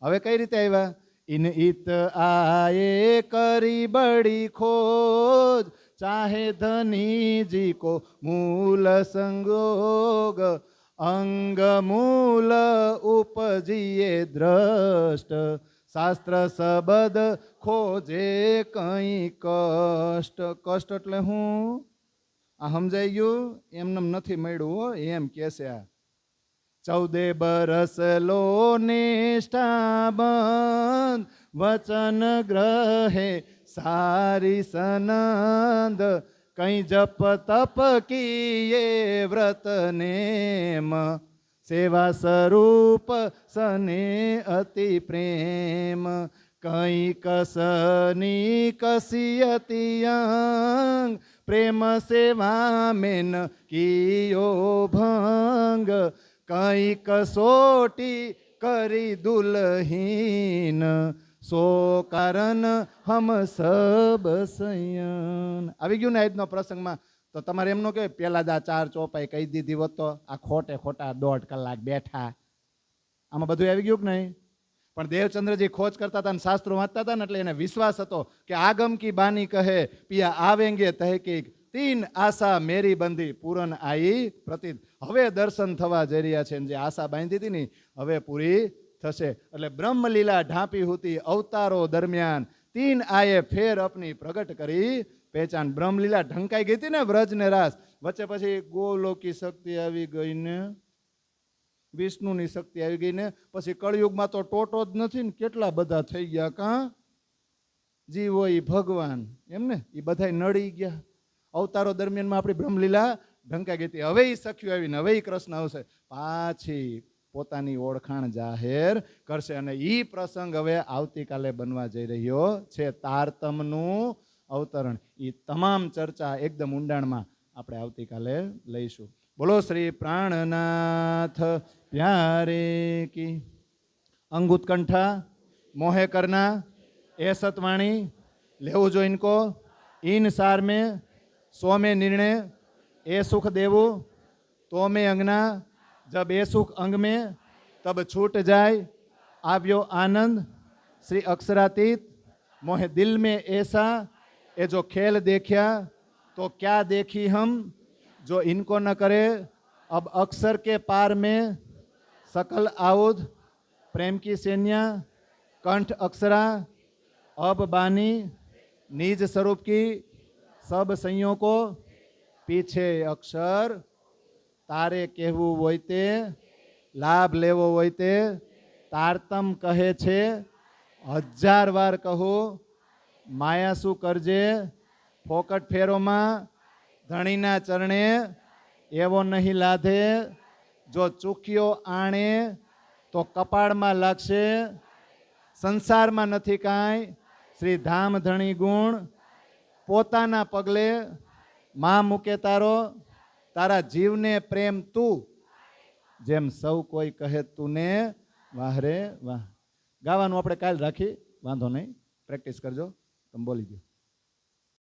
હવે કઈ રીતે આવ્યા? ઇન ઈત આયે કરી બડી ખોજ, ચાહે ધની જી को मूल संयोग, अंग मूल उपजिए द्रष्ट, शास्त्र शब्द खोजे कई कष्ट. कष्ट એટલે હું આ સમજાઈ ગયું? એમને નથી મળ્યું એમ કે છે. આ 14 બરસ લો નિષ્ઠા બંધ, વચન ગ્રહે સારી સનંદ, કઈ જપ તપ કીએ વ્રત નેમ, સેવા સ્વરૂપ સને અતિ પ્રેમ, કઈ કસની કસિયતી અંગ, પ્રેમ સેવા મેન કિયો ભંગ, કઈ કસોટી કરી દુલહીન, સો કારણ હમ સબ સંયન. આવી ગયું ને આજનો પ્રસંગમાં? તો તમારે એમ ન કહેવાય પેલા જ આ 4 ચોપાઈ કહી દીધી હોત તો આ ખોટે ખોટા 1.5 કલાક બેઠા. આમાં બધું આવી ગયું કે નહીં? પણ દેવચંદ્રજી ખોજ કરતા હતા ને શાસ્ત્રો વાંચતા હતા ને, એટલે એને વિશ્વાસ હતો કે આગમ કી બાની કહે પિયા આવેંગે તહેકીક, 3 આશા મેરી બંધી પૂરન આઈ પ્રતિત. હવે દર્શન થવા જઈ રહ્યા છે, જે આશા બાંધી હતી ને હવે પૂરી થશે. એટલે બ્રહ્મલીલા ઢાંપી હોતી અવતારો દરમિયાન, 3 આયે ફેર અપની પ્રગટ કરી પહેચાન. બ્રહ્મલીલા ઢંકાઈ ગઈ હતી ને વ્રજ ને રાસ, વચ્ચે પછી ગોલોકી શક્તિ આવી ગઈ ને, વિષ્ણુની શક્તિ આવી ગઈ ને, પછી કળયુગમાં તો ટોટો જ નથી ને, કેટલા બધા થઈ ગયા. કાં જીવો ઈ ભગવાન એમ ને, એ બધા નડી ગયા. અવતારો દરમિયાનમાં આપણી બ્રહ્મલીલા ઢંકાઈ ગઈ હતી. હવે એ સખ્યું આવીને હવે એ કૃષ્ણ આવશે, પાછી પોતાની ઓળખાણ જાહેર કરશે. અને એ પ્રસંગ હવે આવતીકાલે બનવા જઈ રહ્યો છે. તારતમનું અવતરણ, એ તમામ ચર્ચા એકદમ ઊંડાણમાં આપણે આવતીકાલે લઈશું. બોલો શ્રી પ્રાણનાથ પ્યારે કી. અંગુત્કંઠા મોહે કરના એ સતવાણી, લેવું જો ઇनको इन सार में, सो में निर्णय ए सुख देवो तो में अंगना, जब ए सुख अंग में तब छूट जाए आव्यो आनंद, श्री अक्षरातीत मोहे दिल में ऐसा, ये जो खेल देखा तो क्या देखी हम, जो इनको न करे अब अक्षर के पार में सकल आउद, प्रेम की सेन्या कंठ अक्षरा, अब बानी निज स्वरूप की सब संयोग को पीछे अक्षर, तारे कहवू होय ते लाभ लेवो होय ते तारतम कहे छे 1000 वार कहो, माया शू करजे फोकट फेरो में धणीना चरणे एवो नहीं लाधे, जो चूकियो आणे तो कपाड़ में लागशे, संसार में नथी कांई, श्री धाम धणी गुण पोताना पगले मां मूके तारो, तारा जीव ने प्रेम तू, जेम सौ कोई कहे तूने वाह रे वाह. गावानुं आपणे काल राखी, वांधो नहीं, प्रेक्टिस करजो. तम बोली दो.